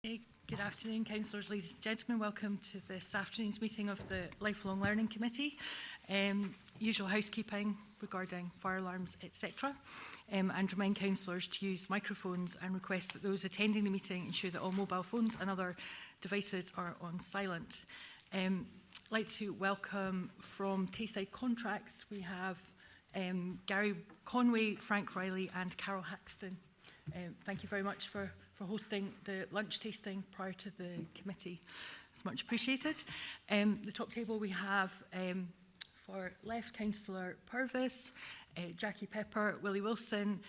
Good afternoon, councillors, ladies and gentlemen. Welcome to this afternoon's meeting of the Lifelong Learning Committee. Usual housekeeping regarding fire alarms, etc. And remind councillors to use microphones and request that those attending the meeting ensure that all mobile phones and other devices are on silent. I'd like to welcome from Tayside Contracts, we have Gary Conway, Frank Riley and Carol Haxton. Thank you very much for hosting the lunch tasting prior to the committee. It's much appreciated. The top table we have for left, Councillor Purvis, Jackie Pepper, Willie Wilson,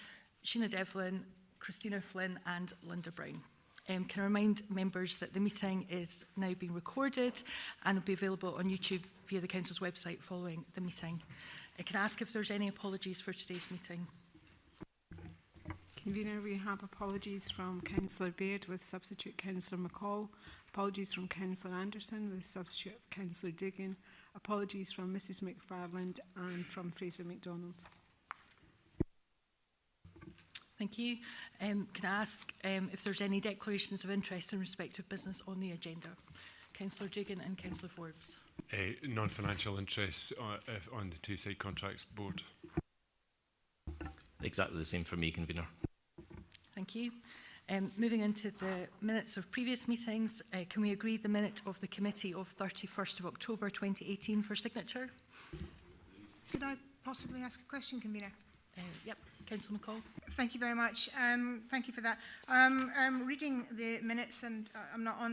Sheena Devlin, Christina Flynn and Linda Brown. Can I remind members that the meeting is now being recorded and will be available on YouTube via the Council's website following the meeting. Can I ask if there's any apologies for today's meeting? Convener, we have apologies from Councillor Baird with substitute Councillor McCall, apologies from Councillor Anderson with substitute Councillor Diggin, apologies from Mrs McFarland and from Fraser MacDonald. Thank you. Can I ask if there's any declarations of interest in respect of business on the agenda? Councillor Diggin and Councillor Forbes. Non-financial interest on the Tayside Contracts Board. Exactly the same for me, Convener. Thank you. Moving into the minutes of previous meetings, can we agree the minute of the committee of 31st of October 2018 for signature? Could I possibly ask a question, Convener? Yep, Councillor McCall. Thank you very much. Thank you for that. Reading the minutes, and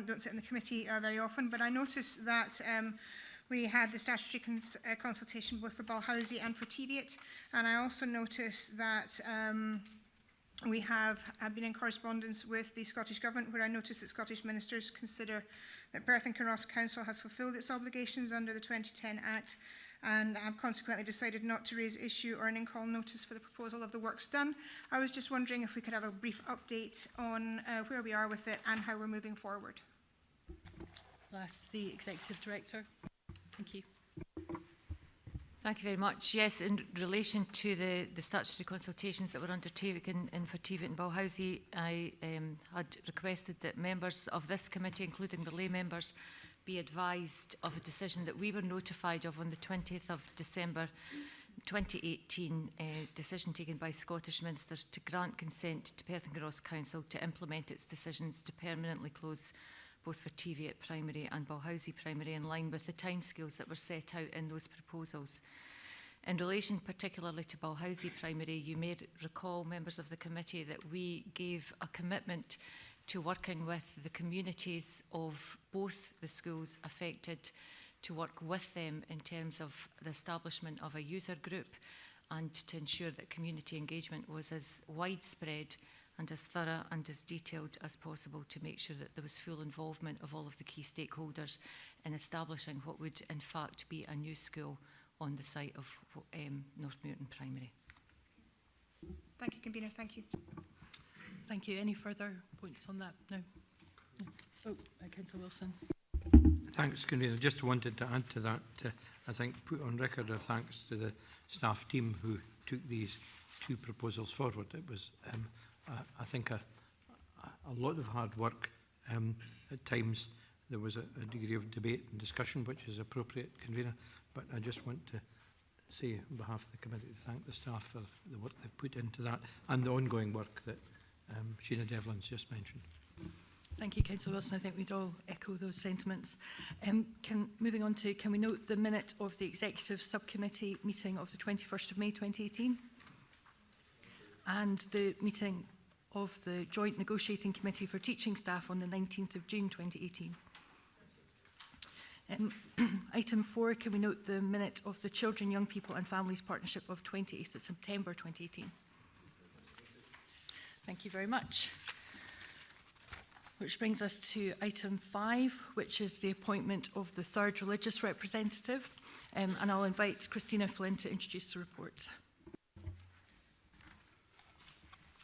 don't sit in the committee very often, but I noticed that we had the statutory consultation both for Balhousie and for Teviot, and I also noticed that we have been in correspondence with the Scottish Government, where I noticed that Scottish ministers consider that Perth Kinross Council has fulfilled its obligations under the 2010 Act, and have consequently decided not to raise issue or an in-call notice for the proposal of the works done. I was just wondering if we could have a brief update on where we are with it and how we're moving forward. I'll ask the Executive Director. Thank you. Thank you very much. Yes, in relation to the statutory consultations that were undertaken for Teviot and Balhousie, I had requested that members of this committee, including the lay members, be advised of a decision that we were notified of on the 20th of December 2018, decision taken by Scottish ministers to grant consent to Perth Kinross Council to implement its decisions to permanently close both for Teviot Primary and Balhousie Primary in line with the timescales that were set out in those proposals. In relation particularly to Balhousie Primary, you may recall, members of the committee, that we gave a commitment to working with the communities of both the schools affected to work with them in terms of the establishment of a user group and to ensure that community engagement was as widespread and as thorough and as detailed as possible to make sure that there was full involvement of all of the key stakeholders in establishing what would in fact be a new school on the site of North Muirton Primary. Thank you, Convener. Thank you. Thank you. Any further points on that? No. Oh, Councillor Wilson. Thanks, Convener. Just wanted to add to that, I think, put on record our thanks to the staff team who took these two proposals forward. It was, I think, a lot of hard work. At times there was a degree of debate and discussion, which is appropriate, Convener, but I just want to say on behalf of the committee to thank the staff for the work they've put into that and the ongoing work that Sheena Devlin's just mentioned. Thank you, Councillor Wilson. I think we'd all echo those sentiments. Moving on to, can we note the minute of the Executive Subcommittee meeting of the 21st of May 2018? And the meeting of the Joint Negotiating Committee for Teaching Staff on the 19th of June 2018. Item 4, can we note the minute of the Children, Young People and Families Partnership of 28th of September 2018? Thank you very much. Which brings us to item 5, which is the appointment of the third religious representative. And I'll invite Christina Flynn to introduce the report.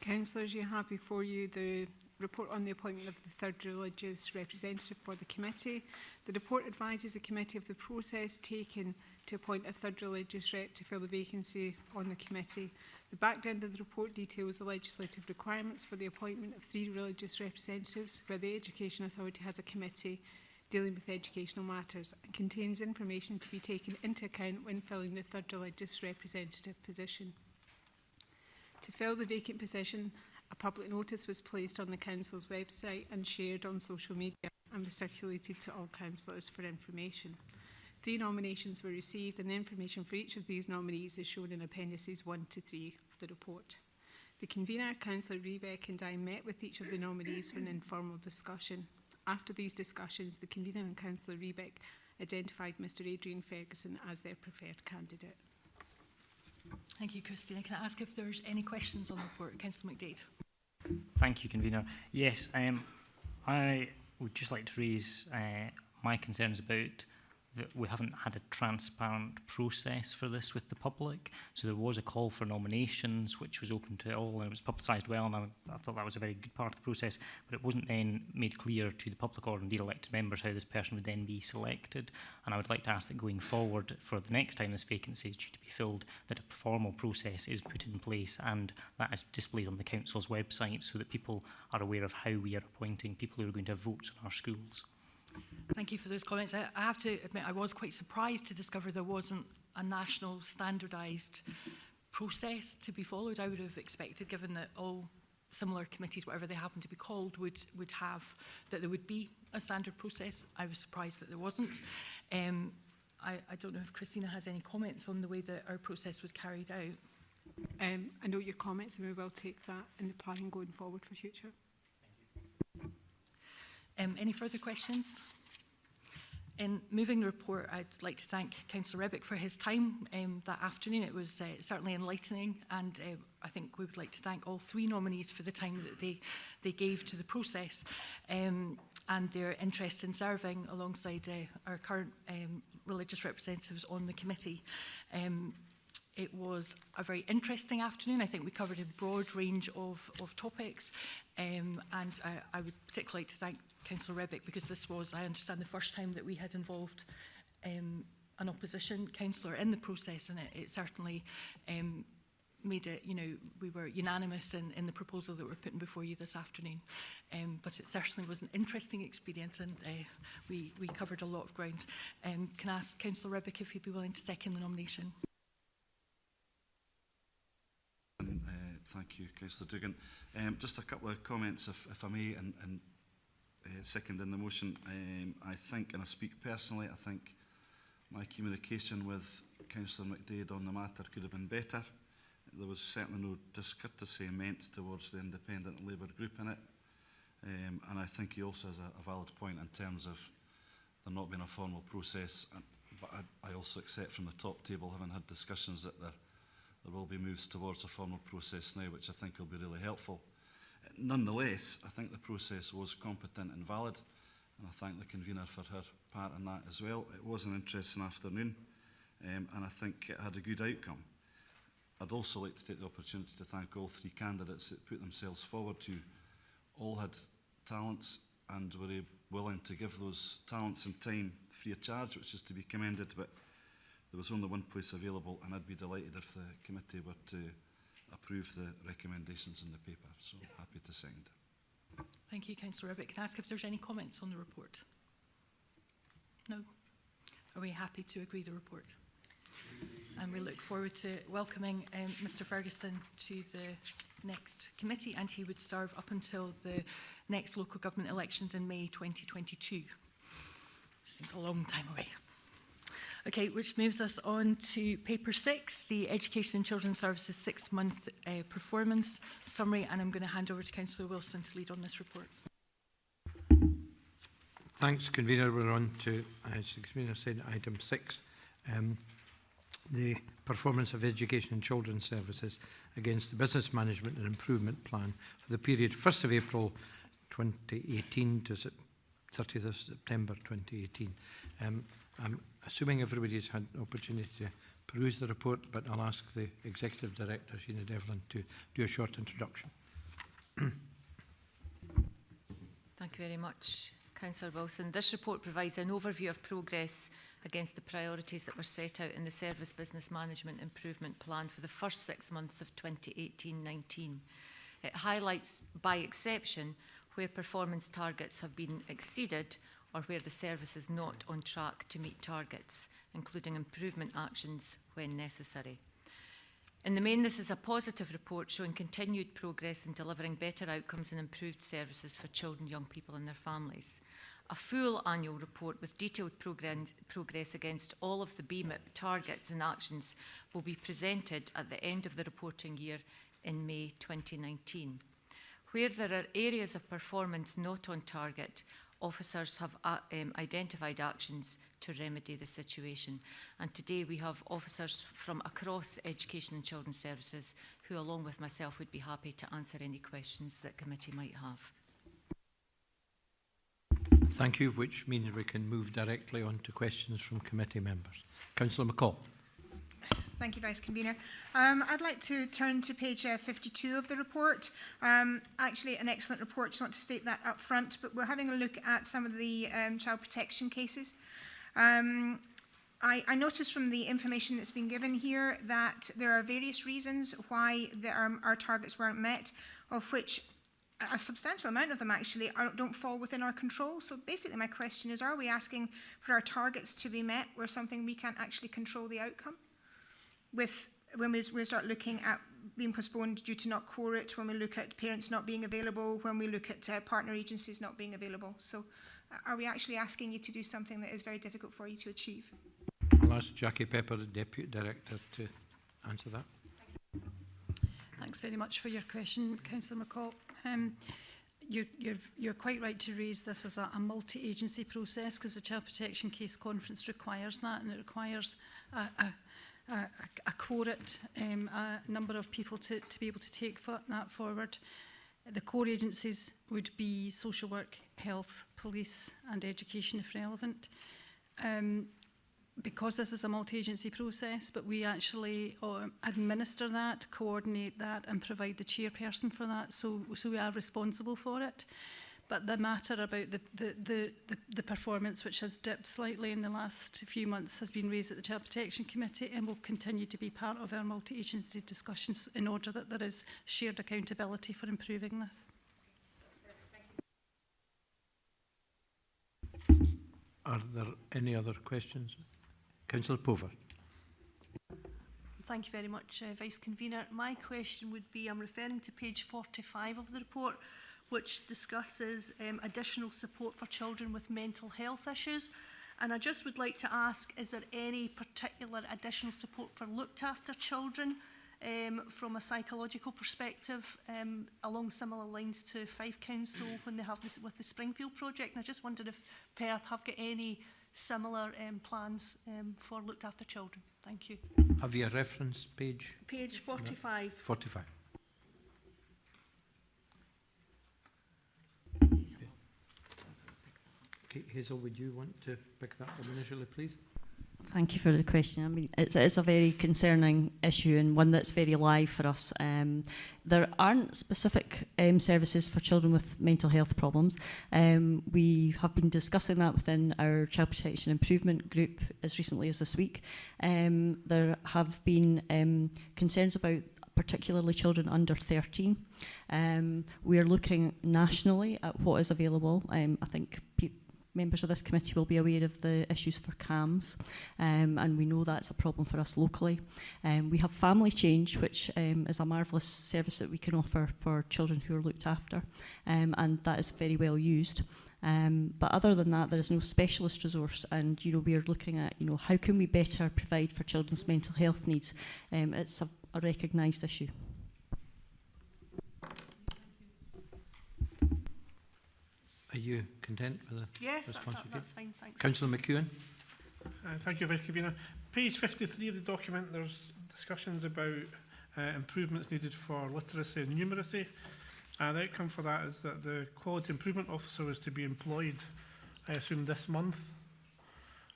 Councillors, you have before you the report on the appointment of the third religious representative for the committee. The report advises the committee of the process taken to appoint a third religious rep to fill the vacancy on the committee. The background of the report details the legislative requirements for the appointment of 3 religious representatives, where the Education Authority has a committee dealing with educational matters, and contains information to be taken into account when filling the 3rd religious representative position. To fill the vacant position, a public notice was placed on the Council's website and shared on social media and was circulated to all councillors for information. 3 nominations were received, and the information for each of these nominees is shown in appendices 1 to 3 of the report. The convener, Councillor Rebeck, and I met with each of the nominees for an informal discussion. After these discussions, the convener and Councillor Rebeck identified Mr Adrian Ferguson as their preferred candidate. Thank you, Christina. Can I ask if there's any questions on the report? Councillor McDade. Thank you, Convener. Yes, I would just like to raise my concerns about that we haven't had a transparent process for this with the public. So there was a call for nominations, which was open to all, and it was publicised well, and I thought that was a very good part of the process, but it wasn't then made clear to the public or indeed elected members how this person would then be selected. And I would like to ask that going forward, for the next time this vacancy is due to be filled, that a formal process is put in place and that is displayed on the council's website so that people are aware of how we are appointing people who are going to have votes in our schools. Thank you for those comments. I have to admit I was quite surprised to discover there wasn't a national standardised process to be followed. I would have expected, given that all similar committees, whatever they happen to be called, would have, that there would be a standard process. I was surprised that there wasn't. I don't know if Christina has any comments on the way that our process was carried out. I know your comments, and we will take that in the planning going forward for future. Any further questions? In moving the report, I'd like to thank Councillor Rebeck for his time that afternoon. It was certainly enlightening, and I think we would like to thank all 3 nominees for the time that they gave to the process and their interest in serving alongside our current religious representatives on the committee. It was a very interesting afternoon. I think we covered a broad range of topics, and I would particularly like to thank Councillor Rebeck, because this was, I understand, the first time that we had involved an opposition councillor in the process, and it certainly made it, you know, we were unanimous in the proposal that we're putting before you this afternoon. But it certainly was an interesting experience, and we covered a lot of ground. Can I ask Councillor Rebeck if he'd be willing to second the nomination? Thank you, Councillor Dugan. Just a couple of comments, if I may, and second in the motion. I think, and I speak personally, I think my communication with Councillor McDade on the matter could have been better. There was certainly no discourtesy meant towards the Independent Labour group in it. And I think he also has a valid point in terms of there not being a formal process. But I also accept from the top table, having had discussions, that there will be moves towards a formal process now, which I think will be really helpful. Nonetheless, I think the process was competent and valid, and I thank the convener for her part in that as well. It was an interesting afternoon, and I think it had a good outcome. I'd also like to take the opportunity to thank all 3 candidates that put themselves forward, who all had talents and were willing to give those talents and time free of charge, which is to be commended. But there was only one place available, and I'd be delighted if the committee were to approve the recommendations in the paper. So happy to second. Thank you, Councillor Rebeck. Can I ask if there's any comments on the report? No? Are we happy to agree the report? And we look forward to welcoming Mr Ferguson to the next committee, and he would serve up until the next local government elections in May 2022. Seems a long time away. Okay, which moves us on to paper 6, the Education and Children's Services 6-month performance summary, and I'm going to hand over to Councillor Wilson to lead on this report. Thanks, Convener. We're on to, as the Convener said, item 6, the performance of Education and Children's Services against the Business Management and Improvement Plan for the period 1st of April 2018 to 30th of September 2018. I'm assuming everybody's had an opportunity to peruse the report, but I'll ask the Executive Director, Sheena Devlin, to do a short introduction. Thank you very much, Councillor Wilson. This report provides an overview of progress against the priorities that were set out in the Service Business Management Improvement Plan for the first 6 months of 2018-19. It highlights, by exception, where performance targets have been exceeded or where the service is not on track to meet targets, including improvement actions when necessary. In the main, this is a positive report showing continued progress in delivering better outcomes and improved services for children, young people and their families. A full annual report with detailed progress against all of the BMIP targets and actions will be presented at the end of the reporting year in May 2019. Where there are areas of performance not on target, officers have identified actions to remedy the situation. And today we have officers from across Education and Children's Services who, along with myself, would be happy to answer any questions that committee might have. Thank you, which means we can move directly on to questions from committee members. Councillor McCall. Thank you, Vice Convener. I'd like to turn to page 52 of the report. Actually, an excellent report, just want to state that up front, but we're having a look at some of the child protection cases. I noticed from the information that's been given here that there are various reasons why our targets weren't met, of which a substantial amount of them actually don't fall within our control. So basically my question is, are we asking for our targets to be met where something we can't actually control the outcome? When we start looking at being postponed due to not quorate, when we look at parents not being available, when we look at partner agencies not being available. So are we actually asking you to do something that is very difficult for you to achieve? I'll ask Jackie Pepper, the Deputy Director, to answer that. Thanks very much for your question, Councillor McCall. You're quite right to raise this as a multi-agency process, because the Child Protection Case Conference requires that, and it requires a quorate number of people to be able to take that forward. The core agencies would be social work, health, police and education if relevant. Because this is a multi-agency process, but we actually administer that, coordinate that and provide the chairperson for that, so we are responsible for it. But the matter about the performance, which has dipped slightly in the last few months, has been raised at the Child Protection Committee and will continue to be part of our multi-agency discussions in order that there is shared accountability for improving this. Are there any other questions? Councillor Pover. Thank you very much, Vice Convener. My question would be, I'm referring to page 45 of the report, which discusses additional support for children with mental health issues. And I just would like to ask, is there any particular additional support for looked after children from a psychological perspective, along similar lines to Fife Council when they have this with the Springfield project? And I just wondered if Perth have got any similar plans for looked after children. Thank you. Have you a reference page? Page 45. 45. Okay, Hazel, would you want to pick that up initially, please? Thank you for the question. I mean, it's a very concerning issue and one that's very live for us. There aren't specific services for children with mental health problems. We have been discussing that within our Child Protection Improvement Group as recently as this week. There have been concerns about particularly children under 13. We are looking nationally at what is available. I think members of this committee will be aware of the issues for CAMS, and we know that's a problem for us locally. We have Family Change, which is a marvellous service that we can offer for children who are looked after, and that is very well used. But other than that, there is no specialist resource, and we are looking at how can we better provide for children's mental health needs. It's a recognised issue. Are you content with the response? Yes, that's fine, thanks. Councillor McEwen. Thank you, Vice Convener. Page 53 of the document, there's discussions about improvements needed for literacy and numeracy. The outcome for that is that the Quality Improvement Officer is to be employed, I assume, this month.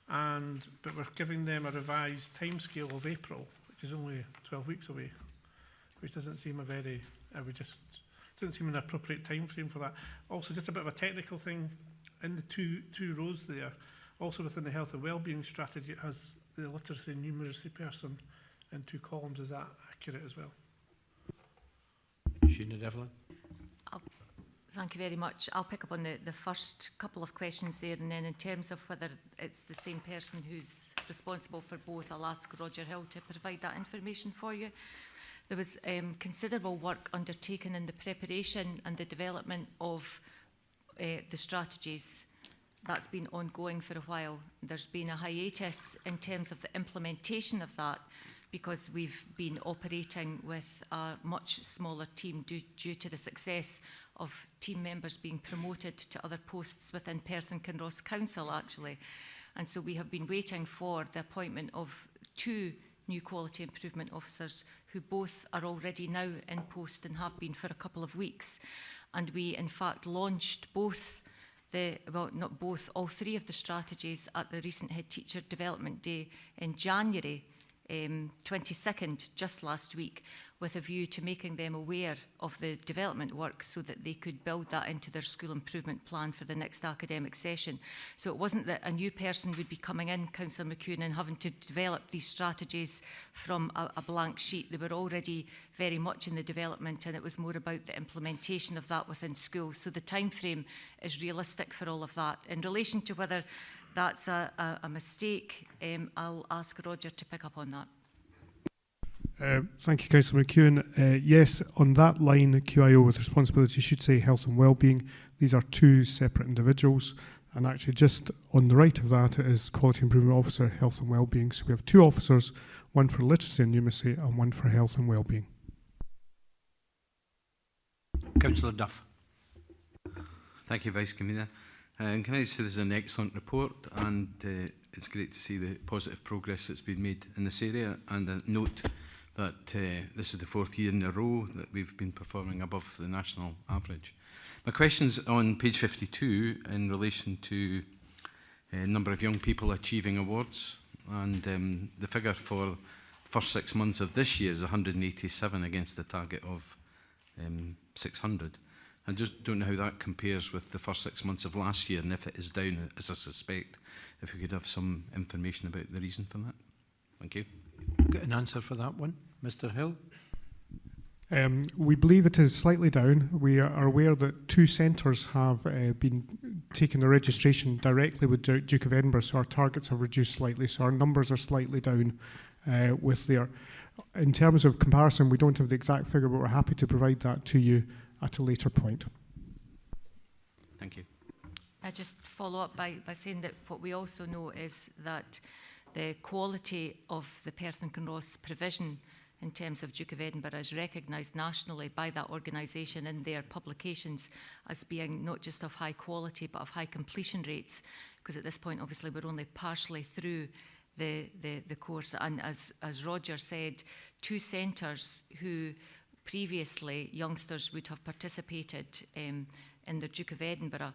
But we're giving them a revised timescale of April, which is only 12 weeks away, which doesn't seem doesn't seem an appropriate time frame for that. Also, just a bit of a technical thing. in the two rows there, also within the health and wellbeing strategy, it has the literacy and numeracy person in 2 columns. Is that accurate as well? Sheena Devlin. Thank you very much. I'll pick up on the first couple of questions there, and then in terms of whether it's the same person who's responsible for both, I'll ask Roger Hill to provide that information for you. There was considerable work undertaken in the preparation and the development of the strategies. That's been ongoing for a while. There's been a hiatus in terms of the implementation of that, because we've been operating with a much smaller team due to the success of team members being promoted to other posts within Perth and Kinross Council, actually. And so we have been waiting for the appointment of 2 new quality improvement officers who both are already now in post and have been for a couple of weeks. And we, in fact, launched all 3 of the strategies at the recent Head Teacher Development Day in January 22nd, just last week, with a view to making them aware of the development work so that they could build that into their school improvement plan for the next academic session. So it wasn't that a new person would be coming in, Councillor McEwen, and having to develop these strategies from a blank sheet. They were already very much in the development, and it was more about the implementation of that within schools. So the time frame is realistic for all of that. In relation to whether that's a mistake, I'll ask Roger to pick up on that. Thank you, Councillor McEwen. Yes, on that line, QIO with responsibility should say health and wellbeing. These are 2 separate individuals, and actually just on the right of that is Quality Improvement Officer, Health and Wellbeing. So we have 2 officers, one for literacy and numeracy and one for health and wellbeing. Councillor Duff. Thank you, Vice Convener. Can I just say this is an excellent report, and it's great to see the positive progress that's been made in this area, and a note that this is the 4th year in a row that we've been performing above the national average. My question's on page 52 in relation to number of young people achieving awards, and the figure for the first 6 months of this year is 187 against a target of 600. I just don't know how that compares with the first 6 months of last year, and if it is down, as I suspect, if we could have some information about the reason for that. Thank you. Get an answer for that one, Mr. Hill. We believe it is slightly down. We are aware that 2 centres have been taking the registration directly with Duke of Edinburgh, so our targets have reduced slightly, so our numbers are slightly down with there. In terms of comparison, we don't have the exact figure, but we're happy to provide that to you at a later point. Thank you. I just follow up by saying that what we also know is that the quality of the Perth and Kinross provision in terms of Duke of Edinburgh is recognised nationally by that organisation in their publications as being not just of high quality but of high completion rates, because at this point obviously we're only partially through the course, and as Roger said, 2 centres who previously youngsters would have participated in the Duke of Edinburgh,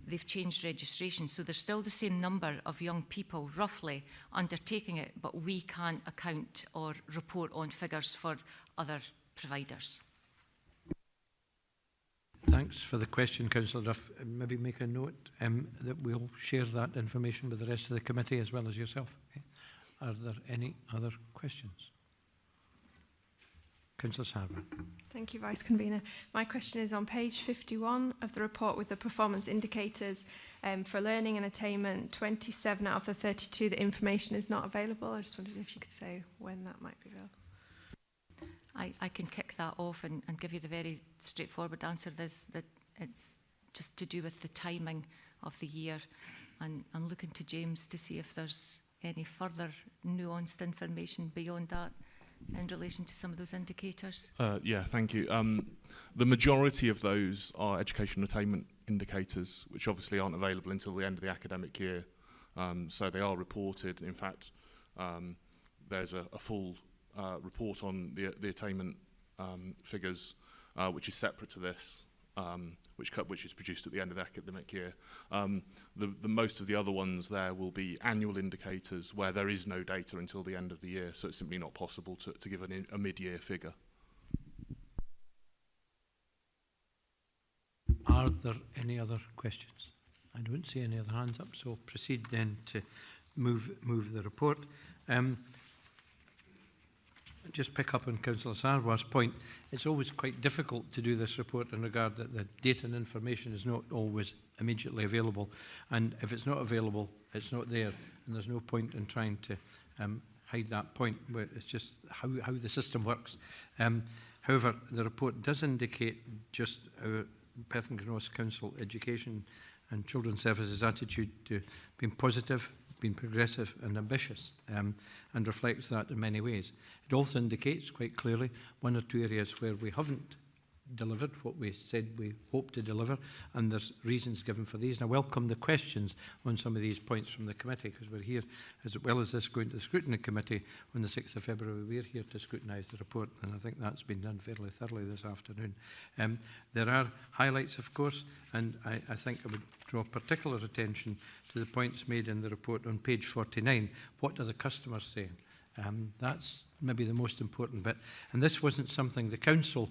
they've changed registration, so there's still the same number of young people roughly undertaking it, but we can't account or report on figures for other providers. Thanks for the question, Councillor Duff. Maybe make a note that we'll share that information with the rest of the committee as well as yourself. Okay. Are there any other questions? Councillor Sarver. Thank you, Vice Convener. My question is on page 51 of the report with the performance indicators for learning and attainment. 27 out of the 32, the information is not available. I just wondered if you could say when that might be available. I can kick that off and give you the very straightforward answer. That it's just to do with the timing of the year. And I'm looking to James to see if there's any further nuanced information beyond that in relation to some of those indicators. Yeah, thank you. The majority of those are education attainment indicators, which obviously aren't available until the end of the academic year. So they are reported. In fact, there's a full report on the attainment figures, which is separate to this, which is produced at the end of the academic year. The most of the other ones there will be annual indicators where there is no data until the end of the year, so it's simply not possible to give a mid-year figure. Are there any other questions? I don't see any other hands up, so I'll proceed then to move the report. Just pick up on Councillor Sarwar's point. It's always quite difficult to do this report in regard that the data and information is not always immediately available. And if it's not available, it's not there. And there's no point in trying to hide that point. Where it's just how the system works. However, the report does indicate just our Perth Kinross Council Education and Children's Services attitude to being positive, being progressive and ambitious, and reflects that in many ways. It also indicates quite clearly one or two areas where we haven't delivered what we said we hope to deliver, and there's reasons given for these. And I welcome the questions on some of these points from the committee, because we're here, as well as this going to the Scrutiny Committee on the 6th of February, we're here to scrutinise the report, and I think that's been done fairly thoroughly this afternoon. There are highlights, of course, and I think I would draw particular attention to the points made in the report on page 49. What are the customers saying? That's maybe the most important bit. And this wasn't something the Council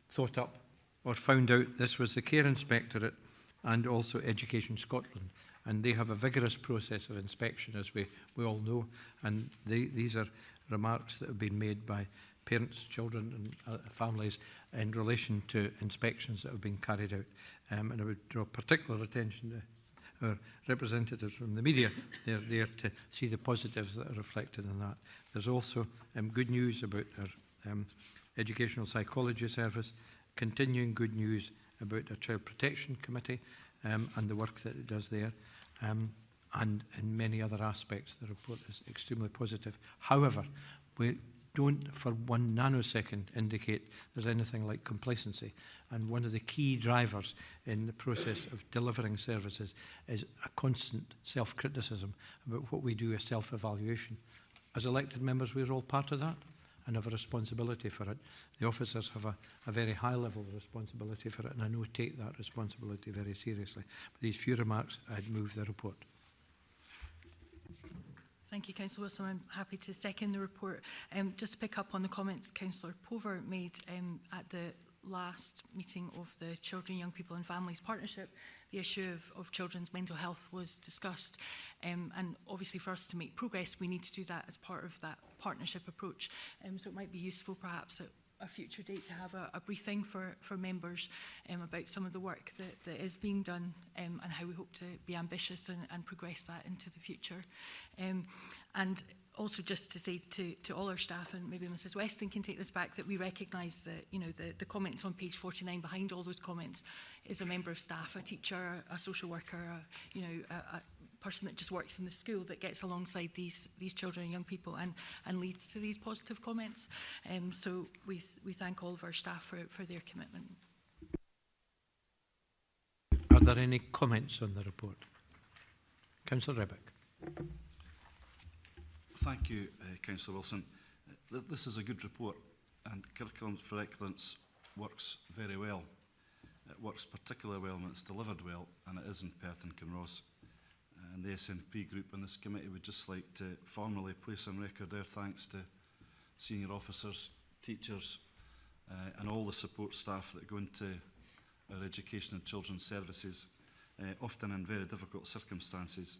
thought up or found out. This was the Care Inspectorate and also Education Scotland. And they have a vigorous process of inspection, as we all know. And these are remarks that have been made by parents, children and families in relation to inspections that have been carried out. And I would draw particular attention to our representatives from the media. They're there to see the positives that are reflected in that. There's also good news about our Educational Psychology Service, continuing good news about our Child Protection Committee and the work that it does there, and in many other aspects the report is extremely positive. However, we don't for 1 nanosecond indicate there's anything like complacency, and one of the key drivers in the process of delivering services is a constant self-criticism about what we do as self-evaluation. As elected members, we're all part of that and have a responsibility for it. The officers have a very high level of responsibility for it, and I know take that responsibility very seriously. With these few remarks, I'd move the report. Thank you, Councillor Wilson. I'm happy to second the report. Just to pick up on the comments Councillor Pover made at the last meeting of the Children, Young People and Families Partnership, the issue of children's mental health was discussed. And obviously for us to make progress, we need to do that as part of that partnership approach. So it might be useful perhaps at a future date to have a briefing for members about some of the work that is being done and how we hope to be ambitious and progress that into the future. And also just to say to all our staff, and maybe Mrs Weston can take this back, that we recognise that the comments on page 49, behind all those comments is a member of staff, a teacher, a social worker, a person that just works in the school that gets alongside these children and young people and leads to these positive comments. So we thank all of our staff for their commitment. Are there any comments on the report? Councillor Rebick. Thank you, Councillor Wilson. This is a good report, and Curriculum for Excellence works very well. It works particularly well when it's delivered well, and it is in Perth and Kinross. And the SNP group in this committee would just like to formally place on record our thanks to senior officers, teachers, and all the support staff that go into our education and children's services, often in very difficult circumstances.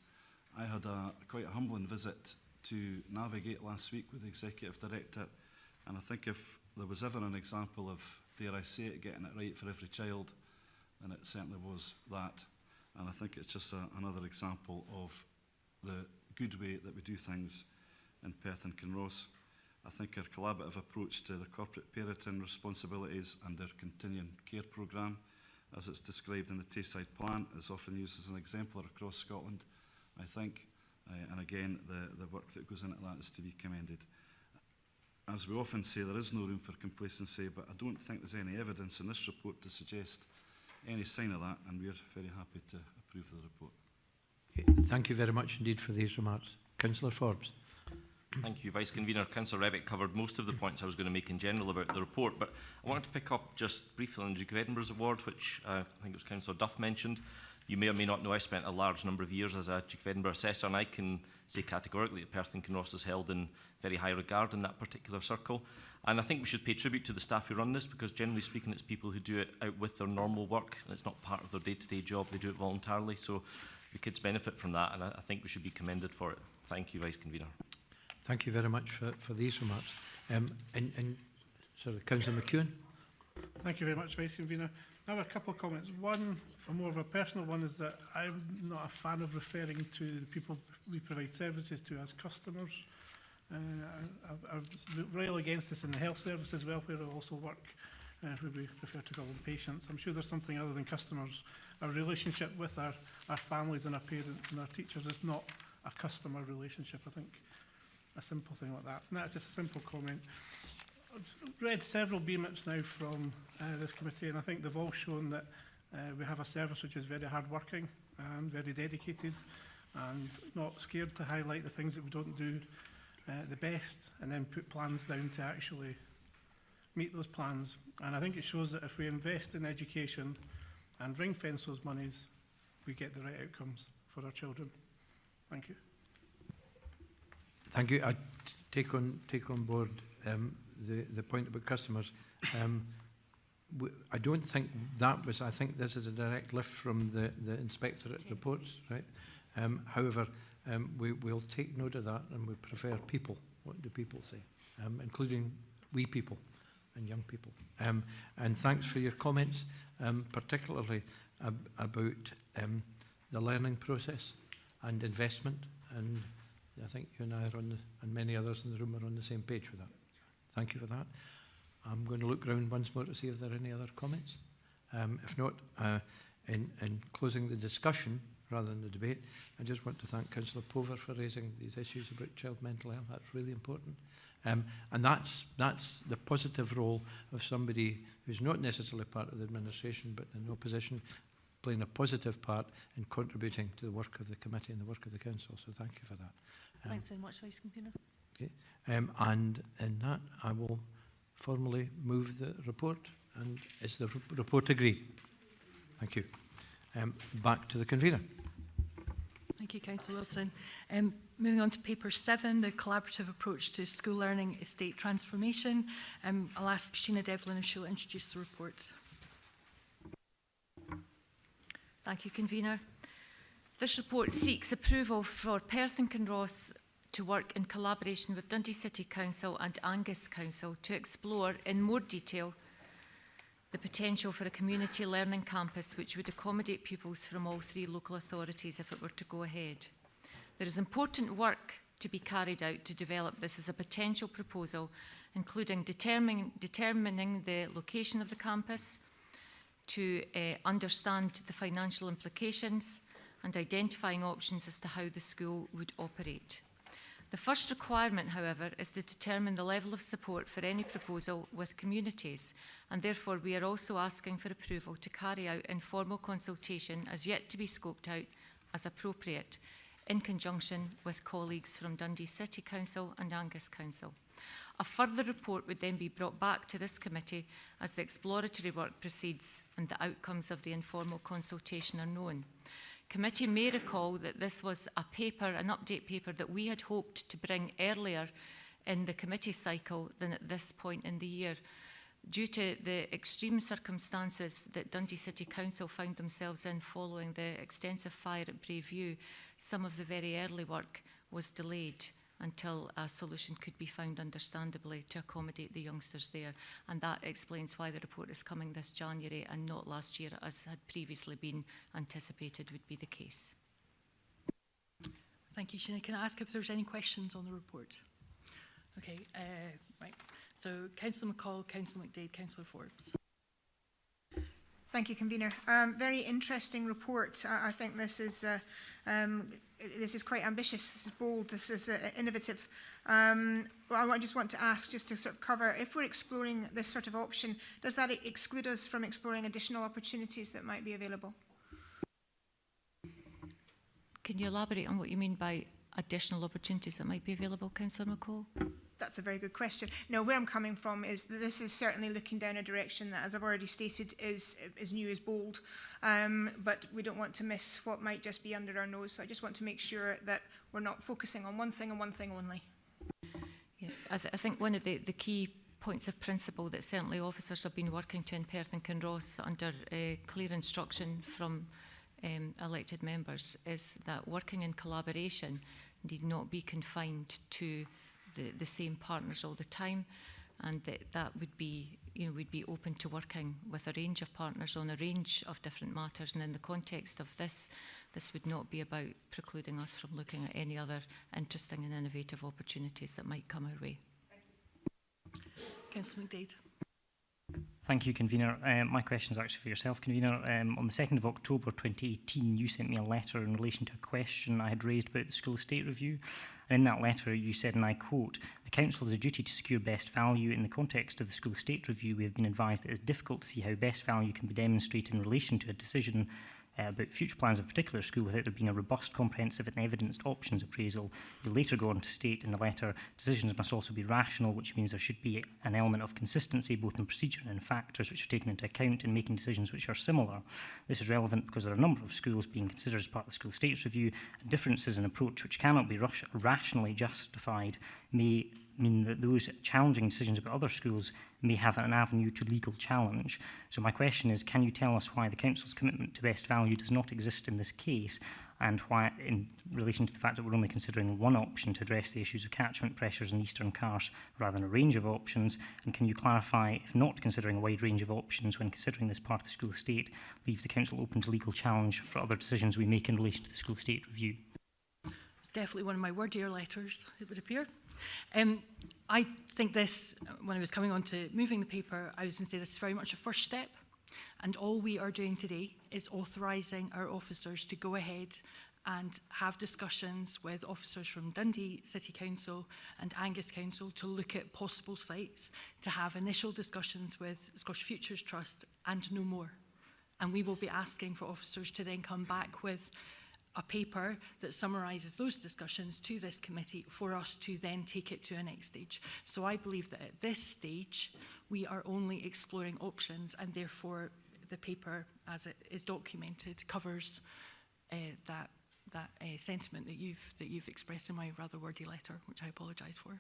I had quite a humbling visit to Navigate last week with the Executive Director, and I think if there was ever an example of, dare I say it, getting it right for every child, then it certainly was that. And I think it's just another example of the good way that we do things in Perth and Kinross. I think our collaborative approach to the corporate parenting responsibilities and our continuing care programme, as it's described in the Tayside Plan, is often used as an exemplar across Scotland, I think. And again, the work that goes into that is to be commended. As we often say, there is no room for complacency, but I don't think there's any evidence in this report to suggest any sign of that, and we're very happy to approve the report. Thank you very much indeed for these remarks. Councillor Forbes. Thank you, Vice Convener. Councillor Rebick covered most of the points I was going to make in general about the report, but I wanted to pick up just briefly on the Duke of Edinburgh's award, which I think it was Councillor Duff mentioned. You may or may not know I spent a large number of years as a Duke of Edinburgh assessor, and I can say categorically that Perth Kinross is held in very high regard in that particular circle. And I think we should pay tribute to the staff who run this, because generally speaking it's people who do it out with their normal work, and it's not part of their day-to-day job, they do it voluntarily. So the kids benefit from that, and I think we should be commended for it. Thank you, Vice Convener. Thank you very much for these remarks. Sorry, Councillor McEwen. Thank you very much, Vice Convener. I have a couple of comments. One, more of a personal one, is that I'm not a fan of referring to the people we provide services to as customers. I'm rail against this in the health service as well, where I also work, where we prefer to call them patients. I'm sure there's something other than customers. Our relationship with our families and our parents and our teachers is not a customer relationship. I think a simple thing like that. And that's just a simple comment. I've read several BMIPs now from this committee, and I think they've all shown that we have a service which is very hard-working and very dedicated, and not scared to highlight the things that we don't do the best, and then put plans down to actually meet those plans. And I think it shows that if we invest in education and ring-fence those monies, we get the right outcomes for our children. Thank you. Thank you. I take on board the point about customers. I don't think that was, I think this is a direct lift from the inspectorate reports, right? However, we'll take note of that, and we prefer people. What do people say? Including we people and young people. And thanks for your comments, particularly about the learning process and investment. And I think you and I are and many others in the room are on the same page with that. Thank you for that. I'm going to look round once more to see if there are any other comments. If not, in closing the discussion rather than the debate, I just want to thank Councillor Pover for raising these issues about child mental health. That's really important. And that's the positive role of somebody who's not necessarily part of the administration, but in opposition, playing a positive part in contributing to the work of the committee and the work of the council. So thank you for that. Thanks very much, Vice Convener. Okay. And in that, I will formally move the report. And is the report agreed? Thank you. Back to the convener. Thank you, Councillor Wilson. Moving on to paper 7, the collaborative approach to school learning estate transformation. I'll ask Sheena Devlin if she'll introduce the report. Thank you, Convener. This report seeks approval for Perth Kinross to work in collaboration with Dundee City Council and Angus Council to explore in more detail the potential for a community learning campus which would accommodate pupils from all 3 local authorities if it were to go ahead. There is important work to be carried out to develop this as a potential proposal, including determining the location of the campus, to understand the financial implications, and identifying options as to how the school would operate. The first requirement, however, is to determine the level of support for any proposal with communities, and therefore we are also asking for approval to carry out informal consultation as yet to be scoped out as appropriate, in conjunction with colleagues from Dundee City Council and Angus Council. A further report would then be brought back to this committee as the exploratory work proceeds and the outcomes of the informal consultation are known. Committee may recall that this was a paper, an update paper, that we had hoped to bring earlier in the committee cycle than at this point in the year. Due to the extreme circumstances that Dundee City Council found themselves in following the extensive fire at Brayview, some of the very early work was delayed until a solution could be found, understandably, to accommodate the youngsters there. And that explains why the report is coming this January and not last year, as had previously been anticipated would be the case. Thank you, Sheena. Can I ask if there's any questions on the report? Okay, right. So, Councillor McCall, Councillor McDade, Councillor Forbes. Thank you, Convener. Very interesting report. I think this is quite ambitious. This is bold. This is innovative. Well, I just want to ask, just to sort of cover, if we're exploring this sort of option, does that exclude us from exploring additional opportunities that might be available? Can you elaborate on what you mean by additional opportunities that might be available, Councillor McCall? that's a very good question. No, where I'm coming from is that this is certainly looking down a direction that, as I've already stated, is new, is bold. But we don't want to miss what might just be under our nose. So I just want to make sure that we're not focusing on one thing and one thing only. Yeah, I think one of the key points of principle that certainly officers have been working to in Perth and Kinross under clear instruction from elected members is that working in collaboration need not be confined to the same partners all the time, and that would be, you know, we'd be open to working with a range of partners on a range of different matters, and in the context of this would not be about precluding us from looking at any other interesting and innovative opportunities that might come our way. Councillor McDade. Thank you, Convener. My question is actually for yourself, Convener. On the 2nd of October 2018, you sent me a letter in relation to a question I had raised about the school estate review. And in that letter, you said, and I quote, "The Council has a duty to secure best value. In the context of the school estate review, we have been advised that it is difficult to see how best value can be demonstrated in relation to a decision about future plans of a particular school without there being a robust, comprehensive and evidenced options appraisal." You later go on to state in the letter, decisions must also be rational, which means there should be an element of consistency both in procedure and in factors which are taken into account in making decisions which are similar. This is relevant because there are a number of schools being considered as part of the school estates review, and differences in approach which cannot be rationally justified may mean that those challenging decisions about other schools may have an avenue to legal challenge. So my question is, can you tell us why the Council's commitment to best value does not exist in this case, and why, in relation to the fact that we're only considering one option to address the issues of catchment pressures in Eastern Carse rather than a range of options, and can you clarify if not considering a wide range of options when considering this part of the school estate leaves the Council open to legal challenge for other decisions we make in relation to the school estate review? It's definitely one of my wordier letters, it would appear. I think this, when I was coming on to moving the paper, I was going to say this is very much a first step, and all we are doing today is authorising our officers to go ahead and have discussions with officers from Dundee City Council and Angus Council to look at possible sites, to have initial discussions with Scottish Futures Trust and no more. And we will be asking for officers to then come back with a paper that summarises those discussions to this committee for us to then take it to a next stage. So I believe that at this stage, we are only exploring options, and therefore the paper, as it is documented, covers that sentiment that you've expressed in my rather wordy letter, which I apologise for.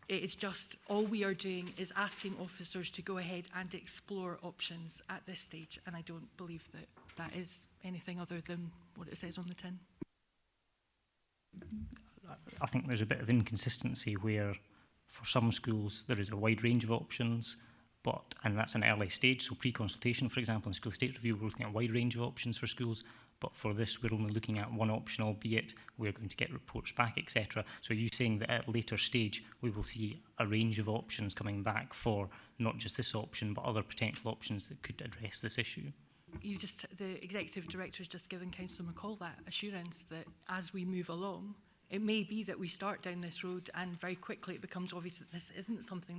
It's just, all we are doing is asking officers to go ahead and explore options at this stage, and I don't believe that that is anything other than what it says on the tin. I think there's a bit of inconsistency where for some schools there is a wide range of options, and that's an early stage, so pre-consultation, for example, in school estate review, we're looking at a wide range of options for schools, but for this we're only looking at one option, albeit we're going to get reports back, etc. So are you saying that at a later stage we will see a range of options coming back for not just this option, but other potential options that could address this issue? The Executive Director has just given Councillor McCall that assurance that as we move along, it may be that we start down this road and very quickly it becomes obvious that this isn't something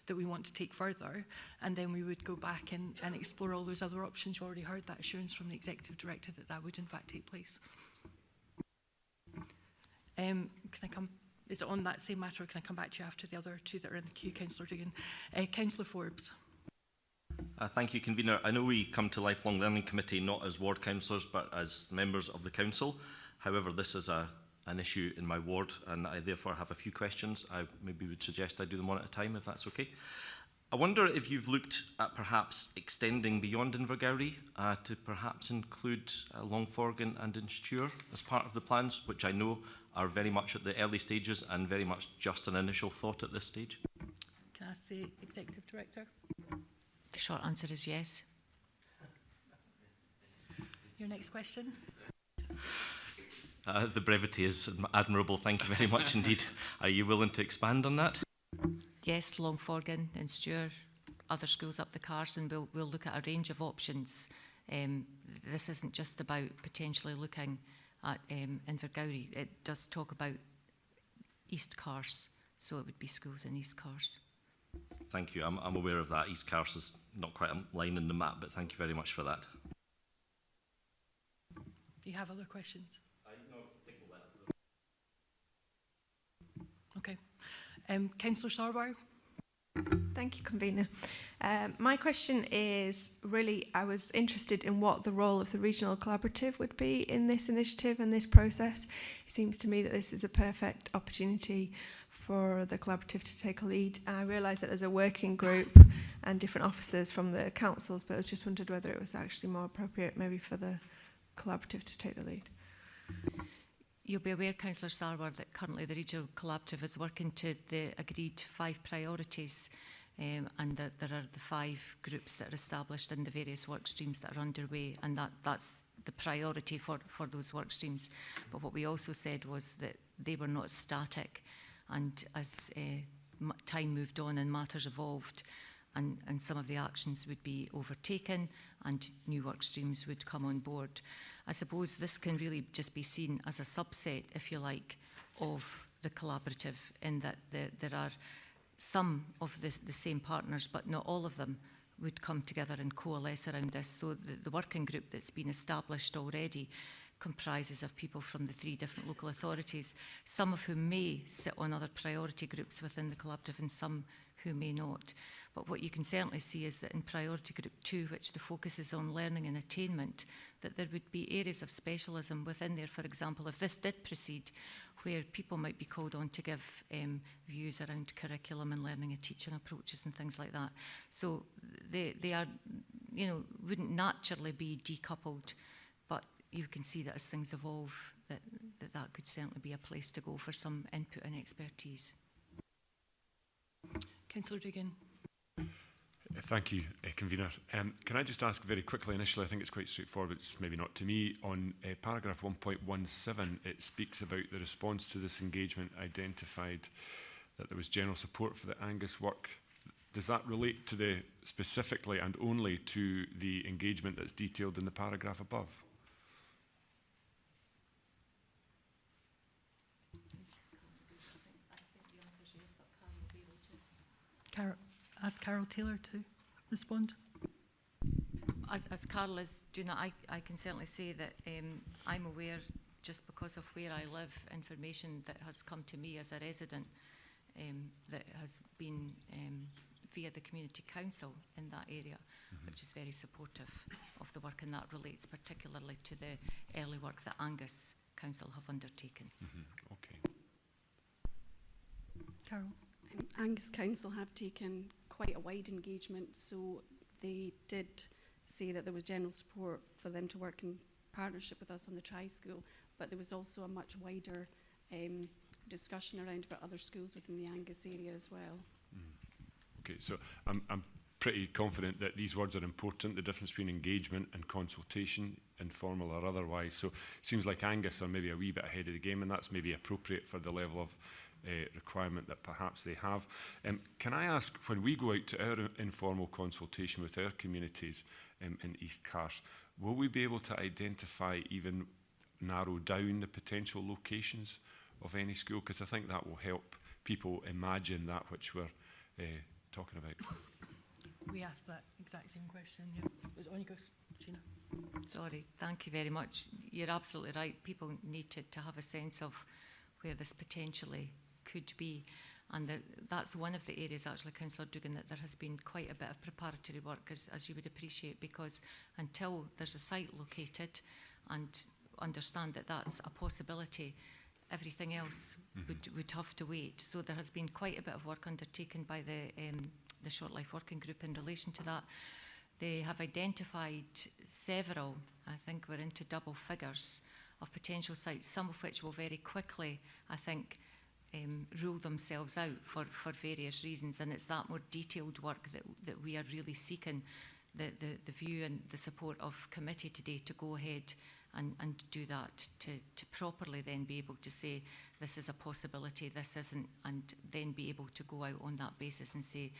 that we want to take further, and then we would go back and explore all those other options. You've already heard that assurance from the Executive Director that that would in fact take place. Can I come? Is it on that same matter, or can I come back to you after the other two that are in the queue, Councillor Duggan? Councillor Forbes. Thank you, Convener. I know we come to Lifelong Learning Committee not as ward councillors but as members of the council. However, this is an issue in my ward, and I therefore have a few questions. I maybe would suggest I do them one at a time, if that's okay. I wonder if you've looked at perhaps extending beyond Invergowrie to perhaps include Longforgan and Instewr as part of the plans, which I know are very much at the early stages and very much just an initial thought at this stage. Can I ask the Executive Director? The short answer is yes. Your next question? The brevity is admirable. Thank you very much indeed. Are you willing to expand on that? Yes, Longforgan and Stewart, other schools up the Carse, and we'll look at a range of options. This isn't just about potentially looking at Invergowrie. It does talk about East Carse, so it would be schools in East Carse. Thank you. I'm aware of that. East Carse is not quite a line in the map, but thank you very much for that. Do you have other questions? No, I think we'll let it. Okay. Councillor Sarwar. Thank you, Convener. My question is really, I was interested in what the role of the regional collaborative would be in this initiative and this process. It seems to me that this is a perfect opportunity for the collaborative to take a lead. I realise that there's a working group and different officers from the councils, but I was just wondered whether it was actually more appropriate maybe for the collaborative to take the lead. You'll be aware, Councillor Sarwar, that currently the Regional Collaborative is working to the agreed 5 priorities, and that there are the 5 groups that are established in the various work streams that are underway, and that's the priority for those work streams. But what we also said was that they were not static, and as time moved on and matters evolved, and some of the actions would be overtaken and new work streams would come on board. I suppose this can really just be seen as a subset, if you like, of the collaborative, in that there are some of the same partners, but not all of them would come together and coalesce around this. So the working group that's been established already comprises of people from the 3 different local authorities, some of whom may sit on other priority groups within the collaborative and some who may not. But what you can certainly see is that in priority group 2, which the focus is on learning and attainment, that there would be areas of specialism within there. For example, if this did proceed, where people might be called on to give views around curriculum and learning and teaching approaches and things like that. So they are, wouldn't naturally be decoupled, but you can see that as things evolve, that could certainly be a place to go for some input and expertise. Councillor Diggin. Thank you, Convener. Can I just ask very quickly, initially, I think it's quite straightforward, it's maybe not to me, on paragraph 1.17, it speaks about the response to this engagement identified that there was general support for the Angus work. Does that relate to the specifically and only to the engagement that's detailed in the paragraph above? Ask Carol Taylor to respond. As Carol is doing that, I can certainly say that I'm aware, just because of where I live, information that has come to me as a resident that has been via the community council in that area, which is very supportive of the work, and that relates particularly to the early work that Angus Council have undertaken. Okay. Carol. Angus Council have taken quite a wide engagement, so they did say that there was general support for them to work in partnership with us on the tri-school, but there was also a much wider discussion around about other schools within the Angus area as well. Okay, so I'm pretty confident that these words are important, the difference between engagement and consultation, informal or otherwise. So it seems like Angus are maybe a wee bit ahead of the game, and that's maybe appropriate for the level of requirement that perhaps they have. Can I ask, when we go out to our informal consultation with our communities in East Carse, will we be able to identify, even narrow down the potential locations of any school? Because I think that will help people imagine that which we're talking about. We asked that exact same question. Yeah. It was on you go, Sheena. Sorry, thank you very much. You're absolutely right. People need to have a sense of where this potentially could be. And that's one of the areas, actually, Councillor Dugan, that there has been quite a bit of preparatory work, as you would appreciate, because until there's a site located and understand that that's a possibility, everything else would have to wait. So there has been quite a bit of work undertaken by the Short Life Working Group in relation to that. They have identified several, I think we're into double figures, of potential sites, some of which will very quickly, I think, rule themselves out for various reasons. And it's that more detailed work that we are really seeking the view and the support of committee today to go ahead and do that, to properly then be able to say this is a possibility, this isn't, and then be able to go out on that basis and say,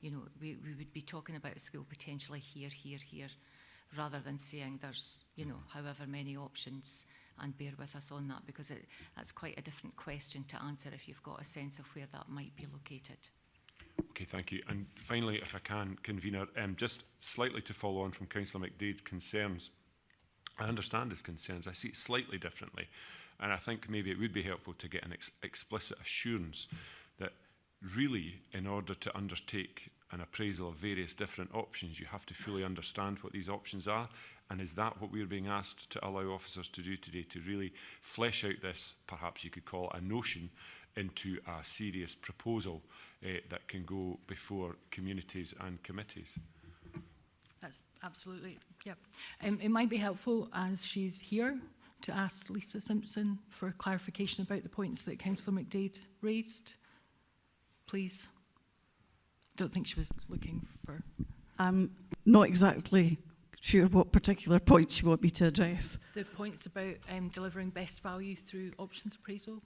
you know, we would be talking about a school potentially here, rather than saying there's, you know, however many options, and bear with us on that, because that's quite a different question to answer if you've got a sense of where that might be located. Okay, thank you. And finally, if I can, Convener, just slightly to follow on from Councillor McDade's concerns, I understand his concerns. I see it slightly differently. And I think maybe it would be helpful to get an explicit assurance that really, in order to undertake an appraisal of various different options, you have to fully understand what these options are. And is that what we're being asked to allow officers to do today, to really flesh out this, perhaps you could call it a notion, into a serious proposal that can go before communities and committees? That's absolutely, yep. It might be helpful, as she's here, to ask Lisa Simpson for clarification about the points that Councillor McDade raised. Please. Don't think she was looking for... I'm not exactly sure what particular points you want me to address. The points about delivering best value through options appraisal.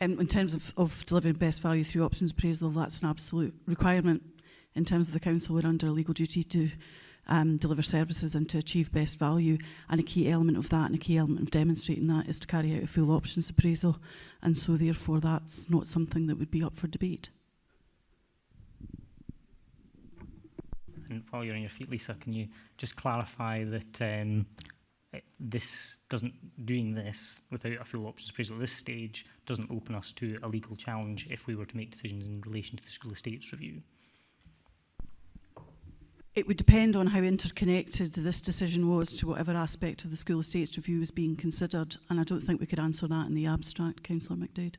In terms of delivering best value through options appraisal, that's an absolute requirement. In terms of the council, we're under a legal duty to deliver services and to achieve best value, and a key element of that and a key element of demonstrating that is to carry out a full options appraisal, and so therefore that's not something that would be up for debate. And while you're on your feet, Lisa, can you just clarify that doing this without a full options appraisal at this stage doesn't open us to a legal challenge if we were to make decisions in relation to the school estates review? It would depend on how interconnected this decision was to whatever aspect of the school estates review was being considered, and I don't think we could answer that in the abstract, Councillor McDade.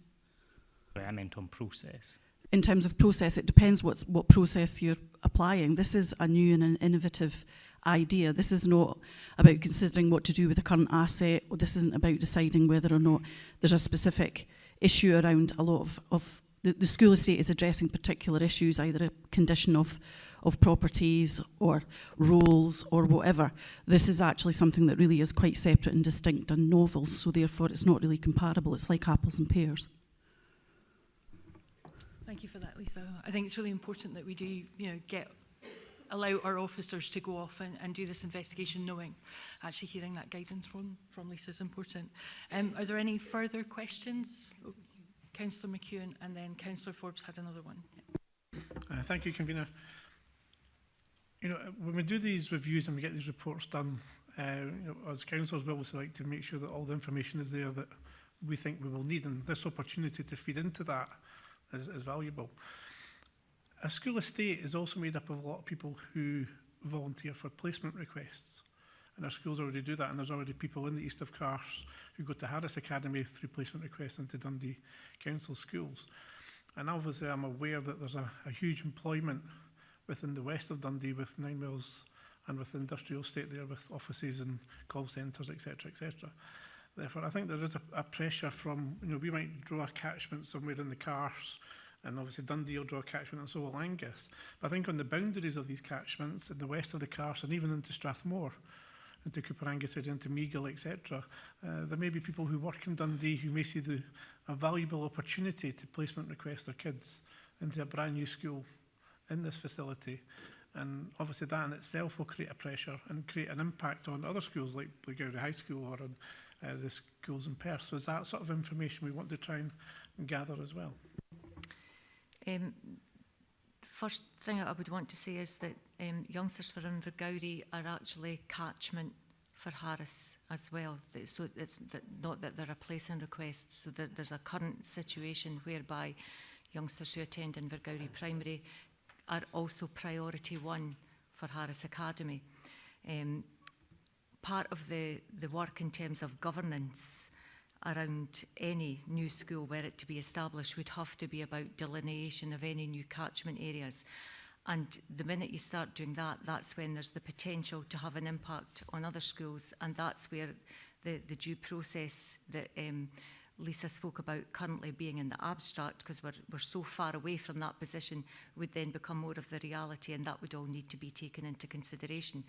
Sorry, I meant on process. In terms of process, it depends what process you're applying. This is a new and an innovative idea. This is not about considering what to do with the current asset, or this isn't about deciding whether or not there's a specific issue around a lot of the school estate is addressing particular issues, either a condition of properties or roles or whatever. This is actually something that really is quite separate and distinct and novel, so therefore it's not really comparable. It's like apples and pears. Thank you for that, Lisa. I think it's really important that we do, allow our officers to go off and do this investigation, knowing, actually hearing that guidance from Lisa is important. Are there any further questions? Councillor McEwen, and then Councillor Forbes had another one. Thank you, Convener. When we do these reviews and we get these reports done, as councillors, we always like to make sure that all the information is there that we think we will need, and this opportunity to feed into that is valuable. A school estate is also made up of a lot of people who volunteer for placement requests, and our schools already do that, and there's already people in the east of Carse who go to Harris Academy through placement requests into Dundee Council schools. And obviously I'm aware that there's a huge employment within the west of Dundee with 9 Mills and with the industrial estate there with offices and call centres, etc., etc. Therefore, I think there is a pressure from, we might draw a catchment somewhere in the Carse, and obviously Dundee will draw a catchment, and so will Angus. But I think on the boundaries of these catchments, in the west of the Carse and even into Strathmore, into Cooper Angus, into Meagle, etc., there may be people who work in Dundee who may see a valuable opportunity to placement request their kids into a brand new school in this facility. And obviously that in itself will create a pressure and create an impact on other schools like Blairgowrie High School or on the schools in Perth. So is that sort of information we want to try and gather as well? First thing I would want to say is that youngsters for Invergowrie are actually catchment for Harris as well. So it's not that there are placing requests, so that there's a current situation whereby youngsters who attend Invergowrie Primary are also priority one for Harris Academy. Part of the work in terms of governance around any new school were it to be established would have to be about delineation of any new catchment areas. And the minute you start doing that, that's when there's the potential to have an impact on other schools, and that's where the due process that Lisa spoke about currently being in the abstract, because we're so far away from that position, would then become more of the reality, and that would all need to be taken into consideration.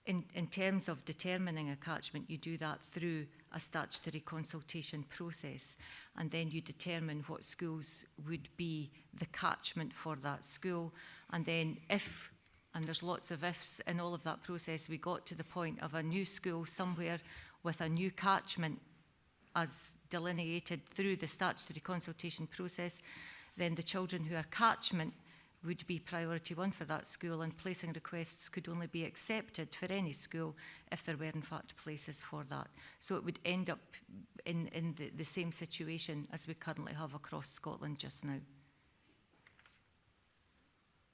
In terms of determining a catchment, you do that through a statutory consultation process, and then you determine what schools would be the catchment for that school. And then if, and there's lots of ifs in all of that process, we got to the point of a new school somewhere with a new catchment as delineated through the statutory consultation process, then the children who are catchment would be priority one for that school, and placing requests could only be accepted for any school if there were in fact places for that. So it would end up in the same situation as we currently have across Scotland just now.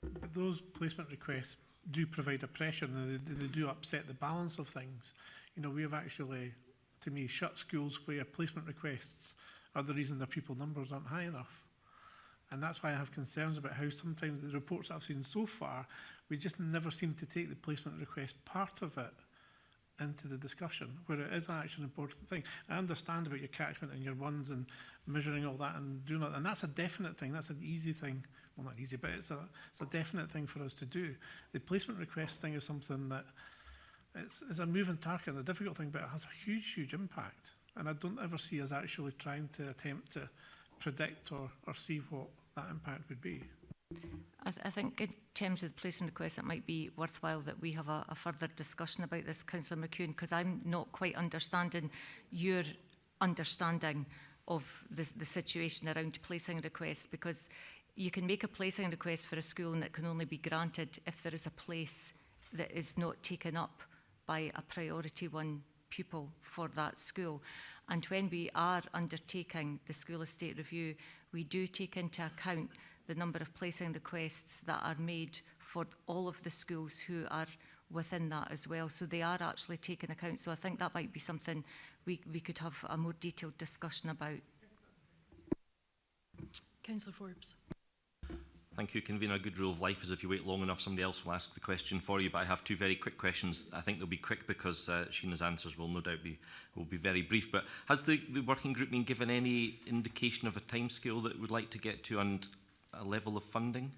But those placement requests do provide a pressure, and they do upset the balance of things. You know, we have actually, to me, shut schools where placement requests are the reason their pupil numbers aren't high enough. And that's why I have concerns about how sometimes the reports I've seen so far, we just never seem to take the placement request part of it into the discussion, where it is actually an important thing. I understand about your catchment and your ones and measuring all that and doing that, and that's a definite thing, that's an easy thing. Well, not easy, but it's a definite thing for us to do. The placement request thing is something that it's a moving target and a difficult thing, but it has a huge, huge impact. And I don't ever see us actually trying to attempt to predict or see what that impact would be. I think in terms of the placement request, it might be worthwhile that we have a further discussion about this, Councillor McCune, because I'm not quite understanding your understanding of the situation around placing requests, because you can make a placing request for a school and it can only be granted if there is a place that is not taken up by a priority one pupil for that school. And when we are undertaking the school estate review, we do take into account the number of placing requests that are made for all of the schools who are within that as well. So they are actually taken account. So I think that might be something we could have a more detailed discussion about. Councillor Forbes. Thank you, Convener. A good rule of life is if you wait long enough, somebody else will ask the question for you. But I have two very quick questions. I think they'll be quick because Sheena's answers will no doubt be very brief. But has the working group been given any indication of a timescale that it would like to get to and a level of funding?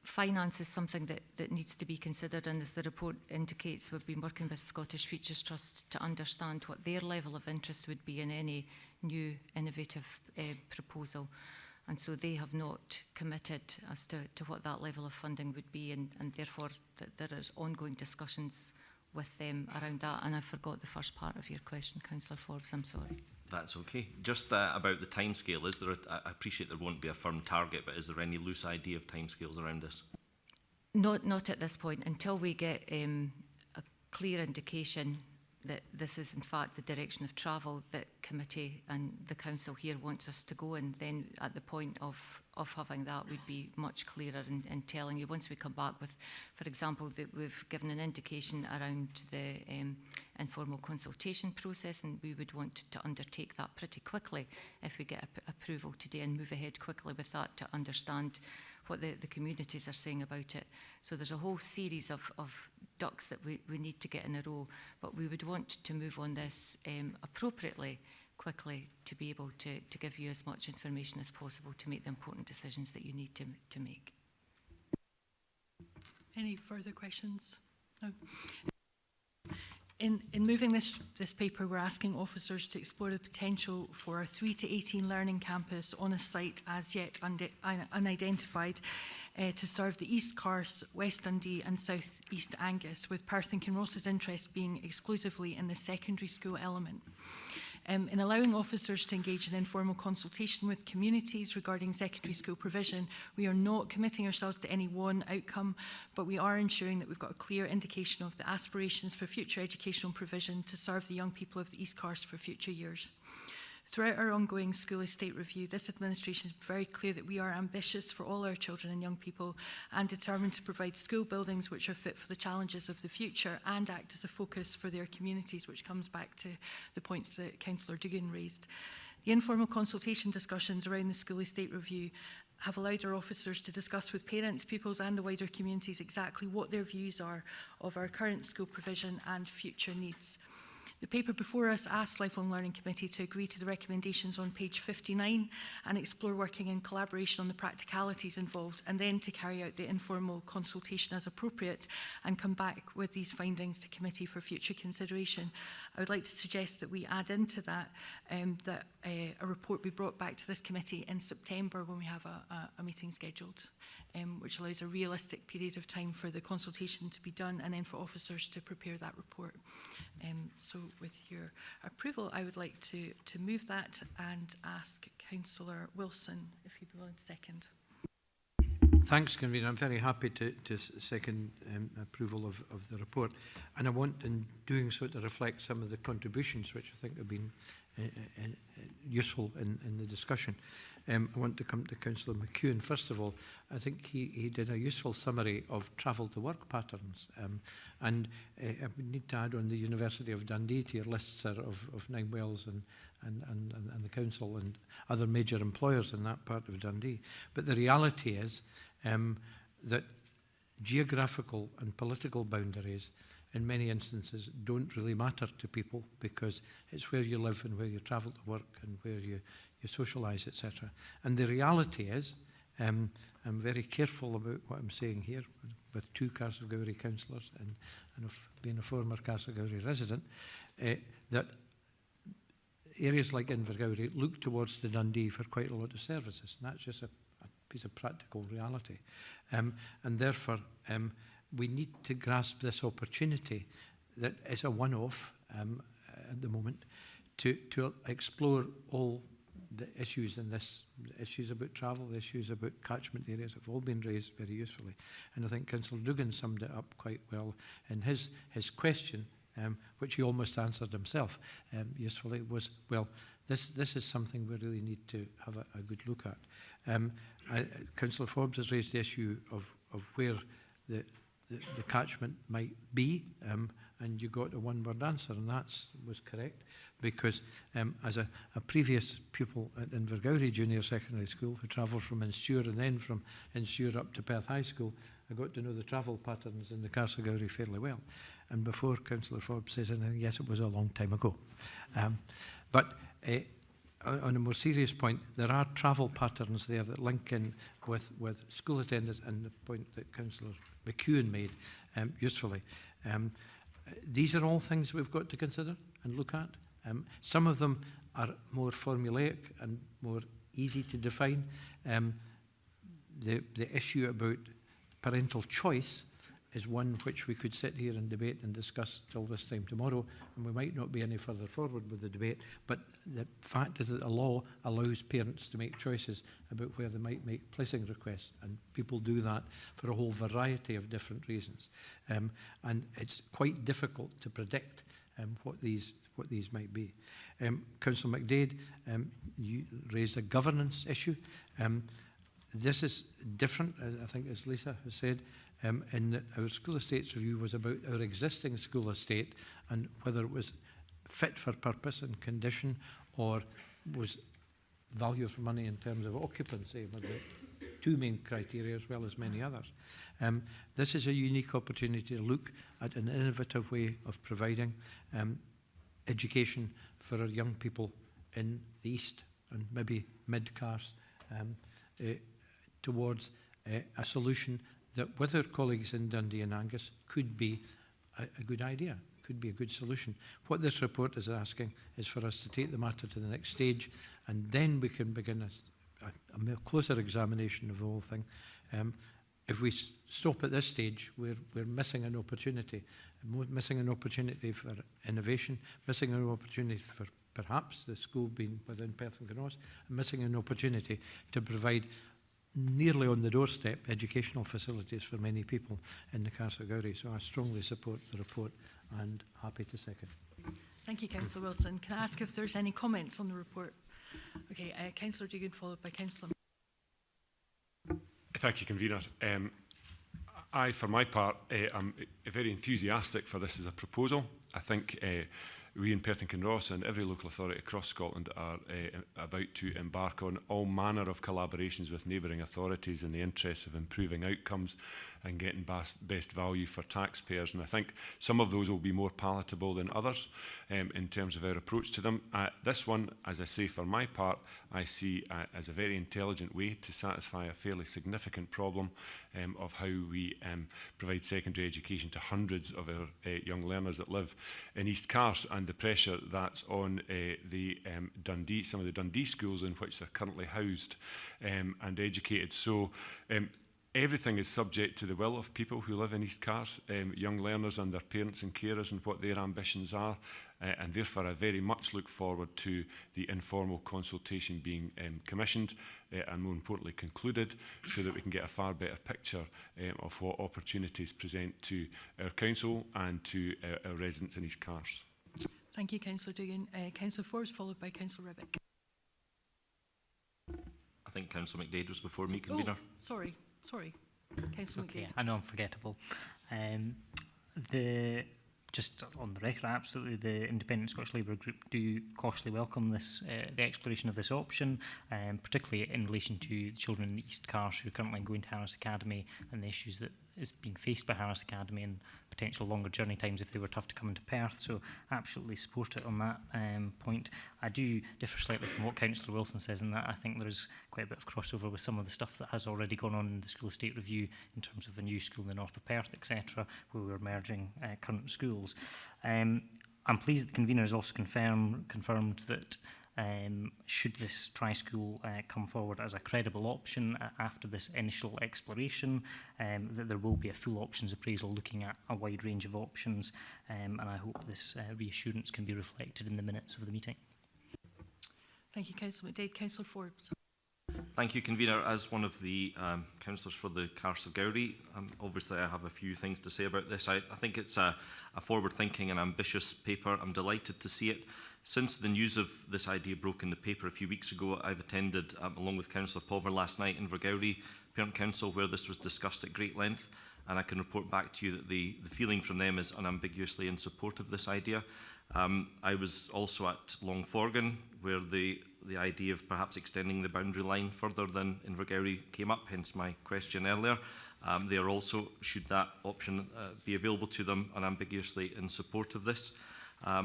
Finance is something that needs to be considered, and as the report indicates, we've been working with Scottish Futures Trust to understand what their level of interest would be in any new innovative proposal. And so they have not committed as to what that level of funding would be, and therefore there is ongoing discussions with them around that. And I forgot the first part of your question, Councillor Forbes, I'm sorry. That's okay. Just about the timescale, is there? I appreciate there won't be a firm target, but is there any loose idea of timescales around this? Not at this point. Until we get a clear indication that this is in fact the direction of travel that committee and the council here wants us to go, and then at the point of having that, we'd be much clearer in telling you. Once we come back with, for example, that we've given an indication around the informal consultation process, and we would want to undertake that pretty quickly if we get approval today, and move ahead quickly with that to understand what the communities are saying about it. So there's a whole series of ducks that we need to get in a row, but we would want to move on this appropriately, quickly, to be able to give you as much information as possible to make the important decisions that you need to make. Any further questions? No. In moving this paper, we're asking officers to explore the potential for a 3 to 18 learning campus on a site as yet unidentified to serve the East Carse, West Dundee and South East Angus, with Perth Kinross's interest being exclusively in the secondary school element. In allowing officers to engage in informal consultation with communities regarding secondary school provision, we are not committing ourselves to any one outcome, but we are ensuring that we've got a clear indication of the aspirations for future educational provision to serve the young people of the East Carse for future years. Throughout our ongoing school estate review, this administration is very clear that we are ambitious for all our children and young people and determined to provide school buildings which are fit for the challenges of the future and act as a focus for their communities, which comes back to the points that Councillor Dugan raised. The informal consultation discussions around the school estate review have allowed our officers to discuss with parents, pupils and the wider communities exactly what their views are of our current school provision and future needs. The paper before us asks Lifelong Learning Committee to agree to the recommendations on page 59 and explore working in collaboration on the practicalities involved, and then to carry out the informal consultation as appropriate and come back with these findings to committee for future consideration. I would like to suggest that we add into that a report be brought back to this committee in September when we have a meeting scheduled, which allows a realistic period of time for the consultation to be done and then for officers to prepare that report. So with your approval, I would like to move that and ask Councillor Wilson if he'd be willing to second. Thanks, Convener. I'm very happy to second approval of the report. And I want, in doing so, to reflect some of the contributions which I think have been useful in the discussion. I want to come to Councillor McEwen. First of all, I think he did a useful summary of travel to work patterns. And we need to add on the University of Dundee to your lists of Nine Wells and the council and other major employers in that part of Dundee. But the reality is that geographical and political boundaries in many instances don't really matter to people, because it's where you live and where you travel to work and where you socialise, etc. And the reality is, I'm very careful about what I'm saying here with two Castlegowrie councillors and of being a former Castlegowrie resident, that areas like Invergowrie look towards the Dundee for quite a lot of services, and that's just a piece of practical reality. And therefore, we need to grasp this opportunity that is a one-off at the moment to explore all the issues in this, the issues about travel, the issues about catchment areas have all been raised very usefully. And I think Councillor Dugan summed it up quite well in his question, which he almost answered himself usefully, was, well, this is something we really need to have a good look at. Councillor Forbes has raised the issue of where the catchment might be, and you got a one-word answer, and that was correct, because as a previous pupil at Invergowrie Junior Secondary School, who travelled from Insure and then from Insure up to Perth High School, I got to know the travel patterns in the Castlegowrie fairly well. And before Councillor Forbes says anything, yes, it was a long time ago. But on a more serious point, there are travel patterns there that link in with school attendance, and the point that Councillor McEwen made usefully. These are all things we've got to consider and look at. Some of them are more formulaic and more easy to define. The issue about parental choice is one which we could sit here and debate and discuss till this time tomorrow, and we might not be any further forward with the debate, but the fact is that the law allows parents to make choices about where they might make placing requests, and people do that for a whole variety of different reasons. And it's quite difficult to predict what these might be. Councillor McDade, you raised a governance issue. This is different, I think, as Lisa has said, in that our school estates review was about our existing school estate and whether it was fit for purpose and condition, or was value for money in terms of occupancy, were the two main criteria as well as many others. This is a unique opportunity to look at an innovative way of providing education for our young people in the East and maybe mid-Cars towards a solution that with our colleagues in Dundee and Angus could be a good idea, could be a good solution. What this report is asking is for us to take the matter to the next stage, and then we can begin a closer examination of the whole thing. If we stop at this stage, we're missing an opportunity. Missing an opportunity for innovation, missing an opportunity for perhaps the school being within Perth Kinross, and missing an opportunity to provide nearly on the doorstep educational facilities for many people in the Castlegowrie. So I strongly support the report and happy to second. Thank you, Councillor Wilson. Can I ask if there's any comments on the report? Okay, Councillor Dugan, followed by Councillor. Thank you, Convener. I, for my part, am very enthusiastic for this as a proposal. I think we in Perth Kinross and every local authority across Scotland are about to embark on all manner of collaborations with neighbouring authorities in the interest of improving outcomes and getting best value for taxpayers. And I think some of those will be more palatable than others in terms of our approach to them. This one, as I say, for my part, I see as a very intelligent way to satisfy a fairly significant problem of how we provide secondary education to hundreds of our young learners that live in East Cars, and the pressure that's on some of the Dundee schools in which they're currently housed and educated. So everything is subject to the will of people who live in East Cars, young learners and their parents and carers, and what their ambitions are. And therefore, I very much look forward to the informal consultation being commissioned and, more importantly, concluded, so that we can get a far better picture of what opportunities present to our council and to our residents in East Cars. Thank you, Councillor Dugan. Councillor Forbes, followed by Councillor Ribbick. I think Councillor McDade was before me, convener. Oh, sorry. Councillor Okay, McDade. I know I'm forgettable. Just on the record, absolutely, the Independent Scottish Labour Group do cautiously welcome this, the exploration of this option, particularly in relation to the children in the East Carse who are currently going to Harris Academy and the issues that is being faced by Harris Academy and potential longer journey times if they were to have to come into Perth. So absolutely support it on that point. I do differ slightly from what Councillor Wilson says in that I think there is quite a bit of crossover with some of the stuff that has already gone on in the School Estate Review in terms of a new school in the north of Perth, etc., where we're merging current schools. I'm pleased that the convener has also confirmed that should this tri-school come forward as a credible option after this initial exploration, that there will be a full options appraisal looking at a wide range of options, and I hope this reassurance can be reflected in the minutes of the meeting. Thank you, Councillor McDade. Councillor Forbes. Thank you, convener. As one of the councillors for the Carse of Gowrie, obviously I have a few things to say about this. I think it's a forward-thinking and ambitious paper. I'm delighted to see it. Since the news of this idea broke in the paper a few weeks ago, I've attended, along with Councillor Pulver last night in Invergowrie Parent Council, where this was discussed at great length, and I can report back to you that the feeling from them is unambiguously in support of this idea. I was also at Longforgan, where the idea of perhaps extending the boundary line further than Invergowrie came up, hence my question earlier. They are also, should that option be available to them, unambiguously in support of this.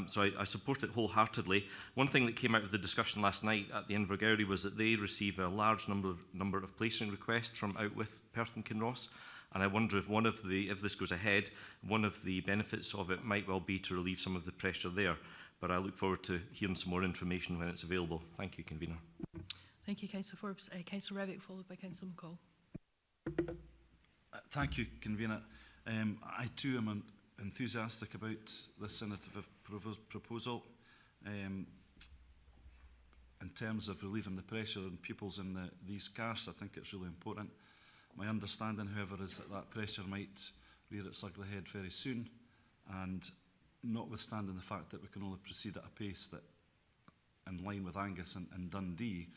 So I support it wholeheartedly. One thing that came out of the discussion last night at the Invergowrie was that they receive a large number of placing requests from out with Perth and Kinross. And I wonder if if this goes ahead, one of the benefits of it might well be to relieve some of the pressure there. But I look forward to hearing some more information when it's available. Thank you, convener. Thank you, Councillor Forbes. Councillor Revick, followed by Councillor McCall. Thank you, convener. I too am enthusiastic about this innovative proposal. In terms of relieving the pressure on pupils in these Carse, I think it's really important. My understanding, however, is that pressure might rear its ugly head very soon, and notwithstanding the fact that we can only proceed at a pace that, in line with Angus and Dundee,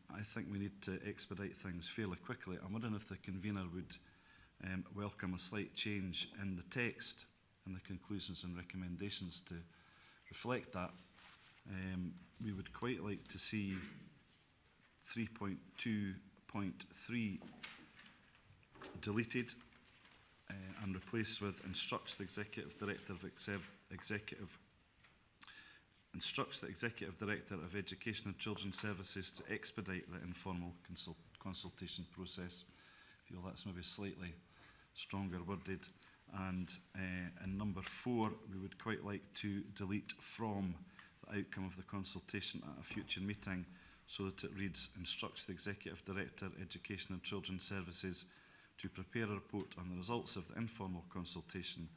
I think we need to expedite things fairly quickly. I'm wondering if the convener would welcome a slight change in the text and the conclusions and recommendations to reflect that. We would quite like to see 3.2.3 deleted and replaced with instructs the Executive Director of Education and Children's Services to expedite the informal consultation process. I feel that's maybe slightly stronger worded. And in number 4, we would quite like to delete from the outcome of the consultation at a future meeting, so that it reads, instructs the Executive Director, Education and Children's Services to prepare a report on the results of the informal consultation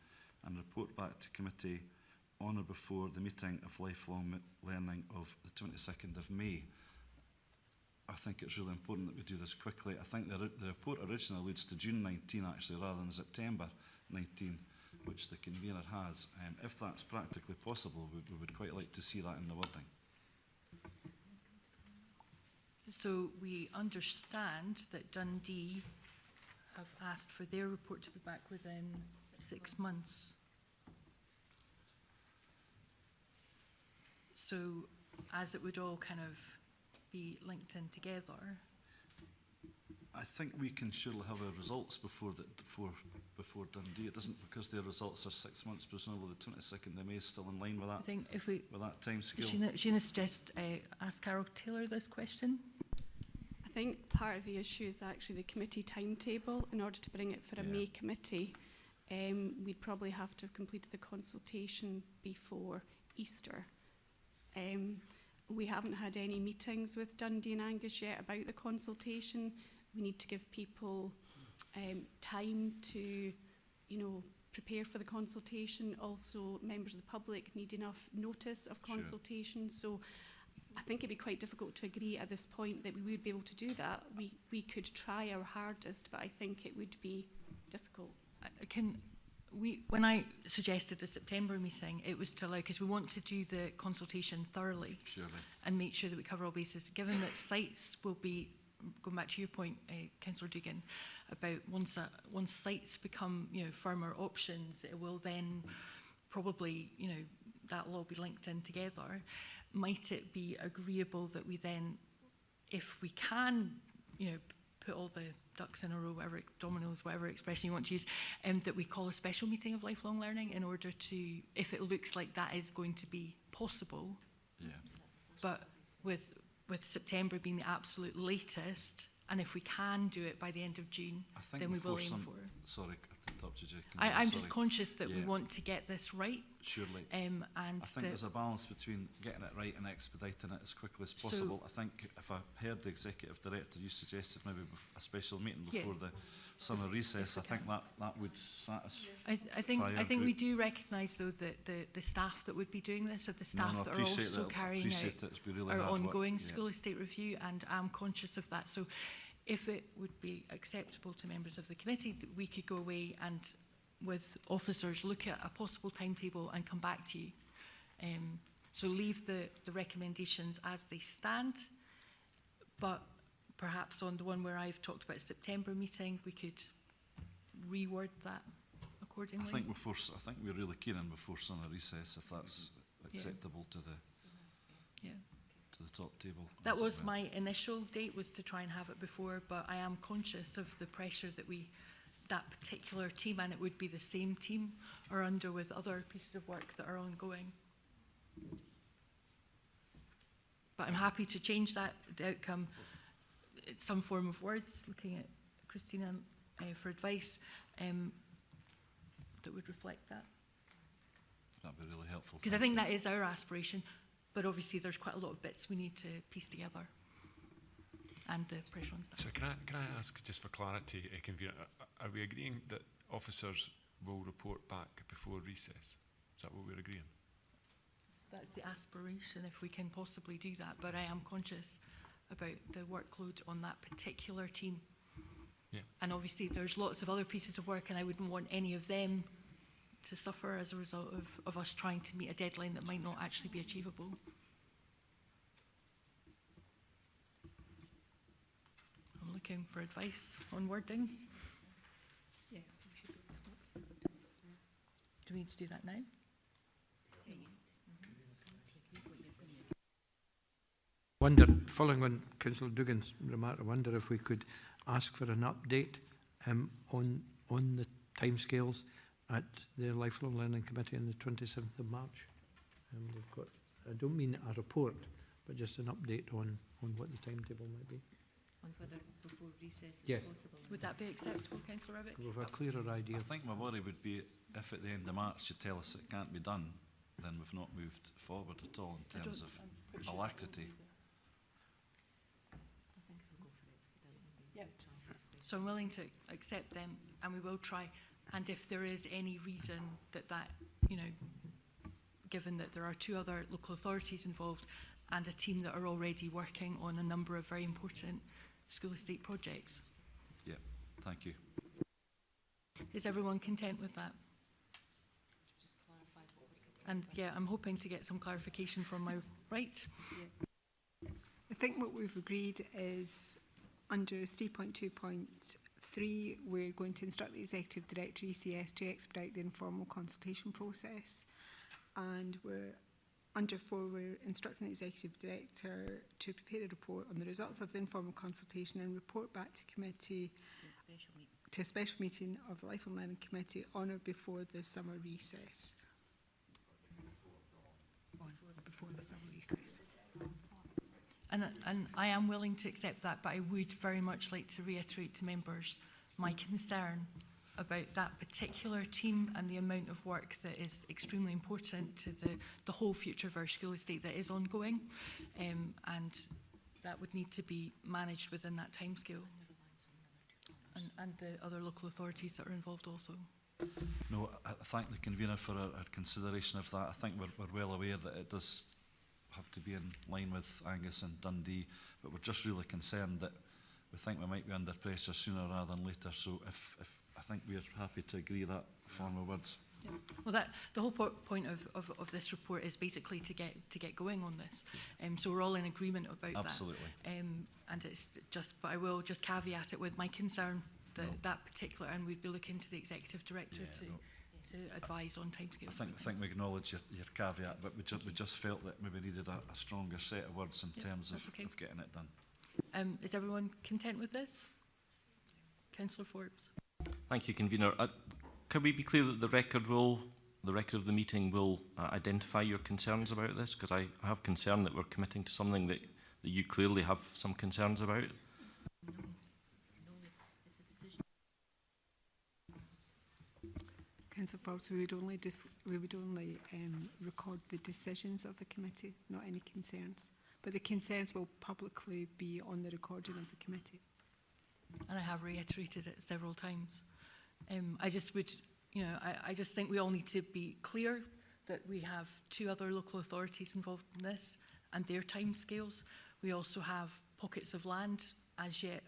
and report back to committee on or before the meeting of lifelong learning of the 22nd of May. I think it's really important that we do this quickly. I think the report originally alludes to June 19 actually, rather than September 19, which the convener has. If that's practically possible, we would quite like to see that in the wording. So we understand that Dundee have asked for their report to be back within 6 months. So as it would all kind of be linked in together. I think we can surely have our results before Dundee. It doesn't, because their results are 6 months, presumably the 22nd of May is still in line with that. I think if we, with that time scale. Sheena suggests ask Carol Taylor this question. I think part of the issue is actually the committee timetable. In order to bring it for a May committee, we'd probably have to have completed the consultation before Easter. We haven't had any meetings with Dundee and Angus yet about the consultation. We need to give people time to, prepare for the consultation. Also, members of the public need enough notice of consultation. Sure. So I think it'd be quite difficult to agree at this point that we would be able to do that. We could try our hardest, but I think it would be difficult. when I suggested the September meeting, it was to allow, because we want to do the consultation thoroughly and make sure that we cover all bases. Given that sites will be, going back to your point, Councillor Dugan, about once sites become, you know, firmer options, it will then probably, you know, that will all be linked in together. Might it be agreeable that we then, if we can, you know, put all the ducks in a row, whatever, dominoes, whatever expression you want to use, that we call a special meeting of lifelong learning in order to, if it looks like that is going to be possible, but with September being the absolute latest, and if we can do it by the end of June, then we will aim for it. Sorry, I interrupted you. I'm just conscious that we want to get this right. Surely. And I think there's a balance between getting it right and expediting it as quickly as possible. I think if I heard the Executive Director, you suggested maybe a special meeting before the summer recess. I think that would satisfy I think we do recognise, though, that the staff that would be doing this are the staff that are also carrying out our ongoing school estate review, and I'm conscious of that. So if it would be acceptable to members of the committee, we could go away and with officers look at a possible timetable and come back to you. So leave the recommendations as they stand, but perhaps on the one where I've talked about September meeting, we could reword that accordingly. I think we're really keen on before summer recess, if that's acceptable to the top table. That was my initial date, was to try and have it before, but I am conscious of the pressure that that particular team, and it would be the same team, are under with other pieces of work that are ongoing. But I'm happy to change that, the outcome, some form of words, looking at Christina for advice, that would reflect that. That'd be really helpful. Because I think that is our aspiration, but obviously there's quite a lot of bits we need to piece together, and the pressure on staff. So can I ask, just for clarity, Convener, are we agreeing that officers will report back before recess? Is that what we're agreeing? That's the aspiration, if we can possibly do that, but I am conscious about the workload on that particular team. Yeah. And obviously there's lots of other pieces of work, and I wouldn't want any of them to suffer as a result of us trying to meet a deadline that might not actually be achievable. I'm looking for advice on wording. Yeah, we should be able to. Do we need to do that now? Wonder, following on Councillor Dugan's remark, I wonder if we could ask for an update on the timescales at the Lifelong Learning Committee on the 27th of March. We've got, I don't mean a report, but just an update on what the timetable might be. On whether before recess is possible. Would that be acceptable, Councillor Rivett? We've a clearer idea. I think my worry would be if at the end of March you tell us it can't be done, then we've not moved forward at all in terms of alacrity. So I'm willing to accept them, and we will try. And if there is any reason that, you know, given that there are 2 other local authorities involved and a team that are already working on a number of very important school estate projects. Yeah, thank you. Is everyone content with that? And yeah, I'm hoping to get some clarification from my right. Yeah. I think what we've agreed is under 3.2.3, we're going to instruct the Executive Director, ECS, to expedite the informal consultation process. And under 4, we're instructing the Executive Director to prepare a report on the results of the informal consultation and report back to committee, to a special meeting of the Lifelong Learning Committee on or before the summer recess. Before the summer recess. And I am willing to accept that, but I would very much like to reiterate to members my concern about that particular team and the amount of work that is extremely important to the whole future of our school estate that is ongoing, and that would need to be managed within that timescale, and the other local authorities that are involved also. No, I thank the convener for our consideration of that. I think we're well aware that it does have to be in line with Angus and Dundee, but we're just really concerned that we think we might be under pressure sooner rather than later. So if I think we're happy to agree that formal words. Yeah. Well, the whole point of this report is basically to get going on this. So we're all in agreement about Absolutely. that. And it's just, but I will just caveat it with my concern that that particular, and we'd be looking to the executive director to advise on timescales. I think we acknowledge your caveat, but we just felt that maybe needed a stronger set of words in terms of getting it done. Is everyone content with this? Councillor Forbes. Thank you, Convener. Can we be clear that the record of the meeting will identify your concerns about this? Because I have concern that we're committing to something that you clearly have some concerns about. Councillor Forbes, we would only record the decisions of the committee, not any concerns. But the concerns will publicly be on the recording of the committee. And I have reiterated it several times. I just think we all need to be clear that we have 2 other local authorities involved in this and their timescales. We also have pockets of land as yet,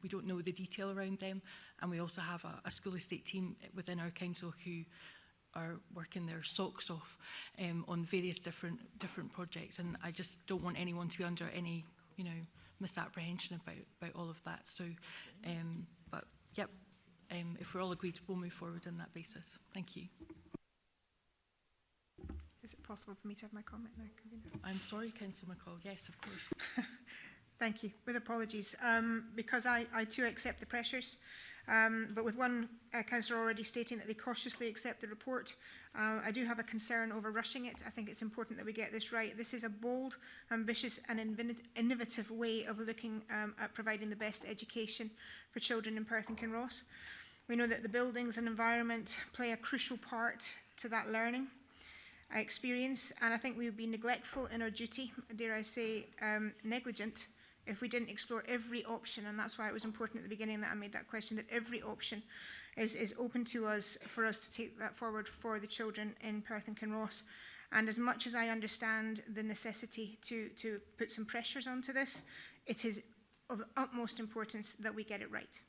we don't know the detail around them, and we also have a school estate team within our council who are working their socks off on various different projects, and I just don't want anyone to be under any misapprehension about all of that. So, but yep. If we're all agreed, we'll move forward on that basis. Thank you. Is it possible for me to have my comment now, Convener? I'm sorry, Councillor McCall. Yes, of course. Thank you. With apologies, because I too accept the pressures, but with one councillor already stating that they cautiously accept the report, I do have a concern over rushing it. I think it's important that we get this right. This is a bold, ambitious and innovative way of looking at providing the best education for children in Perth and Kinross. We know that the buildings and environment play a crucial part to that learning experience, and I think we would be neglectful in our duty, dare I say negligent, if we didn't explore every option. And that's why it was important at the beginning that I made that question, that every option is open to us for us to take that forward for the children in Perth and Kinross. And as much as I understand the necessity to put some pressures onto this, it is of utmost importance that we get it right.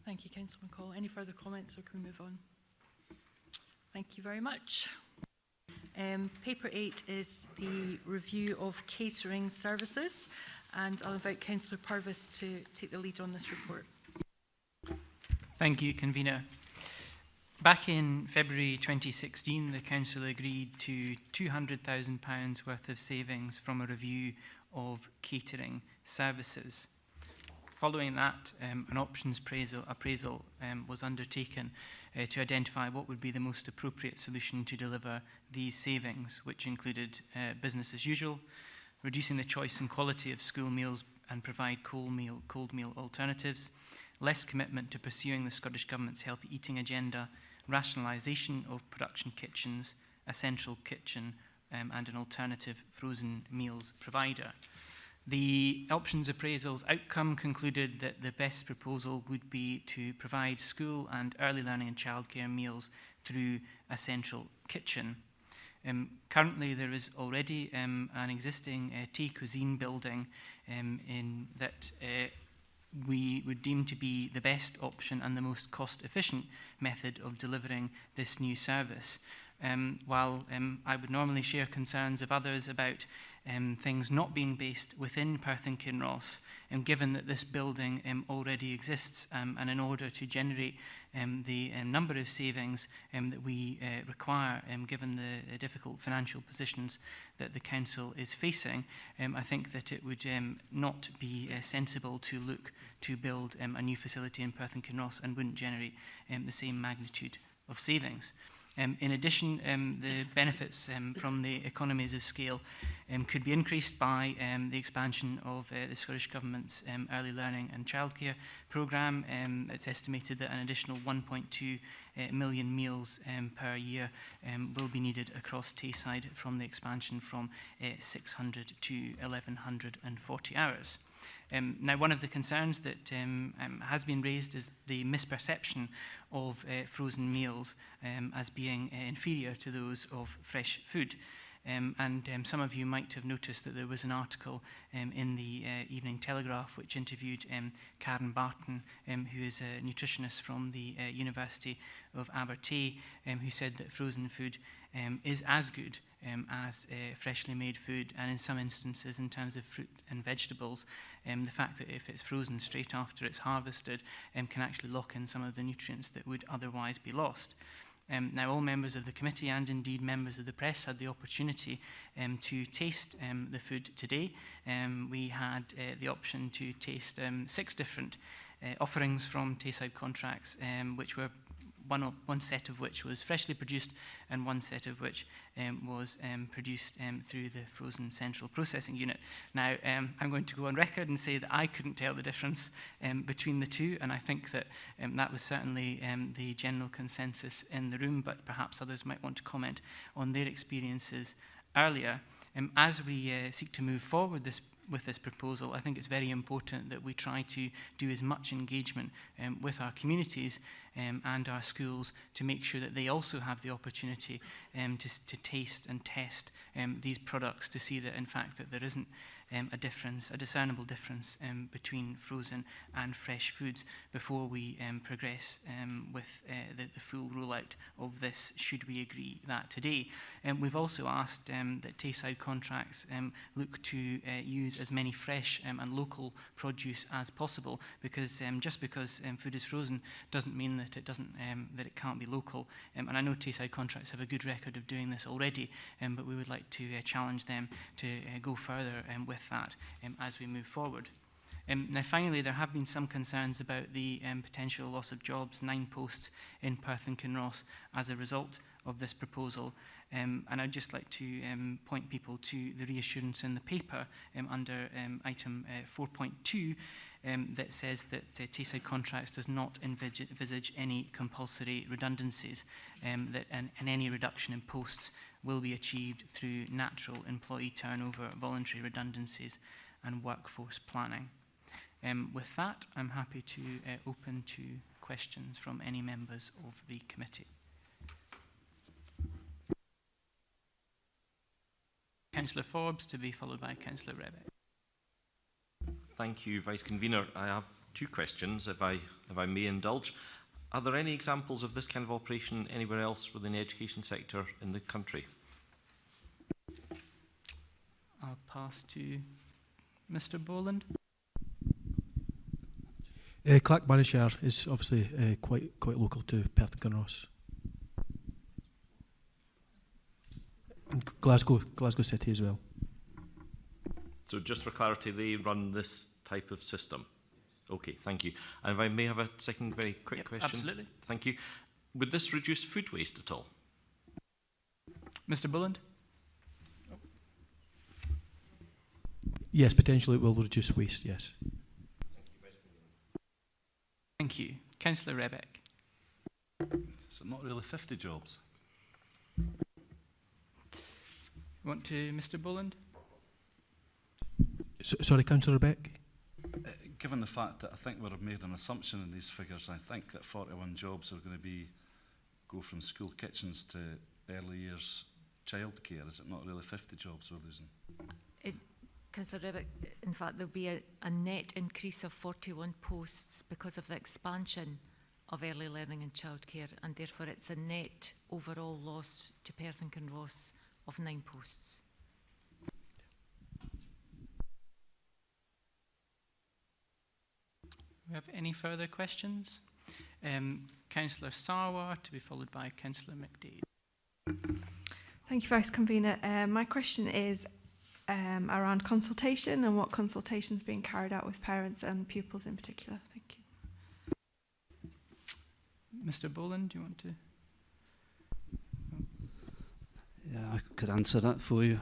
Thank you, Councillor McCall. Any further comments, or can we move on? Thank you very much. Paper 8 is the review of catering services, and I'll invite Councillor Purvis to take the lead on this report. Thank you, Convener. Back in February 2016, the Council agreed to £200,000 worth of savings from a review of catering services. Following that, an options appraisal was undertaken to identify what would be the most appropriate solution to deliver these savings, which included business as usual, reducing the choice and quality of school meals and provide cold meal alternatives, less commitment to pursuing the Scottish Government's healthy eating agenda, rationalisation of production kitchens, a central kitchen and an alternative frozen meals provider. The options appraisal's outcome concluded that the best proposal would be to provide school and early learning and childcare meals through a central kitchen. Currently, there is already an existing tea cuisine building in that we would deem to be the best option and the most cost-efficient method of delivering this new service. While I would normally share concerns of others about things not being based within Perth and Kinross, given that this building already exists, and in order to generate the number of savings that we require, given the difficult financial positions that the Council is facing, I think that it would not be sensible to look to build a new facility in Perth and Kinross and wouldn't generate the same magnitude of savings. In addition, the benefits from the economies of scale could be increased by the expansion of the Scottish Government's early learning and childcare programme. It's estimated that an additional 1.2 million meals per year will be needed across Tayside from the expansion from 600 to 1,140 hours. Now, one of the concerns that has been raised is the misperception of frozen meals as being inferior to those of fresh food. Some of you might have noticed that there was an article in the Evening Telegraph which interviewed Karen Barton, who is a nutritionist from the University of Abertay, who said that frozen food is as good as freshly made food, and in some instances, in terms of fruit and vegetables, the fact that if it's frozen straight after it's harvested can actually lock in some of the nutrients that would otherwise be lost. Now, all members of the committee and indeed members of the press had the opportunity to taste the food today. We had the option to taste 6 different offerings from Tayside contracts, which were one set of which was freshly produced and one set of which was produced through the frozen central processing unit. Now, I'm going to go on record and say that I couldn't tell the difference between the two, and I think that that was certainly the general consensus in the room, but perhaps others might want to comment on their experiences earlier. As we seek to move forward with this proposal, I think it's very important that we try to do as much engagement with our communities and our schools to make sure that they also have the opportunity to taste and test these products, to see that in fact that there isn't a discernible difference between frozen and fresh foods before we progress with the full rollout of this, should we agree that today. We've also asked that Tayside contracts look to use as many fresh and local produce as possible, because just because food is frozen doesn't mean that it can't be local. And I know Tayside contracts have a good record of doing this already, but we would like to challenge them to go further with that as we move forward. Now, finally, there have been some concerns about the potential loss of jobs, 9 posts in Perth and Kinross as a result of this proposal. And I'd just like to point people to the reassurance in the paper under item 4.2 that says that Tayside contracts does not envisage any compulsory redundancies, that any reduction in posts will be achieved through natural employee turnover, voluntary redundancies and workforce planning. With that, I'm happy to open to questions from any members of the committee. Councillor Forbes, to be followed by Councillor Rebeck. Thank you, Vice Convener. I have 2 questions, if I may indulge. Are there any examples of this kind of operation anywhere else within the education sector in the country? I'll pass to Mr. Boland. Clackmannshire is obviously quite local to Perth and Kinross. And Glasgow City as well. So just for clarity, they run this type of system? Okay, thank you. And if I may have a second very quick question. Absolutely. Thank you. Would this reduce food waste at all? Mr. Boland? Yes, potentially it will reduce waste, yes. Thank you. Councillor Rebeck. So not really 50 jobs. Want to Mr. Boland? Sorry, Councillor Beck? Given the fact that I think we've made an assumption in these figures, I think that 41 jobs are going to go from school kitchens to early years childcare. Is it not really 50 jobs we're losing? Councillor Rebeck, in fact, there'll be a net increase of 41 posts because of the expansion of early learning and childcare, and therefore it's a net overall loss to Perth and Kinross of 9 posts. We have any further questions? Councillor Sarwar, to be followed by Councillor McDade. Thank you, Vice Convener. My question is around consultation and what consultation is being carried out with parents and pupils in particular. Thank you. Mr. Boland, do you want to? Yeah, I could answer that for you.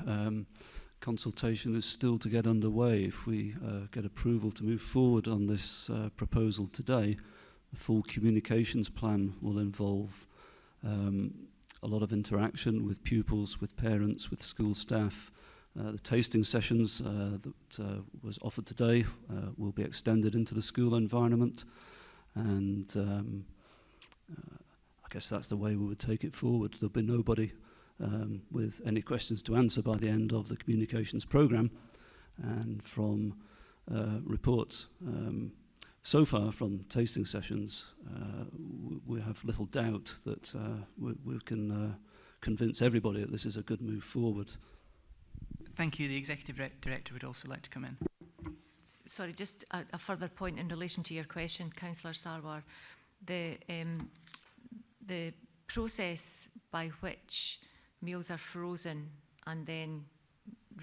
Consultation is still to get underway. If we get approval to move forward on this proposal today, the full communications plan will involve a lot of interaction with pupils, with parents, with school staff. The tasting sessions that was offered today will be extended into the school environment, and I guess that's the way we would take it forward. There'll be nobody with any questions to answer by the end of the communications programme. And from reports so far from tasting sessions, we have little doubt that we can convince everybody that this is a good move forward. Thank you. The Executive Director would also like to come in. Sorry, just a further point in relation to your question, Councillor Sarwar. The process by which meals are frozen and then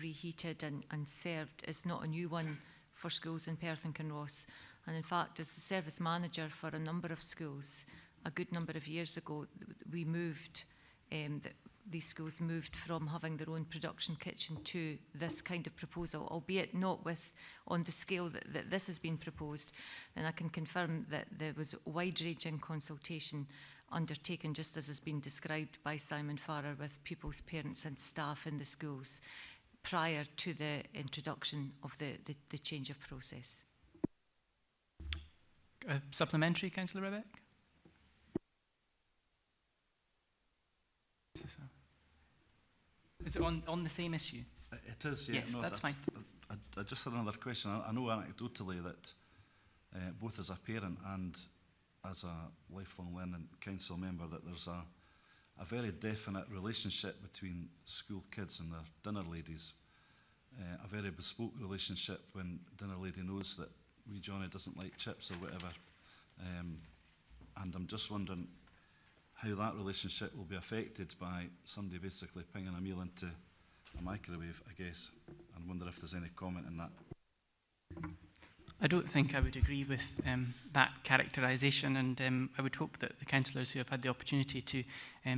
reheated and served is not a new one for schools in Perth and Kinross. And in fact, as the service manager for a number of schools, a good number of years ago, we moved, these schools moved from having their own production kitchen to this kind of proposal, albeit not on the scale that this has been proposed. And I can confirm that there was wide-ranging consultation undertaken, just as has been described by Simon Farrer, with pupils, parents and staff in the schools prior to the introduction of the change of process. Supplementary, Councillor Rebeck? It's on the same issue? It is, yeah. Yes, no, that's fine. I just had another question. I know anecdotally that both as a parent and as a lifelong learning council member, that there's a very definite relationship between school kids and their dinner ladies. A very bespoke relationship when dinner lady knows that wee Johnny doesn't like chips or whatever. And I'm just wondering how that relationship will be affected by somebody basically pinging a meal into a microwave, I guess. I wonder if there's any comment on that. I don't think I would agree with that characterisation, and I would hope that the councillors who have had the opportunity to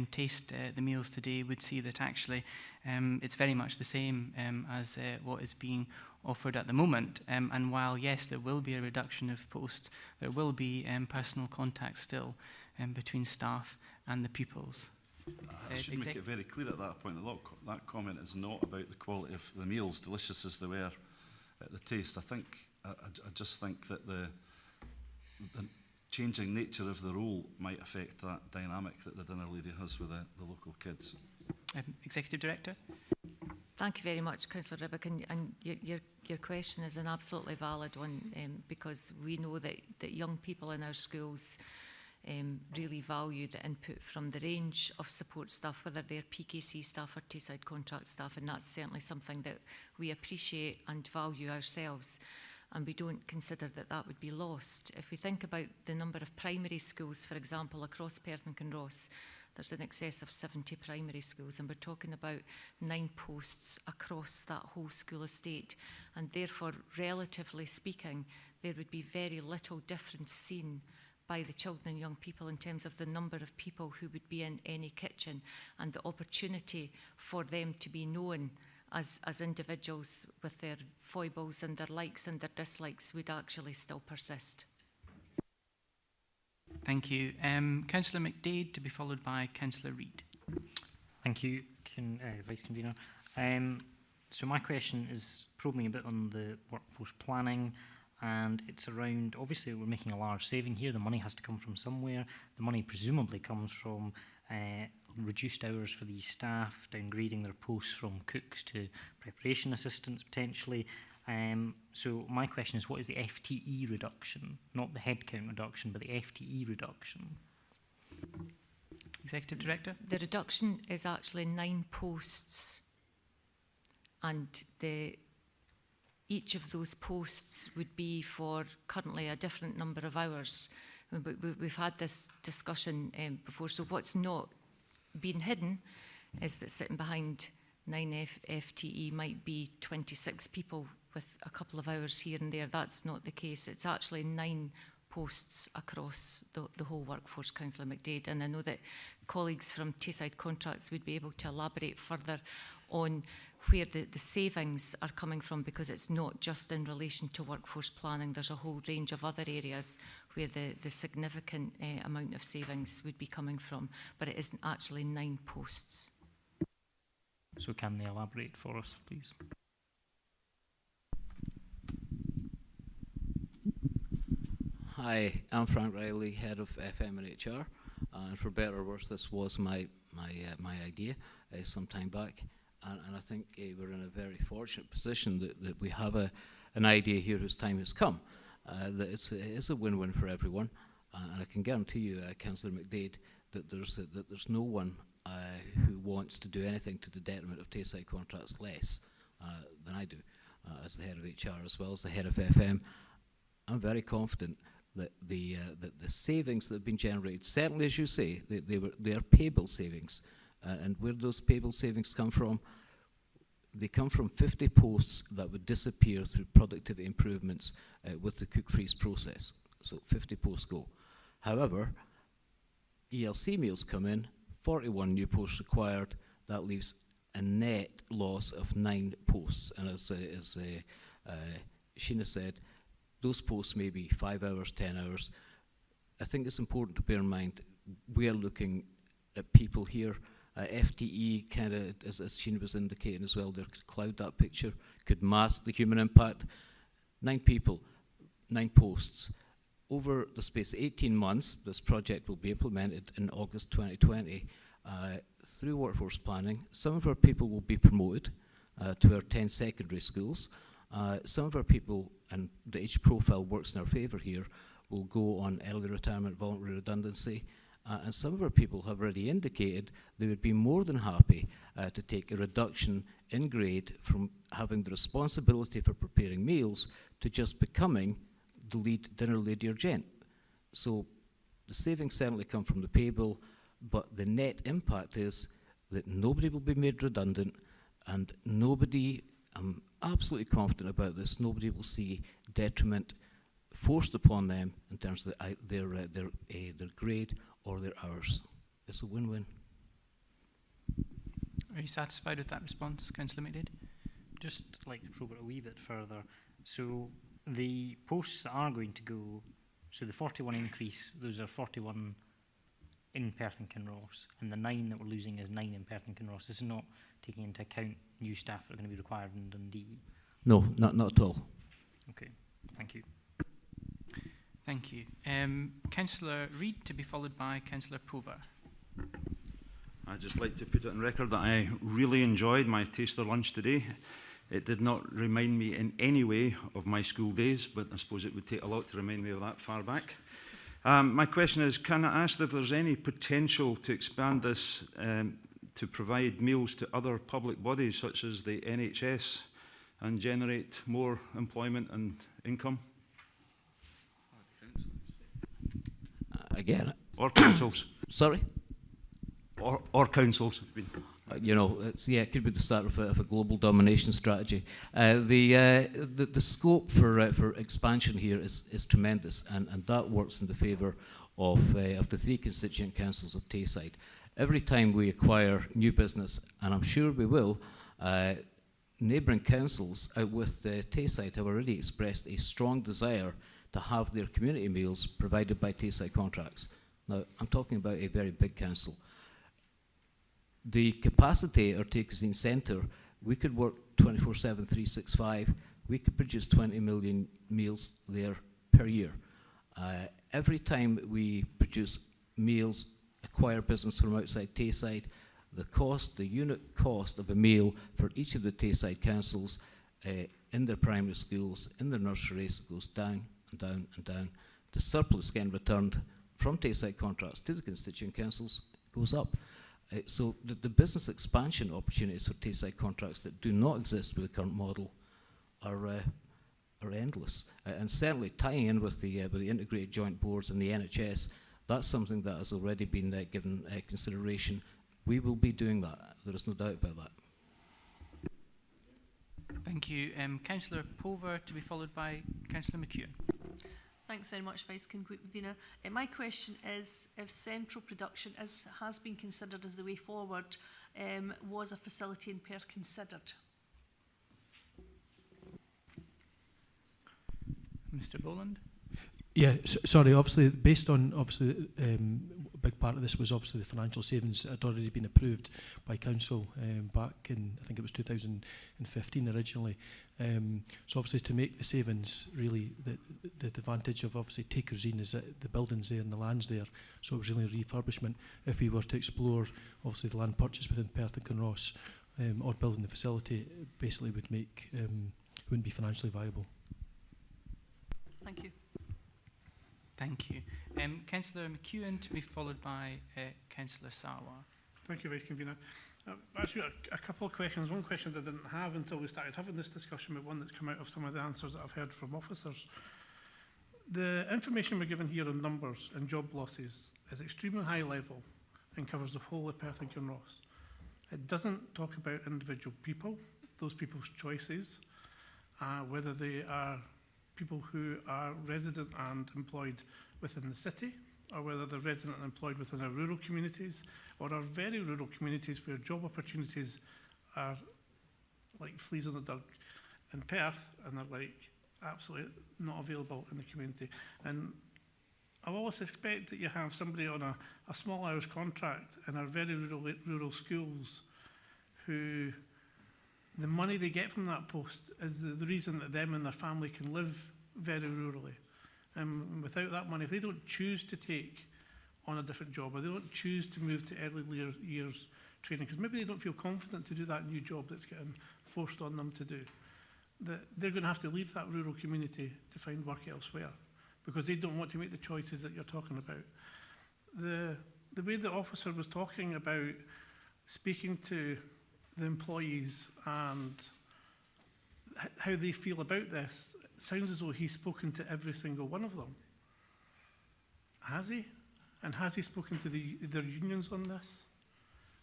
taste the meals today would see that actually it's very much the same as what is being offered at the moment. And while, yes, there will be a reduction of posts, there will be personal contact still between staff and the pupils. I should make it very clear at that point that that comment is not about the quality of the meals, delicious as they were at the taste. I just think that the changing nature of the role might affect that dynamic that the dinner lady has with the local kids. Executive Director. Thank you very much, Councillor Ribbick, and your question is an absolutely valid one, because we know that young people in our schools really value the input from the range of support staff, whether they're PKC staff or Tayside contract staff, and that's certainly something that we appreciate and value ourselves. And we don't consider that that would be lost. If we think about the number of primary schools, for example, across Perth and Kinross, there's in excess of 70 primary schools, and we're talking about 9 posts across that whole school estate. And therefore, relatively speaking, there would be very little difference seen by the children and young people in terms of the number of people who would be in any kitchen, and the opportunity for them to be known as individuals with their foibles and their likes and their dislikes would actually still persist. Thank you. Councillor McDade, to be followed by Councillor Reid. Thank you, Vice Convener. So my question is probing a bit on the workforce planning, and it's around, obviously we're making a large saving here, the money has to come from somewhere. The money presumably comes from reduced hours for these staff, downgrading their posts from cooks to preparation assistants potentially. So my question is, what is the FTE reduction? Not the headcount reduction, but the FTE reduction. Executive Director? The reduction is actually 9 posts, and each of those posts would be for currently a different number of hours. We've had this discussion before, so what's not been hidden is that sitting behind 9 FTE might be 26 people with a couple of hours here and there. That's not the case. It's actually 9 posts across the whole workforce, Councillor McDade. And I know that colleagues from Tayside Contracts would be able to elaborate further on where the savings are coming from, because it's not just in relation to workforce planning. There's a whole range of other areas where the significant amount of savings would be coming from, but it isn't actually 9 posts. So can they elaborate for us, please? Hi, I'm Frank Riley, Head of FM and HR. and for better or worse, this was my idea some time back. And I think we're in a very fortunate position that we have an idea here whose time has come. That it's a win-win for everyone. And I can guarantee you, Councillor McDade, that there's no one who wants to do anything to the detriment of Tayside contracts less than I do, as the head of HR as well as the head of FM. I'm very confident that the savings that have been generated, certainly as you say, they are payable savings. And where those payable savings come from, they come from 50 posts that would disappear through productivity improvements with the cook freeze process. So 50 posts go. However, ELC meals come in, 41 new posts required. That leaves a net loss of 9 posts. And as Sheena said, those posts may be 5 hours, 10 hours. I think it's important to bear in mind we are looking at people here. FTE kind of, as Sheena was indicating as well, there could cloud that picture, could mask the human impact. 9 people, 9 posts. Over the space of 18 months, this project will be implemented in August 2020 through workforce planning. Some of our people will be promoted to our 10 secondary schools. Some of our people, and the age profile works in our favour here, will go on early retirement, voluntary redundancy. And some of our people have already indicated they would be more than happy to take a reduction in grade from having the responsibility for preparing meals to just becoming the lead dinner lady or gent. So the savings certainly come from the pay bill, but the net impact is that nobody will be made redundant, and nobody, I'm absolutely confident about this, nobody will see detriment forced upon them in terms of their grade or their hours. It's a win-win. Are you satisfied with that response, Councillor McDade? Just like to probe it a wee bit further. So the posts that are going to go, so the 41 increase, those are 41 in Perth and Kinross, and the 9 that we're losing is 9 in Perth and Kinross. This is not taking into account new staff that are going to be required in Dundee. No, not at all. Okay, thank you. Thank you. Councillor Reid, to be followed by Councillor Pover. I'd just like to put it on record that I really enjoyed my taster lunch today. It did not remind me in any way of my school days, but I suppose it would take a lot to remind me of that far back. My question is, can I ask if there's any potential to expand this to provide meals to other public bodies such as the NHS and generate more employment and income? Again, or councils. Sorry? Or councils. You know, it could be the start of a global domination strategy. The scope for expansion here is tremendous, and that works in the favour of the 3 constituent councils of Tayside. Every time we acquire new business, and I'm sure we will, neighbouring councils out with Tayside have already expressed a strong desire to have their community meals provided by Tayside contracts. Now, I'm talking about a very big council. The capacity at our Tayside Centre, we could work 24/7, 365. We could produce 20 million meals there per year. Every time we produce meals, acquire business from outside Tayside, the unit cost of a meal for each of the Tayside councils in their primary schools, in their nurseries, goes down and down and down. The surplus getting returned from Tayside contracts to the constituent councils goes up. So the business expansion opportunities for Tayside contracts that do not exist with the current model are endless. And certainly tying in with the integrated joint boards and the NHS, that's something that has already been given consideration. We will be doing that. There is no doubt about that. Thank you. Councillor Pover, to be followed by Councillor McEwen. Thanks very much, Vice Convener. My question is, if central production has been considered as the way forward, was a facility in Perth considered? Mr. Boland? Yeah, sorry, obviously, based on big part of this was obviously the financial savings that had already been approved by council back in, I think it was 2015 originally. So obviously to make the savings, really the advantage of obviously Takers Inn is that the building's there and the land's there, so it was really a refurbishment. If we were to explore obviously the land purchase within Perth and Kinross, or building the facility, it basically would make, wouldn't be financially viable. Thank you. Thank you. Councillor McEwen to be followed by Councillor Sarwar. Thank you, Vice Convener. Actually, a couple of questions. One question that I didn't have until we started having this discussion, but one that's come out of some of the answers that I've heard from officers. The information we're given here on numbers and job losses is extremely high level and covers the whole of Perth and Kinross. It doesn't talk about individual people, those people's choices, whether they are people who are resident and employed within the city, or whether they're resident and employed within our rural communities, or our very rural communities where job opportunities are like fleas on the dug in Perth, and they're like absolutely not available in the community. And I always suspect that you have somebody on a small hours contract in our very rural schools who the money they get from that post is the reason that them and their family can live very rurally. And without that money, if they don't choose to take on a different job, or they don't choose to move to early years training, because maybe they don't feel confident to do that new job that's getting forced on them to do, that they're going to have to leave that rural community to find work elsewhere, because they don't want to make the choices that you're talking about. The way the officer was talking about speaking to the employees and how they feel about this, it sounds as though he's spoken to every single one of them. Has he? And has he spoken to their unions on this?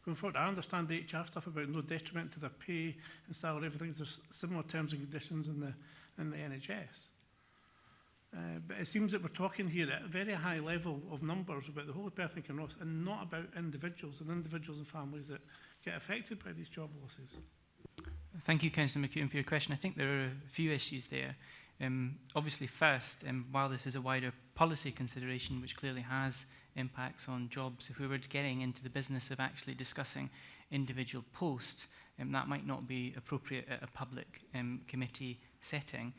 Going forward, I understand the HR stuff about no detriment to their pay and salary, everything. There's similar terms and conditions in the NHS. But it seems that we're talking here at a very high level of numbers about the whole of Perth and Kinross, and not about individuals and families that get affected by these job losses. Thank you, Councillor McEwen, for your question. I think there are a few issues there. Obviously, first, while this is a wider policy consideration, which clearly has impacts on jobs, if we were getting into the business of actually discussing individual posts, that might not be appropriate at a public committee setting.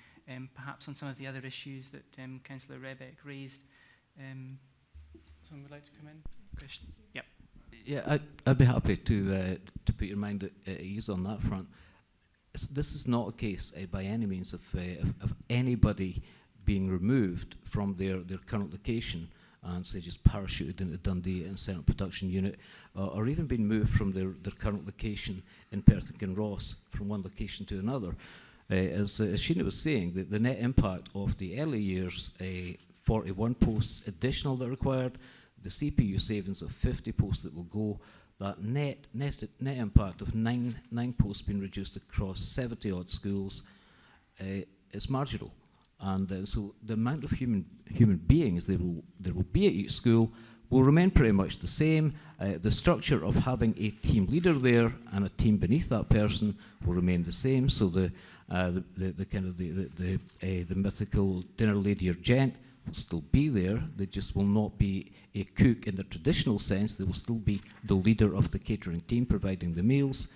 Perhaps on some of the other issues that Councillor Rebeck raised. Someone would like to come in? Question? Yep. Yeah, I'd be happy to put your mind at ease on that front. This is not a case by any means of anybody being removed from their current location and say just parachuted into Dundee and sent a production unit, or even being moved from their current location in Perth and Kinross from one location to another. As Sheena was saying, the net impact of the early years, 41 posts additional that are required, the CPU savings of 50 posts that will go, that net impact of nine posts being reduced across 70 odd schools is marginal. And so the amount of human beings there will be at each school will remain pretty much the same. The structure of having a team leader there and a team beneath that person will remain the same. So the mythical dinner lady or gent will still be there. They just will not be a cook in the traditional sense. They will still be the leader of the catering team providing the meals.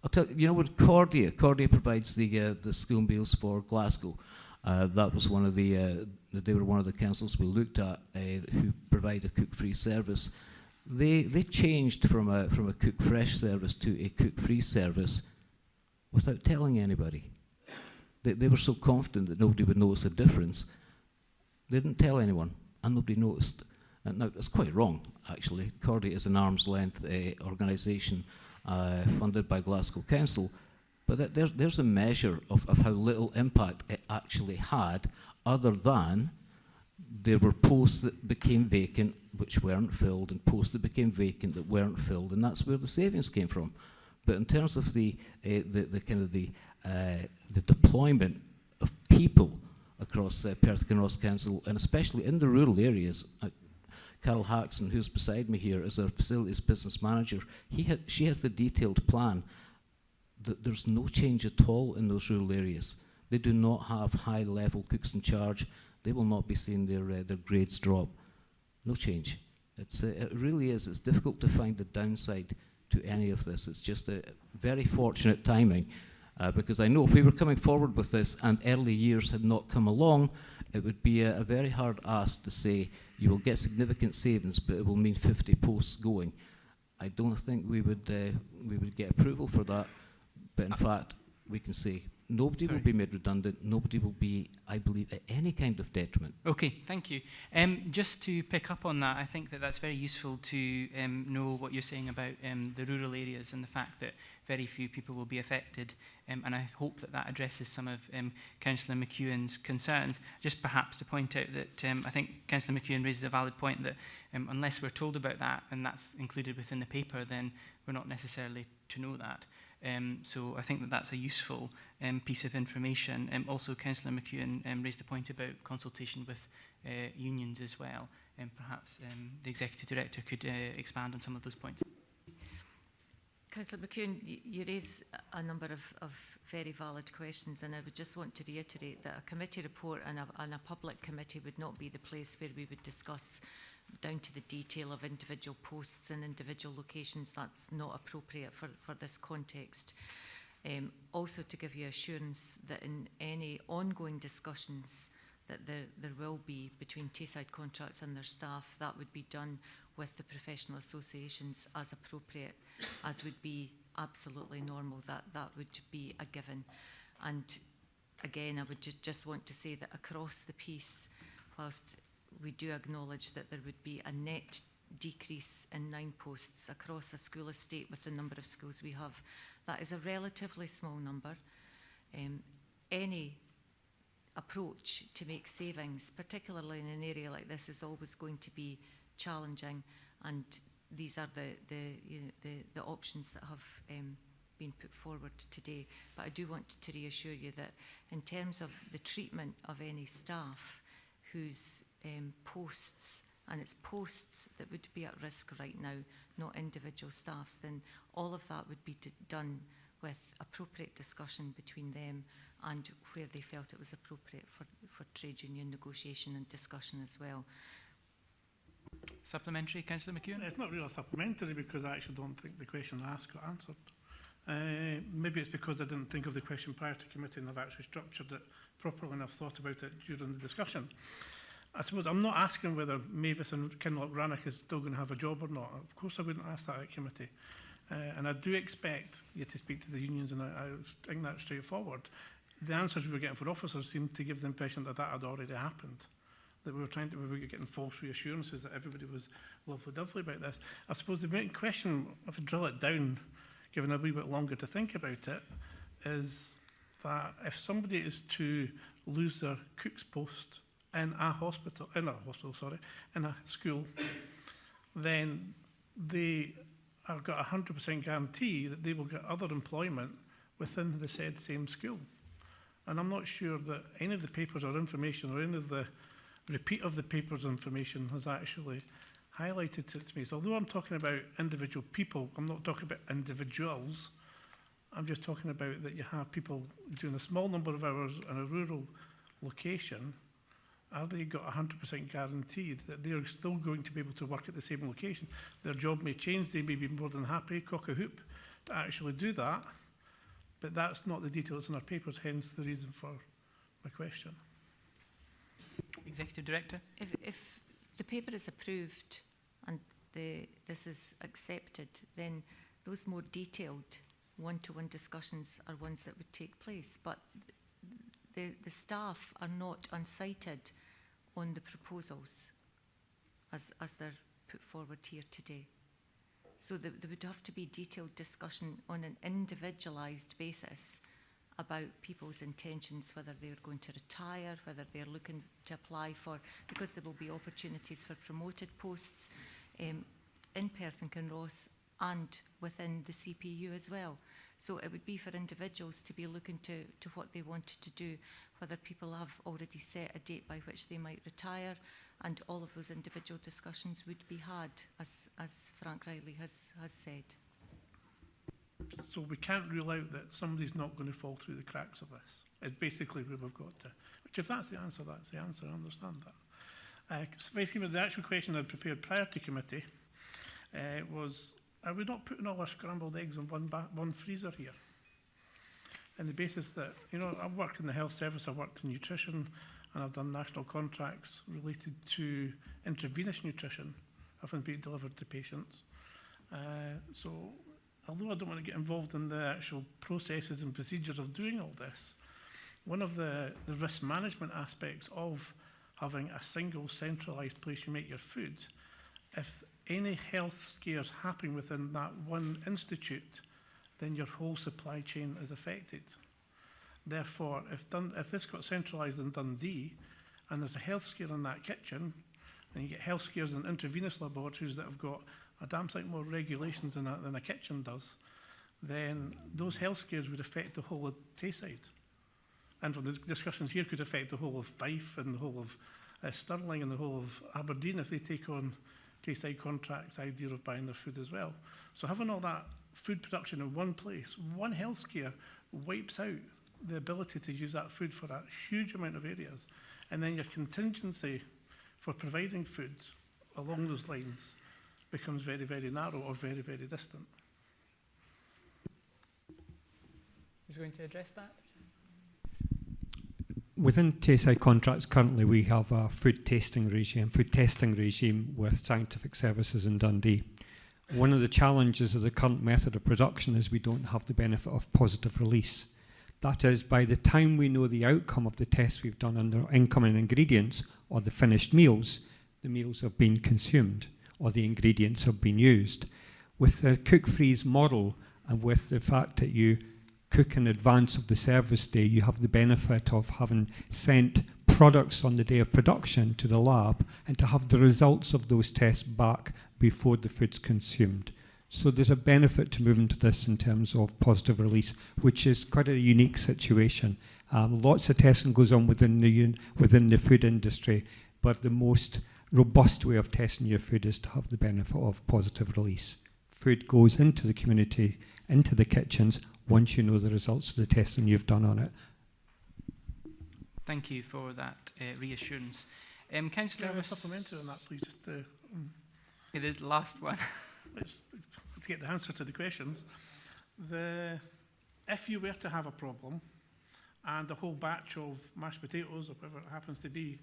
I'll tell you, when Cordia provides the school meals for Glasgow. That was one of they were one of the councils we looked at who provide a cook-free service. They changed from a cook fresh service to a cook free service without telling anybody. They were so confident that nobody would notice a difference. They didn't tell anyone, and nobody noticed. And now it's quite wrong, actually. Cordia is an arm's length organisation funded by Glasgow Council. But there's a measure of how little impact it actually had, other than there were posts that became vacant which weren't filled, and posts that became vacant that weren't filled, and that's where the savings came from. But in terms of the deployment of people across Perth Kinross Council, and especially in the rural areas, Carol Haxon, who's beside me here, is our facilities business manager. She has the detailed plan. There's no change at all in those rural areas. They do not have high-level cooks in charge. They will not be seeing their grades drop. No change. It really is. It's difficult to find the downside to any of this. It's just a very fortunate timing, because I know if we were coming forward with this and early years had not come along, it would be a very hard ask to say you will get significant savings, but it will mean 50 posts going. I don't think we would get approval for that, but in fact, we can say nobody will be made redundant, nobody will be, I believe, at any kind of detriment. Okay, thank you. Just to pick up on that, I think that that's very useful to know what you're saying about the rural areas and the fact that very few people will be affected, and I hope that that addresses some of Councillor McEwen's concerns. Just perhaps to point out that I think Councillor McEwen raises a valid point that unless we're told about that and that's included within the paper, then we're not necessarily to know that. So I think that that's a useful piece of information. Also, Councillor McEwen raised a point about consultation with unions as well. Perhaps the Executive Director could expand on some of those points. Councillor McEwen, you raise a number of very valid questions, and I would just want to reiterate that a committee report and a public committee would not be the place where we would discuss down to the detail of individual posts and individual locations. That's not appropriate for this context. Also, to give you assurance that in any ongoing discussions that there will be between Tayside Contracts and their staff, that would be done with the professional associations as appropriate, as would be absolutely normal. That would be a given. And again, I would just want to say that across the piece, whilst we do acknowledge that there would be a net decrease in 9 posts across a school estate with the number of schools we have, that is a relatively small number. Any approach to make savings, particularly in an area like this, is always going to be challenging, and these are the options that have been put forward today. But I do want to reassure you that in terms of the treatment of any staff whose posts, and it's posts that would be at risk right now, not individual staffs, then all of that would be done with appropriate discussion between them and where they felt it was appropriate for trade union negotiation and discussion as well. Supplementary, Councillor McEwen? It's not really supplementary because I actually don't think the question asked got answered. Maybe it's because I didn't think of the question prior to committee and I've actually structured it properly and I've thought about it during the discussion. I suppose I'm not asking whether Mavis and Kinloch Rannoch is still going to have a job or not. Of course I wouldn't ask that at committee. And I do expect you to speak to the unions, and I think that's straightforward. The answers we were getting for officers seemed to give the impression that that had already happened. That we were getting false reassurances that everybody was lovely-dovely about this. I suppose the main question, if I drill it down, given a wee bit longer to think about it, is that if somebody is to lose their cook's post in a school, then they have got a 100% guarantee that they will get other employment within the said same school. And I'm not sure that any of the papers or information or any of the repeat of the papers information has actually highlighted it to me. So although I'm talking about individual people, I'm not talking about individuals. I'm just talking about that you have people doing a small number of hours in a rural location. Are they got 100% guaranteed that they're still going to be able to work at the same location? Their job may change, they may be more than happy, cock a hoop, to actually do that. But that's not the details in our papers, hence the reason for my question. Executive Director? If the paper is approved and this is accepted, then those more detailed one-to-one discussions are ones that would take place. But the staff are not unsighted on the proposals as they're put forward here today. So there would have to be detailed discussion on an individualised basis about people's intentions, whether they're going to retire, whether they're looking to apply for, because there will be opportunities for promoted posts in Perth and Kinross and within the CPU as well. So it would be for individuals to be looking to what they wanted to do, whether people have already set a date by which they might retire, and all of those individual discussions would be had, as Frank Riley has said. So we can't rule out that somebody's not going to fall through the cracks of this. It's basically where we've got to. Which if that's the answer, I understand that. Basically, the actual question I'd prepared prior to committee was, are we not putting all our scrambled eggs in one freezer here? And the basis that, you know, I've worked in the health service, I've worked in nutrition, and I've done national contracts related to intravenous nutrition having been delivered to patients. So although I don't want to get involved in the actual processes and procedures of doing all this, one of the risk management aspects of having a single centralised place you make your food, if any health scares happen within that one institute, then your whole supply chain is affected. Therefore, if this got centralised in Dundee, and there's a health scare in that kitchen, and you get health scares in intravenous laboratories that have got a damn sight more regulations than a kitchen does, then those health scares would affect the whole of Tayside. And from the discussions here, could affect the whole of Fife and the whole of Stirling and the whole of Aberdeen if they take on Tayside contracts, idea of buying their food as well. So having all that food production in one place, one health scare wipes out the ability to use that food for a huge amount of areas. And then your contingency for providing food along those lines becomes very, very narrow or very, very distant. Who's going to address that? Within Tayside contracts currently we have a food testing regime with Scientific Services in Dundee. One of the challenges of the current method of production is we don't have the benefit of positive release. That is, by the time we know the outcome of the tests we've done on the incoming ingredients or the finished meals, the meals have been consumed or the ingredients have been used. With the cook-freeze model and with the fact that you cook in advance of the service day, you have the benefit of having sent products on the day of production to the lab and to have the results of those tests back before the food's consumed. So there's a benefit to moving to this in terms of positive release, which is quite a unique situation. Lots of testing goes on within the food industry, but the most robust way of testing your food is to have the benefit of positive release. Food goes into the community, into the kitchens, once you know the results of the testing you've done on it. Thank you for that reassurance. Councillor, Can I have a supplementary on that, please? Just the last one. To get the answer to the questions. If you were to have a problem and the whole batch of mashed potatoes or whatever it happens to be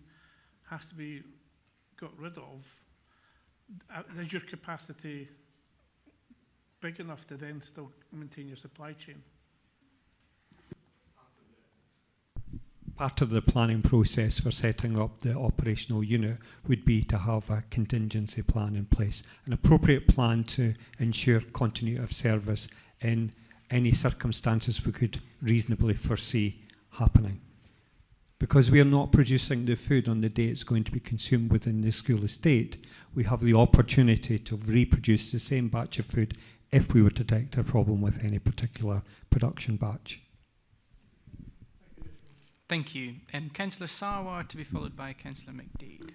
has to be got rid of, is your capacity big enough to then still maintain your supply chain? Part of the planning process for setting up the operational unit would be to have a contingency plan in place, an appropriate plan to ensure continuity of service in any circumstances we could reasonably foresee happening. Because we are not producing the food on the day it's going to be consumed within the school estate, we have the opportunity to reproduce the same batch of food if we were to detect a problem with any particular production batch. Thank you. Councillor Sarwar to be followed by Councillor McDade.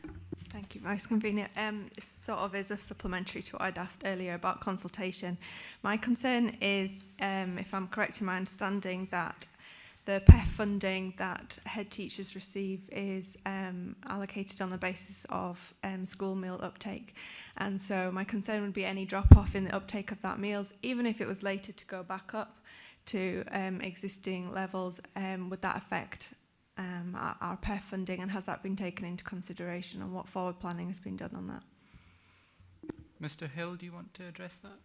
Thank you, Vice Convener. It sort of is a supplementary to what I'd asked earlier about consultation. My concern is, if I'm correct in my understanding, that the PEF funding that head teachers receive is allocated on the basis of school meal uptake. And so my concern would be any drop-off in the uptake of that meals, even if it was later to go back up to existing levels, would that affect our PEF funding, and has that been taken into consideration, and what forward planning has been done on that? Mr Hill, do you want to address that?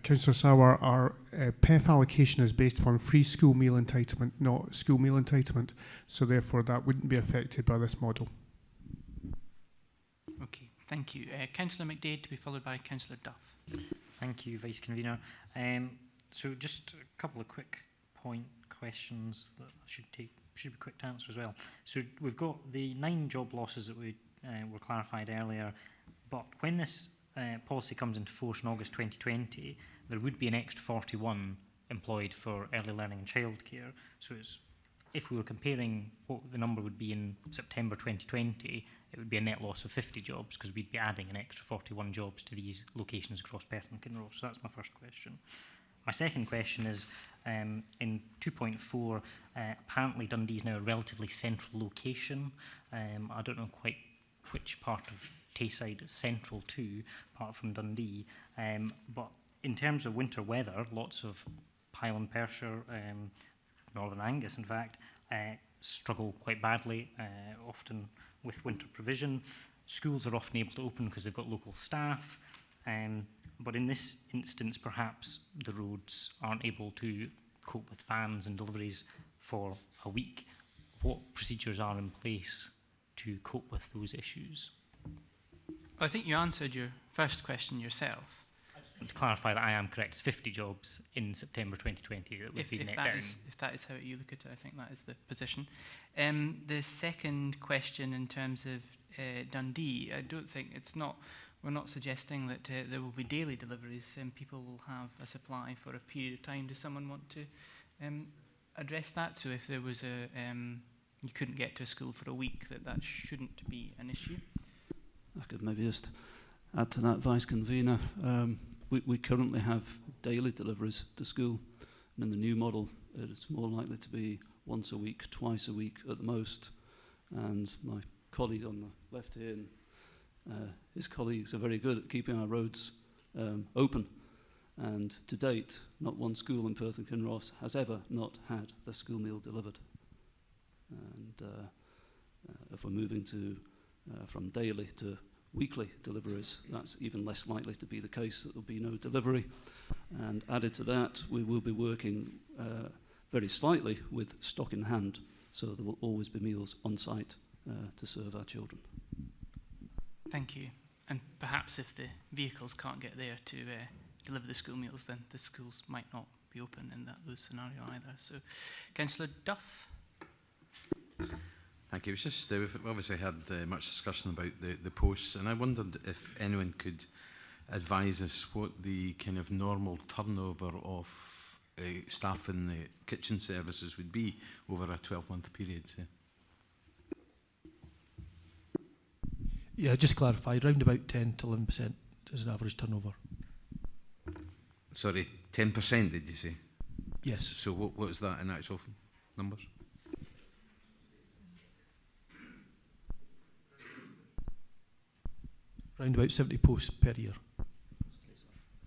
Councillor Sauer, our PEF allocation is based upon free school meal entitlement, not school meal entitlement, so therefore that wouldn't be affected by this model. Okay, thank you. Councillor McDade to be followed by Councillor Duff. Thank you, Vice Convener. So just a couple of quick point questions that should be quick to answer as well. So we've got the 9 job losses that we were clarified earlier, but when this policy comes into force in August 2020, there would be an extra 41 employed for early learning and childcare. So it's, if we were comparing what the number would be in September 2020, it would be a net loss of 50 jobs because we'd be adding an extra 41 jobs to these locations across Perth and Kinross. So that's my first question. My second question is, in 2.4, apparently Dundee is now a relatively central location. I don't know quite which part of Tayside it's central to, apart from Dundee. But in terms of winter weather, lots of Highland Perthshire, Northern Angus, in fact, struggle quite badly, often with winter provision. Schools are often able to open because they've got local staff. But in this instance, perhaps the roads aren't able to cope with vans and deliveries for a week. What procedures are in place to cope with those issues? I think you answered your first question yourself. To clarify that I am correct, it's 50 jobs in September 2020 that would be net down. If that is how you look at it, I think that is the position. The second question in terms of Dundee, I don't think we're not suggesting that there will be daily deliveries and people will have a supply for a period of time. Does someone want to address that? So if there was you couldn't get to a school for a week, that shouldn't be an issue? I could maybe just add to that, Vice Convener. We currently have daily deliveries to school, and in the new model, it's more likely to be once a week, twice a week at the most. And my colleague on the left here, his colleagues are very good at keeping our roads open. And to date, not one school in Perth and Kinross has ever not had their school meal delivered. And if we're moving to from daily to weekly deliveries, that's even less likely to be the case, that there'll be no delivery. And added to that, we will be working very slightly with stock in hand, so there will always be meals on site to serve our children. Thank you. And perhaps if the vehicles can't get there to deliver the school meals, then the schools might not be open in those scenario either. So, Councillor Duff. Thank you. It was just, we've obviously had much discussion about the posts, and I wondered if anyone could advise us what the kind of normal turnover of staff in the kitchen services would be over a 12-month period. Yeah, just clarify, around about 10 to 11% is an average turnover. Sorry, 10% did you say? Yes. So what is that in actual numbers? Around about 70 posts per year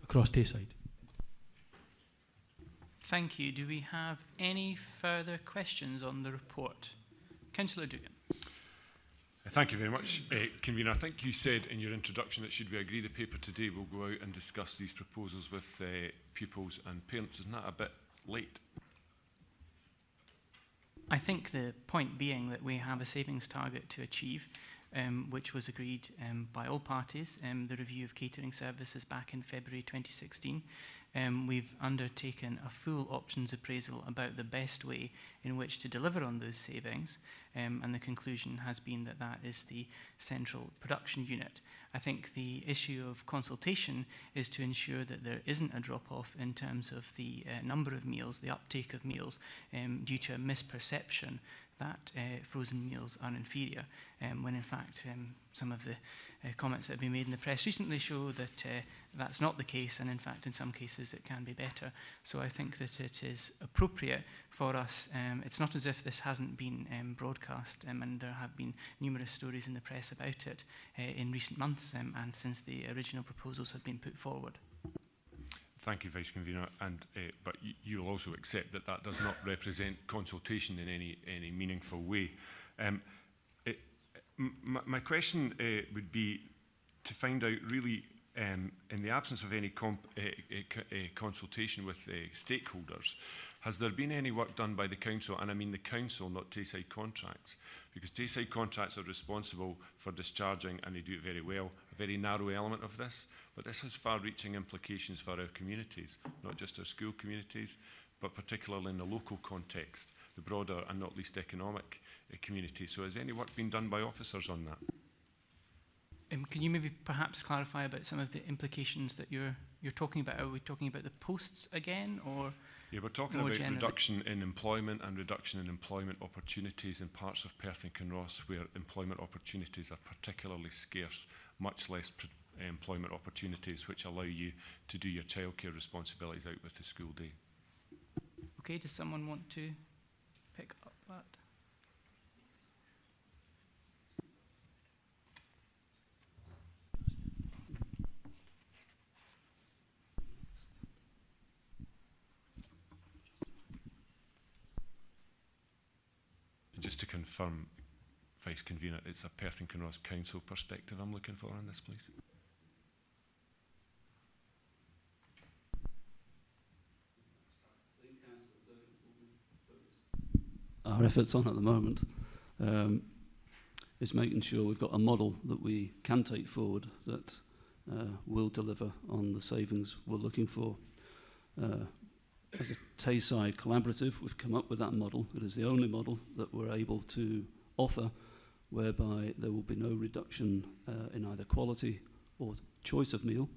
across Tayside. Thank you. Do we have any further questions on the report? Councillor Dugan. Thank you very much, Convener. I think you said in your introduction that should we agree the paper today, we'll go out and discuss these proposals with pupils and parents. Isn't that a bit late? I think the point being that we have a savings target to achieve, which was agreed by all parties. The review of catering services back in February 2016. We've undertaken a full options appraisal about the best way in which to deliver on those savings, and the conclusion has been that that is the central production unit. I think the issue of consultation is to ensure that there isn't a drop-off in terms of the number of meals, the uptake of meals, due to a misperception that frozen meals are inferior, when in fact some of the comments that have been made in the press recently show that that's not the case, and in fact in some cases it can be better. So I think that it is appropriate for us. It's not as if this hasn't been broadcast, and there have been numerous stories in the press about it in recent months, and since the original proposals have been put forward. Thank you, Vice Convener. And but you'll also accept that that does not represent consultation in any meaningful way. My question would be to find out really, in the absence of any consultation with stakeholders, has there been any work done by the council, and I mean the council, not Tayside Contracts, because Tayside Contracts are responsible for discharging, and they do it very well, a very narrow element of this, but this has far-reaching implications for our communities, not just our school communities, but particularly in the local context, the broader and not least economic community. So has any work been done by officers on that? Can you maybe perhaps clarify about some of the implications that you're talking about? Are we talking about the posts again, or yeah, we're talking about reduction in employment and reduction in employment opportunities in parts of Perth and Kinross where employment opportunities are particularly scarce, much less employment opportunities which allow you to do your childcare responsibilities out with the school day. Okay, does someone want to pick up that? Just to confirm, Vice Convener, it's a Perth and Kinross Council perspective I'm looking for on this, please. Our efforts on at the moment is making sure we've got a model that we can take forward that will deliver on the savings we're looking for. As a Tayside collaborative, we've come up with that model. It is the only model that we're able to offer whereby there will be no reduction in either quality or choice of meal,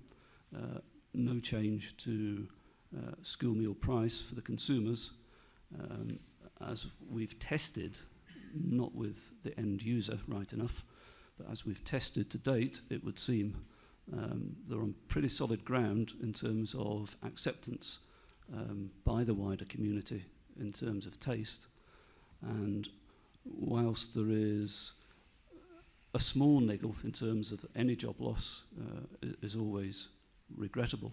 no change to school meal price for the consumers. As we've tested, not with the end user right enough, but as we've tested to date, it would seem they're on pretty solid ground in terms of acceptance by the wider community in terms of taste. And whilst there is a small niggle in terms of any job loss is always regrettable,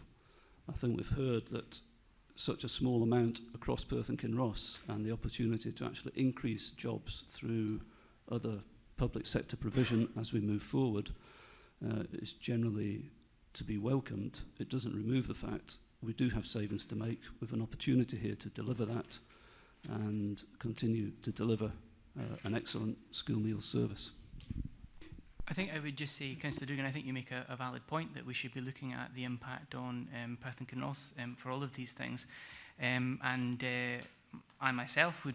I think we've heard that such a small amount across Perth and Kinross and the opportunity to actually increase jobs through other public sector provision as we move forward is generally to be welcomed. It doesn't remove the fact we do have savings to make with an opportunity here to deliver that and continue to deliver an excellent school meal service. I think I would just say, Councillor Dugan, I think you make a valid point that we should be looking at the impact on Perth and Kinross for all of these things. I myself would,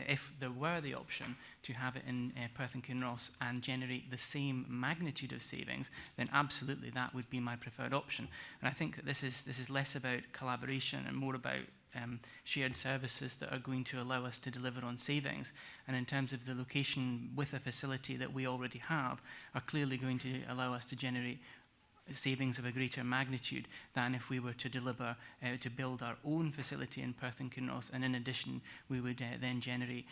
if there were the option to have it in Perth and Kinross and generate the same magnitude of savings, then absolutely that would be my preferred option. And I think that this is less about collaboration and more about shared services that are going to allow us to deliver on savings. And in terms of the location with a facility that we already have, are clearly going to allow us to generate savings of a greater magnitude than if we were to deliver, to build our own facility in Perth and Kinross, and in addition we would then generate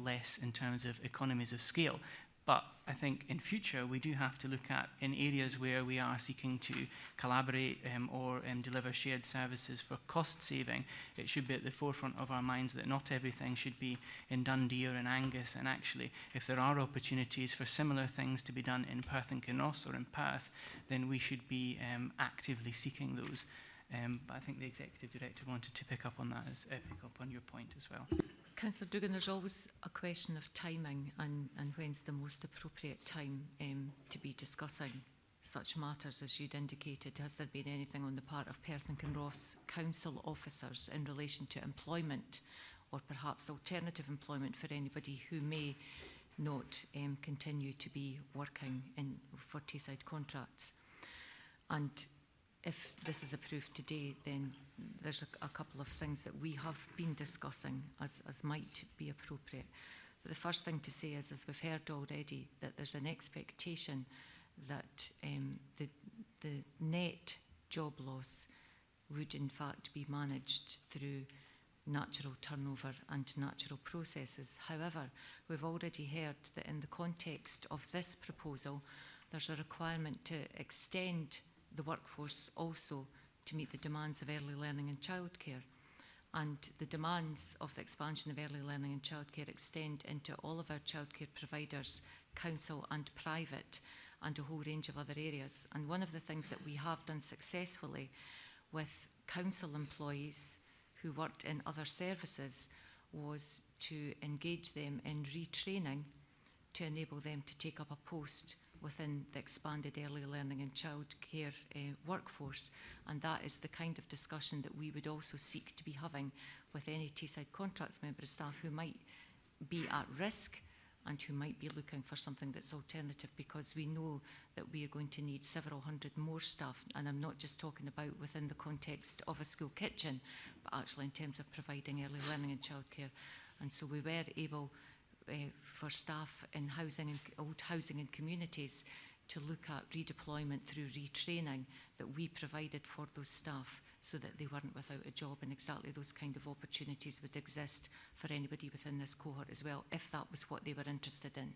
less in terms of economies of scale. But I think in future we do have to look at in areas where we are seeking to collaborate or deliver shared services for cost saving. It should be at the forefront of our minds that not everything should be in Dundee or in Angus, and actually if there are opportunities for similar things to be done in Perth and Kinross or in Perth, then we should be actively seeking those. But I think the Executive Director wanted to pick up on that, pick up on your point as well. Councillor Dugan, there's always a question of timing and when's the most appropriate time to be discussing such matters, as you'd indicated. Has there been anything on the part of Perth and Kinross council officers in relation to employment or perhaps alternative employment for anybody who may not continue to be working for Tayside contracts? And if this is approved today, then there's a couple of things that we have been discussing as might be appropriate. But the first thing to say is, as we've heard already, that there's an expectation that the net job loss would in fact be managed through natural turnover and natural processes. However, we've already heard that in the context of this proposal, there's a requirement to extend the workforce also to meet the demands of early learning and childcare. And the demands of the expansion of early learning and childcare extend into all of our childcare providers, council and private, and a whole range of other areas. And one of the things that we have done successfully with council employees who worked in other services was to engage them in retraining to enable them to take up a post within the expanded early learning and childcare workforce. And that is the kind of discussion that we would also seek to be having with any Tayside contracts member of staff who might be at risk and who might be looking for something that's alternative, because we know that we are going to need several hundred more staff. And I'm not just talking about within the context of a school kitchen, but actually in terms of providing early learning and childcare. And so we were able for staff in housing and old housing and communities to look at redeployment through retraining that we provided for those staff so that they weren't without a job, and exactly those kind of opportunities would exist for anybody within this cohort as well. If that was what they were interested in,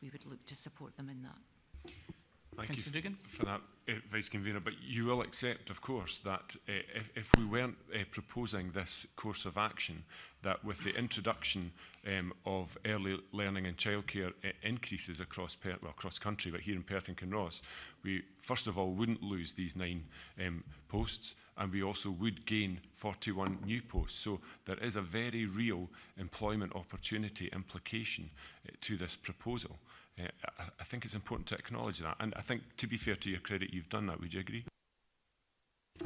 we would look to support them in that. Thank you for that, Vice Convener. But you will accept, of course, that if we weren't proposing this course of action, that with the introduction of early learning and childcare increases across country, but here in Perth and Kinross, we first of all wouldn't lose these 9 posts, and we also would gain 41 new posts. So there is a very real employment opportunity implication to this proposal. I think it's important to acknowledge that, and I think, to be fair to your credit, you've done that. Would you agree?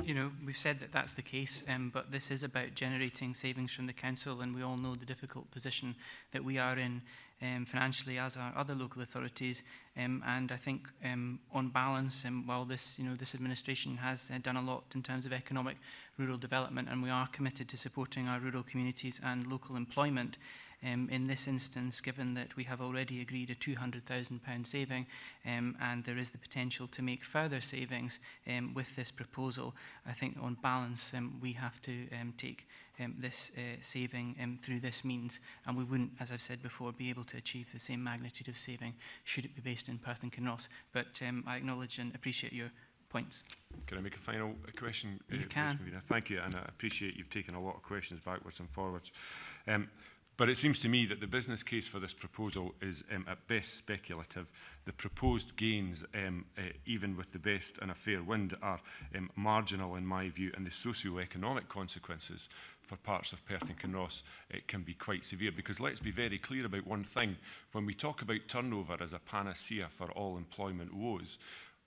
You know, we've said that that's the case, but this is about generating savings from the council, and we all know the difficult position that we are in financially, as are other local authorities. And I think, on balance, while this administration has done a lot in terms of economic rural development, and we are committed to supporting our rural communities and local employment, in this instance, given that we have already agreed a £200,000 saving, and there is the potential to make further savings with this proposal, I think on balance we have to take this saving through this means, and we wouldn't, as I've said before, be able to achieve the same magnitude of saving should it be based in Perth and Kinross. But I acknowledge and appreciate your points. Can I make a final question? You can. Thank you, and I appreciate you've taken a lot of questions backwards and forwards. But it seems to me that the business case for this proposal is at best speculative. The proposed gains, even with the best and a fair wind, are marginal in my view, and the socio-economic consequences for parts of Perth and Kinross can be quite severe. Because let's be very clear about one thing. When we talk about turnover as a panacea for all employment woes,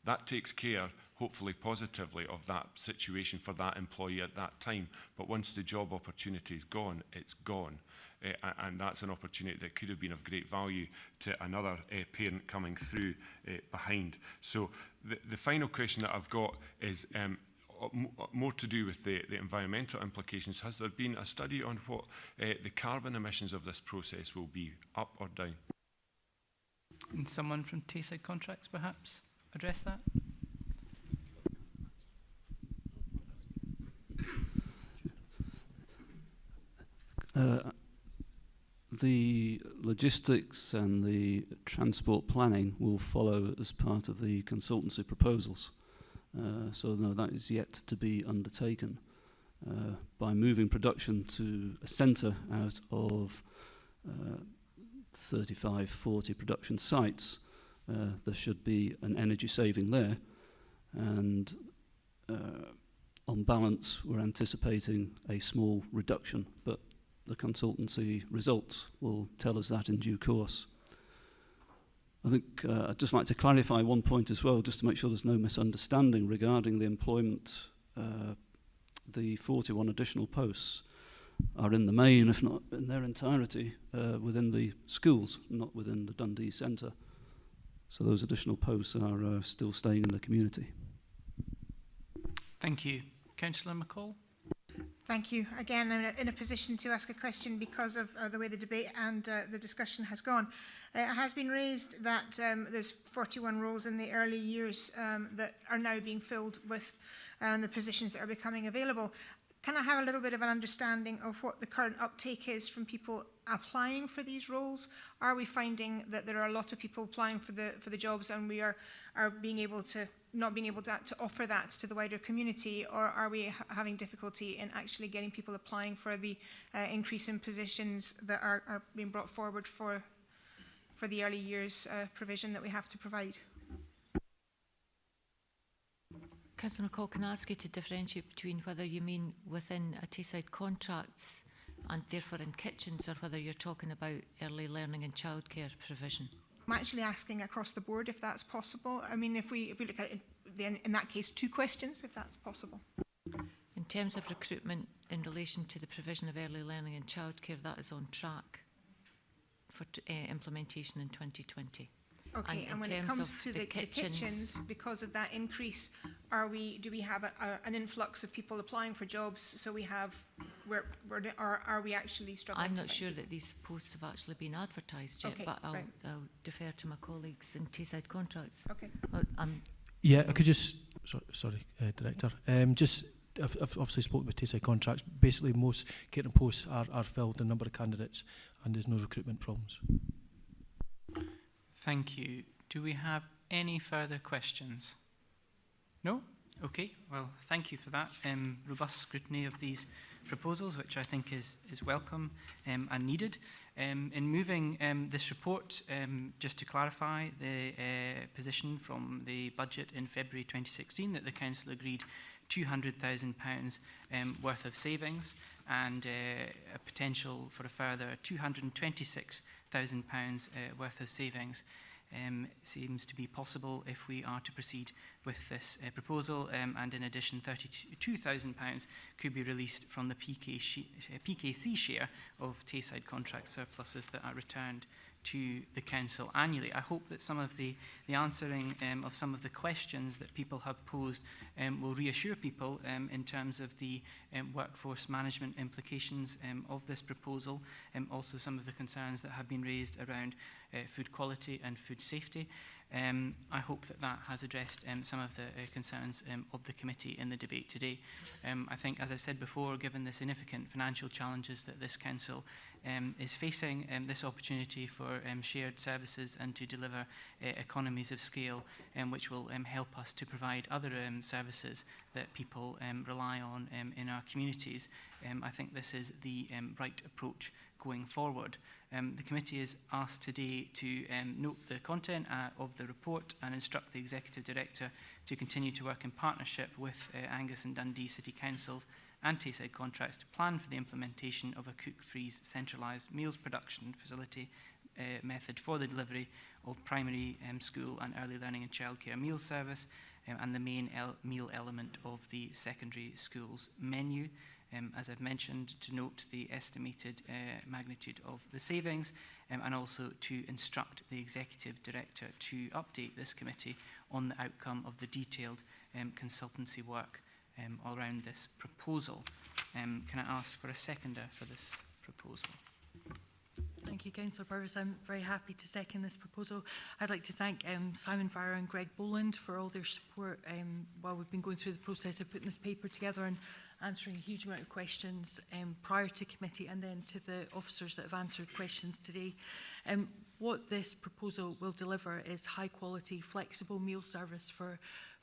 that takes care, hopefully positively, of that situation for that employee at that time. But once the job opportunity is gone, it's gone. And that's an opportunity that could have been of great value to another parent coming through behind. So the final question that I've got is more to do with the environmental implications. Has there been a study on what the carbon emissions of this process will be, up or down? And someone from Tayside Contracts perhaps address that? The logistics and the transport planning will follow as part of the consultancy proposals. So no, that is yet to be undertaken. By moving production to a centre out of 35, 40 production sites, there should be an energy saving there. And on balance, we're anticipating a small reduction, but the consultancy results will tell us that in due course. I think I'd just like to clarify one point as well, just to make sure there's no misunderstanding regarding the employment. The 41 additional posts are in the main, if not in their entirety, within the schools, not within the Dundee Centre. So those additional posts are still staying in the community. Thank you. Councillor McCall. Thank you. Again, I'm in a position to ask a question because of the way the debate and the discussion has gone. It has been raised that there's 41 roles in the early years that are now being filled with the positions that are becoming available. Can I have a little bit of an understanding of what the current uptake is from people applying for these roles? Are we finding that there are a lot of people applying for the jobs, and we are being able to not being able to offer that to the wider community, or are we having difficulty in actually getting people applying for the increase in positions that are being brought forward for the early years provision that we have to provide? Councillor McCall, can I ask you to differentiate between whether you mean within a Tayside Contracts and therefore in kitchens, or whether you're talking about early learning and childcare provision? I'm actually asking across the board if that's possible. I mean, if we look at it, then in that case, 2 questions, if that's possible. In terms of recruitment in relation to the provision of early learning and childcare, that is on track for implementation in 2020. Okay, and when it comes to the kitchens, because of that increase, do we have an influx of people applying for jobs? So we have or are we actually struggling? I'm not sure that these posts have actually been advertised yet, Okay, but I'll, right. I'll defer to my colleagues in Tayside Contracts. Okay. Well, Yeah, I could just, sorry, Director, I've obviously spoken with Tayside Contracts. Basically, most catering posts are filled, a number of candidates, and there's no recruitment problems. Thank you. Do we have any further questions? No? Okay, well, thank you for that robust scrutiny of these proposals, which I think is welcome and needed. In moving this report, just to clarify the position from the budget in February 2016 that the Council agreed £200,000 worth of savings and a potential for a further £226,000 worth of savings. Seems to be possible if we are to proceed with this proposal, and in addition £32,000 could be released from the PKC share of Tayside contract surpluses that are returned to the Council annually. I hope that some of the answering of some of the questions that people have posed will reassure people in terms of the workforce management implications of this proposal, also some of the concerns that have been raised around food quality and food safety. I hope that that has addressed some of the concerns of the committee in the debate today. I think, as I've said before, given the significant financial challenges that this council is facing, this opportunity for shared services and to deliver economies of scale, which will help us to provide other services that people rely on in our communities. I think this is the right approach going forward. The committee is asked today to note the content of the report and instruct the Executive Director to continue to work in partnership with Angus and Dundee City Councils and Tayside Contracts to plan for the implementation of a cook-freeze centralised meals production facility method for the delivery of primary school and early learning and childcare meal service and the main meal element of the secondary schools menu. As I've mentioned, to note the estimated magnitude of the savings and also to instruct the Executive Director to update this committee on the outcome of the detailed consultancy work all around this proposal. Can I ask for a seconder for this proposal? Thank you, Councillor Purvis. I'm very happy to second this proposal. I'd like to thank Simon Farrer and Greg Boland for all their support while we've been going through the process of putting this paper together and answering a huge amount of questions prior to committee, and then to the officers that have answered questions today. What this proposal will deliver is high quality, flexible meal service for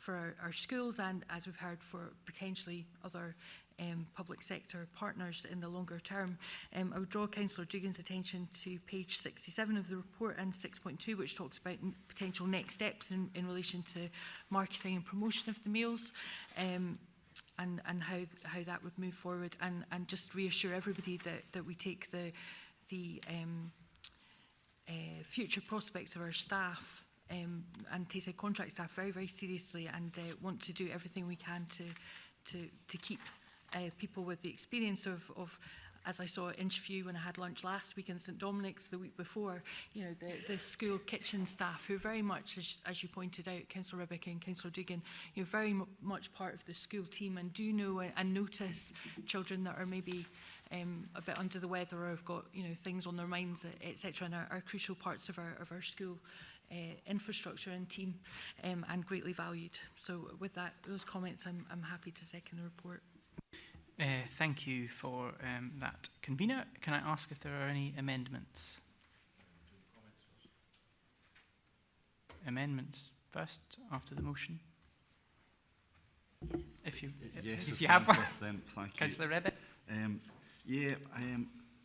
our schools and, as we've heard, for potentially other public sector partners in the longer term. I would draw Councillor Dugan's attention to page 67 of the report and 6.2, which talks about potential next steps in relation to marketing and promotion of the meals. And how that would move forward, and just reassure everybody that we take the future prospects of our staff and Tayside contract staff very, very seriously, and want to do everything we can to keep people with the experience of, as I saw at Interview when I had lunch last week in St Dominic's the week before, you know, the school kitchen staff who are very much, as you pointed out, Councillor Rebecca and Councillor Dugan, you know, very much part of the school team and do know and notice children that are maybe a bit under the weather or have got, you know, things on their minds, etc., and are crucial parts of our school infrastructure and team, and greatly valued. So with that, those comments, I'm happy to second the report. Thank you for that. Convener, can I ask if there are any amendments? Amendments first, after the motion? If you have one. Then, thank you. Councillor Rebbe?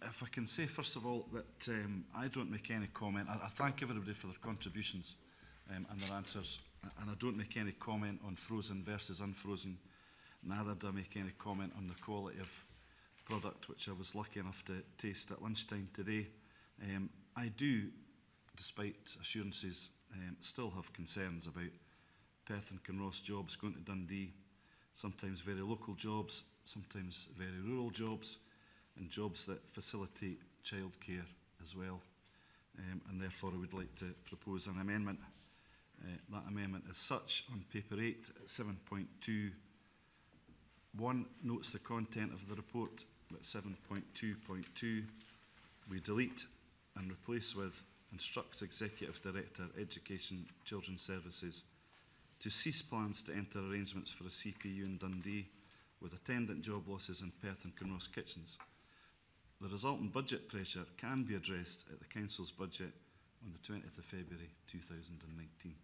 If I can say, first of all, that I don't make any comment. I thank everybody for their contributions and their answers, and I don't make any comment on frozen versus unfrozen. Neither do I make any comment on the quality of product, which I was lucky enough to taste at lunchtime today. I do, despite assurances, still have concerns about Perth and Kinross jobs going to Dundee, sometimes very local jobs, sometimes very rural jobs, and jobs that facilitate childcare as well. And therefore I would like to propose an amendment. That amendment is such: on paper 8, 7.2, 1 notes the content of the report but 7.2.2 we delete and replace with instructs Executive Director, Education Children's Services to cease plans to enter arrangements for a CPU in Dundee with attendant job losses in Perth and Kinross kitchens. The resultant budget pressure can be addressed at the Council's budget on the 20th of February 2019.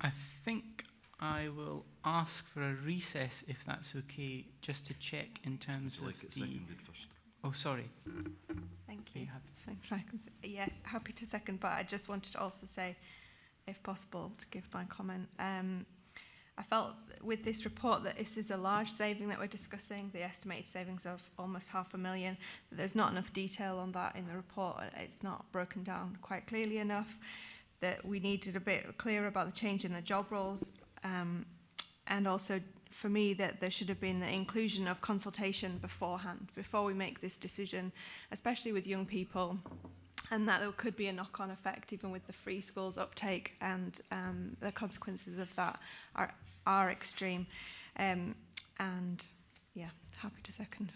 I think I will ask for a recess, if that's okay, just to check in terms of like it seconded first. Oh, sorry. Thank you. Thanks, Mike. Yeah, happy to second, but I just wanted to also say, if possible, to give my comment. I felt with this report that this is a large saving that we're discussing, the estimated savings of almost £500,000. There's not enough detail on that in the report. It's not broken down quite clearly enough. That we needed a bit clearer about the change in the job roles, and also for me that there should have been the inclusion of consultation beforehand, before we make this decision, especially with young people, and that there could be a knock-on effect even with the free schools uptake, and the consequences of that are extreme. And yeah, happy to second.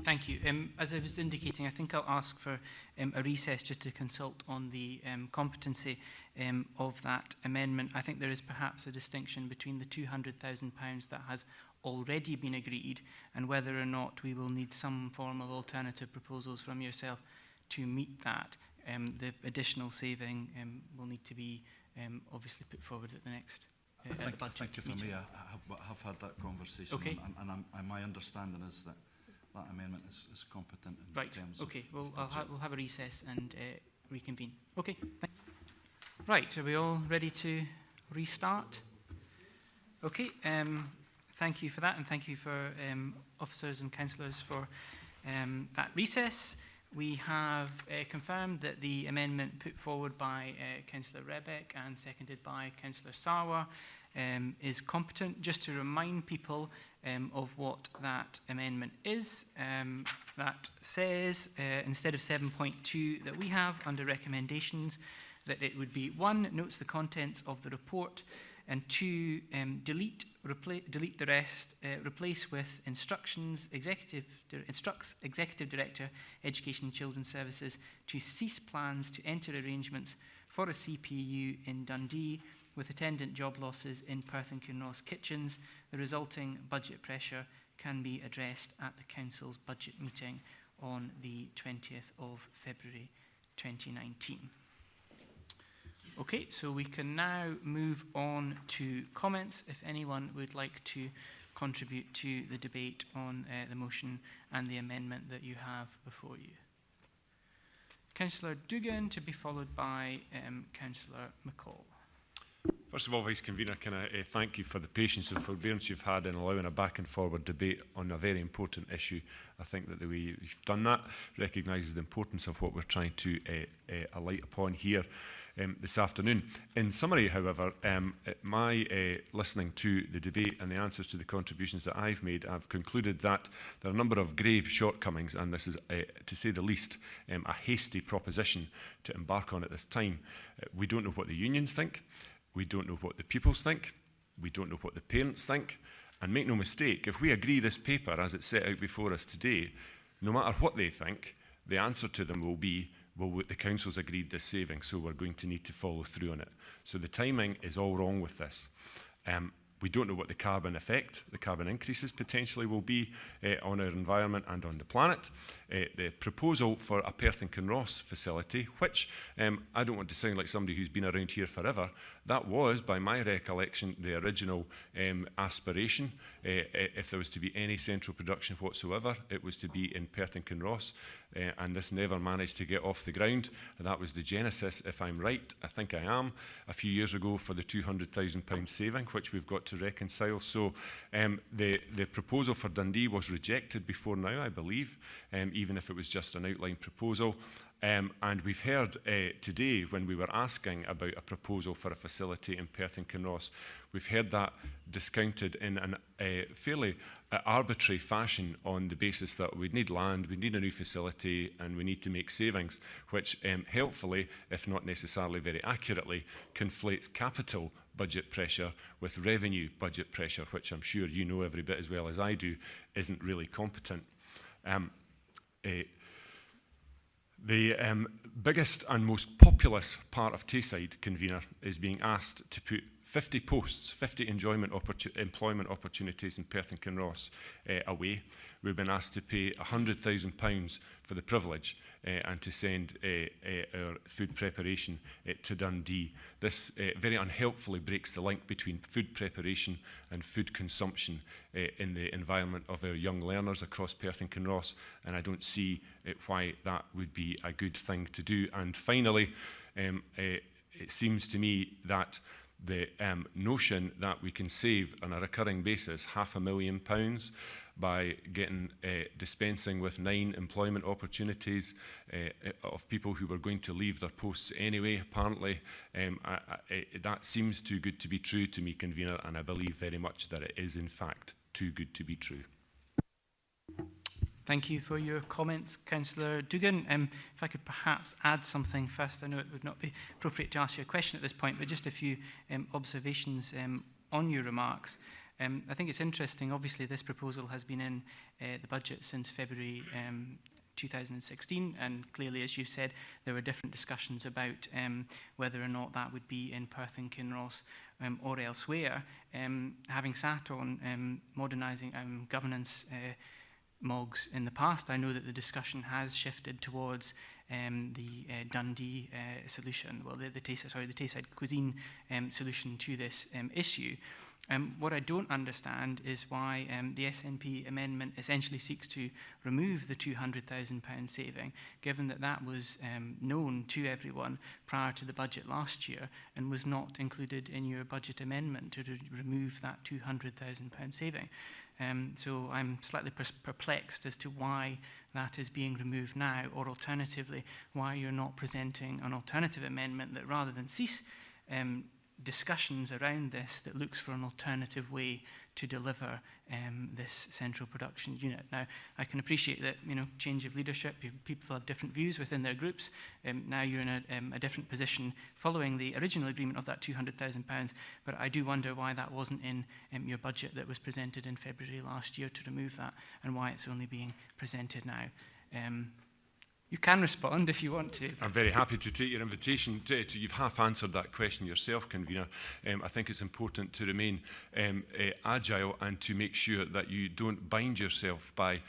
Thank you. As I was indicating, I think I'll ask for a recess just to consult on the competency of that amendment. I think there is perhaps a distinction between the £200,000 that has already been agreed and whether or not we will need some form of alternative proposals from yourself to meet that. The additional saving will need to be obviously put forward at the next I think if I may, I have had that conversation, okay. and my understanding is that that amendment is competent in right. terms okay. of Well, we'll have a recess and reconvene. Okay. Right. Are we all ready to restart? Okay. Thank you for that, and thank you for officers and councillors for that recess. We have confirmed that the amendment put forward by Councillor Rebeck and seconded by Councillor Sarwar is competent. Just to remind people of what that amendment is, that says instead of 7.2 that we have under recommendations, that it would be 1, notes the contents of the report, and 2, delete the rest, replace with instructs Executive Director, Education and Children's Services to cease plans to enter arrangements for a CPU in Dundee with attendant job losses in Perth and Kinross kitchens. The resulting budget pressure can be addressed at the Council's budget meeting on the 20th of February 2019. Okay, so we can now move on to comments, if anyone would like to contribute to the debate on the motion and the amendment that you have before you. Councillor Dugan, to be followed by Councillor McCall. First of all, Vice Convener, can I thank you for the patience and forbearance you've had in allowing a back and forward debate on a very important issue. I think that the way you've done that recognises the importance of what we're trying to alight upon here this afternoon. In summary, however, my listening to the debate and the answers to the contributions that I've made, I've concluded that there are a number of grave shortcomings, and this is, to say the least, a hasty proposition to embark on at this time. We don't know what the unions think. We don't know what the pupils think. We don't know what the parents think. And make no mistake, if we agree this paper as it's set out before us today, no matter what they think, the answer to them will be, well, the council's agreed this saving, so we're going to need to follow through on it. So the timing is all wrong with this. We don't know what the carbon effect, the carbon increases potentially will be on our environment and on the planet. The proposal for a Perth and Kinross facility, which I don't want to sound like somebody who's been around here forever, that was, by my recollection, the original aspiration. If there was to be any central production whatsoever, it was to be in Perth and Kinross, and this never managed to get off the ground. That was the genesis, if I'm right, I think I am, a few years ago for the £200,000 saving, which we've got to reconcile. So the proposal for Dundee was rejected before now, I believe, even if it was just an outline proposal. And we've heard today, when we were asking about a proposal for a facility in Perth Kinross, we've heard that discounted in a fairly arbitrary fashion on the basis that we need land, we need a new facility, and we need to make savings, which helpfully, if not necessarily very accurately, conflates capital budget pressure with revenue budget pressure, which I'm sure you know every bit as well as I do, isn't really competent. The biggest and most populous part of Tayside, convener, is being asked to put 50 posts, 50 employment opportunities in Perth and Kinross away. We've been asked to pay £100,000 for the privilege and to send our food preparation to Dundee. This very unhelpfully breaks the link between food preparation and food consumption in the environment of our young learners across Perth and Kinross, and I don't see why that would be a good thing to do. And finally, it seems to me that the notion that we can save on a recurring basis £500,000 by getting dispensing with 9 employment opportunities of people who were going to leave their posts anyway, apparently, that seems too good to be true to me, convener, and I believe very much that it is in fact too good to be true. Thank you for your comments, Councillor Dugan. If I could perhaps add something first, I know it would not be appropriate to ask you a question at this point, but just a few observations on your remarks. I think it's interesting, obviously this proposal has been in the budget since February 2016, and clearly, as you said, there were different discussions about whether or not that would be in Perth and Kinross or elsewhere. Having sat on modernising governance MOGs in the past, I know that the discussion has shifted towards the Dundee solution, well, the Tayside cuisine solution to this issue. What I don't understand is why the SNP amendment essentially seeks to remove the £200,000 saving, given that that was known to everyone prior to the budget last year and was not included in your budget amendment to remove that £200,000 saving. So I'm slightly perplexed as to why that is being removed now, or alternatively, why you're not presenting an alternative amendment that, rather than cease discussions around this, that looks for an alternative way to deliver this central production unit. Now, I can appreciate that, change of leadership, people have different views within their groups. Now you're in a different position following the original agreement of that £200,000, but I do wonder why that wasn't in your budget that was presented in February last year to remove that, and why it's only being presented now. You can respond if you want to. I'm very happy to take your invitation. You've half answered that question yourself, convener. I think it's important to remain agile and to make sure that you don't bind yourself by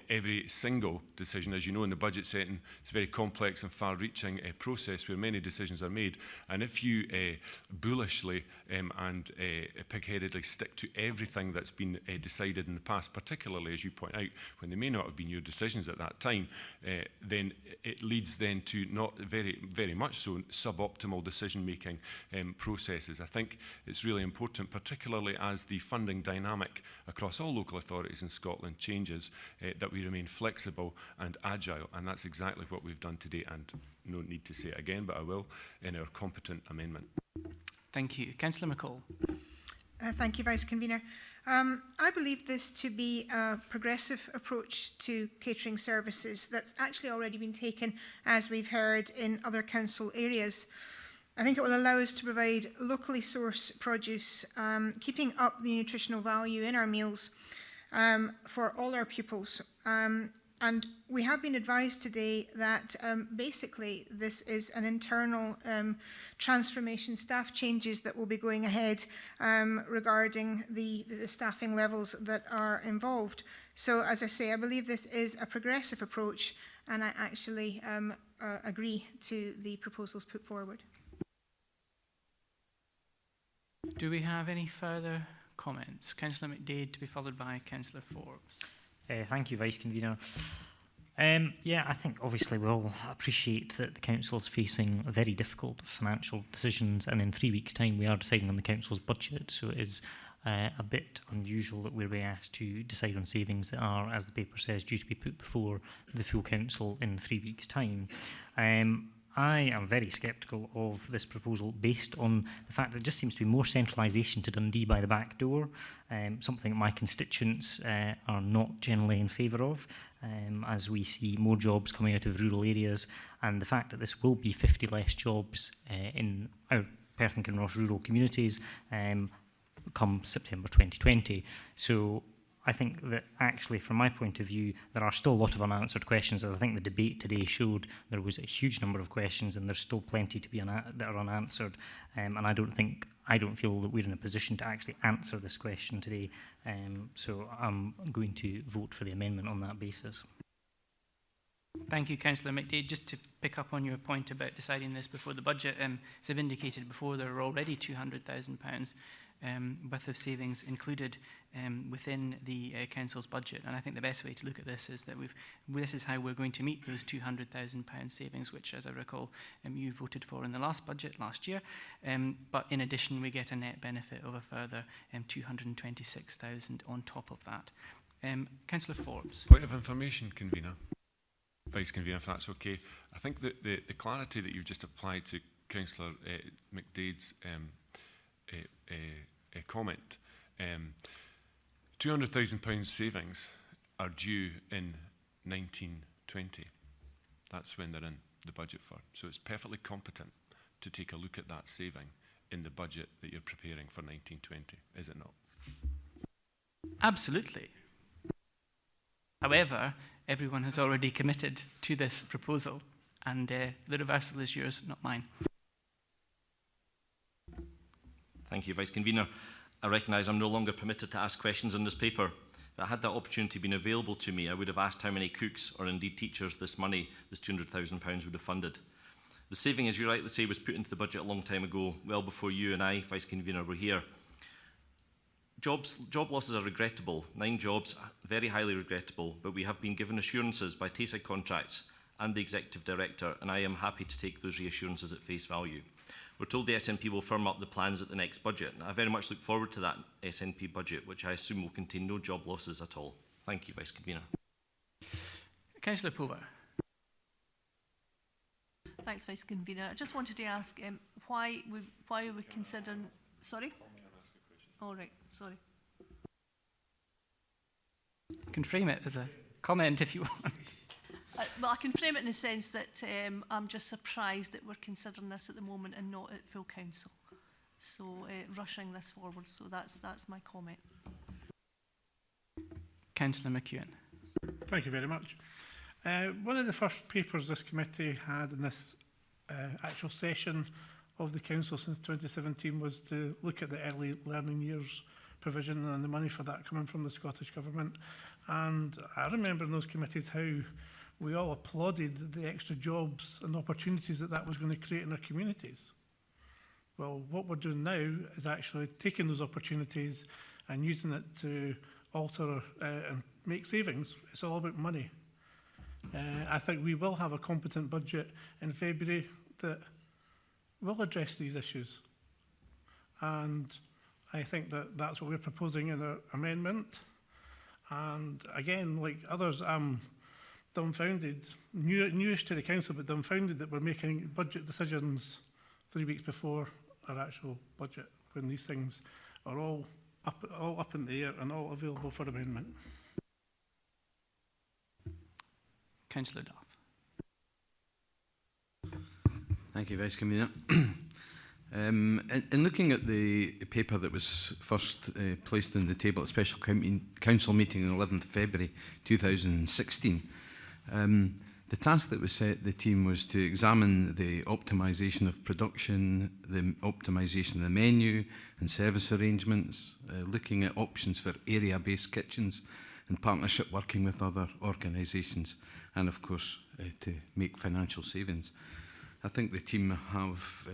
every single decision. As you know, in the budget setting, it's a very complex and far-reaching process where many decisions are made. And if you bullishly and pig-headedly stick to everything that's been decided in the past, particularly, as you point out, when they may not have been your decisions at that time, then it leads then to not very much so suboptimal decision-making processes. I think it's really important, particularly as the funding dynamic across all local authorities in Scotland changes, that we remain flexible and agile, and that's exactly what we've done today, and no need to say it again, but I will, in our competent amendment. Thank you. Councillor McCall. Thank you, Vice Convener. I believe this to be a progressive approach to catering services that's actually already been taken, as we've heard, in other council areas. I think it will allow us to provide locally sourced produce, keeping up the nutritional value in our meals for all our pupils. And we have been advised today that basically this is an internal transformation, staff changes that will be going ahead regarding the staffing levels that are involved. So, as I say, I believe this is a progressive approach, and I actually agree to the proposals put forward. Do we have any further comments? Councillor McDade, to be followed by Councillor Forbes. Thank you, Vice Convener. Yeah, I think obviously we all appreciate that the Council is facing very difficult financial decisions, and in 3 weeks' time we are deciding on the Council's budget, so it is a bit unusual that we're being asked to decide on savings that are, as the paper says, due to be put before the full council in 3 weeks' time. I am very sceptical of this proposal based on the fact that it just seems to be more centralisation to Dundee by the back door, something my constituents are not generally in favour of, as we see more jobs coming out of rural areas, and the fact that this will be 50 less jobs in our Perth and Kinross rural communities come September 2020. So I think that actually, from my point of view, there are still a lot of unanswered questions. As I think the debate today showed, there was a huge number of questions, and there's still plenty to be that are unanswered. And I don't feel that we're in a position to actually answer this question today. So I'm going to vote for the amendment on that basis. Thank you, Councillor McDade. Just to pick up on your point about deciding this before the budget, as I've indicated before, there are already £200,000 worth of savings included within the council's budget, and I think the best way to look at this is that this is how we're going to meet those £200,000 savings, which, as I recall, you voted for in the last budget last year. But in addition, we get a net benefit of a further £226,000 on top of that. Councillor Forbes. Point of information, Convener. Vice Convener, if that's okay. I think that the clarity that you've just applied to Councillor McDade's comment, £200,000 savings are due in 1920. That's when they're in the budget for. So it's perfectly competent to take a look at that saving in the budget that you're preparing for 1920, is it not? Absolutely. However, everyone has already committed to this proposal, and the reversal is yours, not mine. Thank you, Vice Convener. I recognise I'm no longer permitted to ask questions on this paper. But had that opportunity been available to me, I would have asked how many cooks or indeed teachers this £200,000 would have funded. The saving, as you rightly say, was put into the budget a long time ago, well before you and I, Vice Convener, were here. Job losses are regrettable. 9 jobs, very highly regrettable, but we have been given assurances by Tayside Contracts and the Executive Director, and I am happy to take those reassurances at face value. We're told the SNP will firm up the plans at the next budget, and I very much look forward to that SNP budget, which I assume will contain no job losses at all. Thank you, Vice Convener. Councillor Pover. Thanks, Vice Convener. I just wanted to ask why are we considering... Sorry? All right, sorry. You can frame it as a comment if you want. Well, I can frame it in the sense that I'm just surprised that we're considering this at the moment and not at full council. So rushing this forward, so that's my comment. Councillor McEwen. Thank you very much. One of the first papers this committee had in this actual session of the council since 2017 was to look at the early learning years provision and the money for that coming from the Scottish Government. And I remember in those committees how we all applauded the extra jobs and opportunities that was going to create in our communities. Well, what we're doing now is actually taking those opportunities and using it to alter and make savings. It's all about money. I think we will have a competent budget in February that will address these issues. And I think that that's what we're proposing in our amendment. And again, like others, I'm dumbfounded, newish to the council, but dumbfounded that we're making budget decisions 3 weeks before our actual budget, when these things are all up in the air and all available for amendment. Councillor Duff. Thank you, Vice Convener. In looking at the paper that was first placed on the table at Special Council meeting on 11th February 2016, the task that was set the team was to examine the optimisation of production, the optimisation of the menu and service arrangements, looking at options for area-based kitchens and partnership working with other organisations, and of course to make financial savings. I think the team have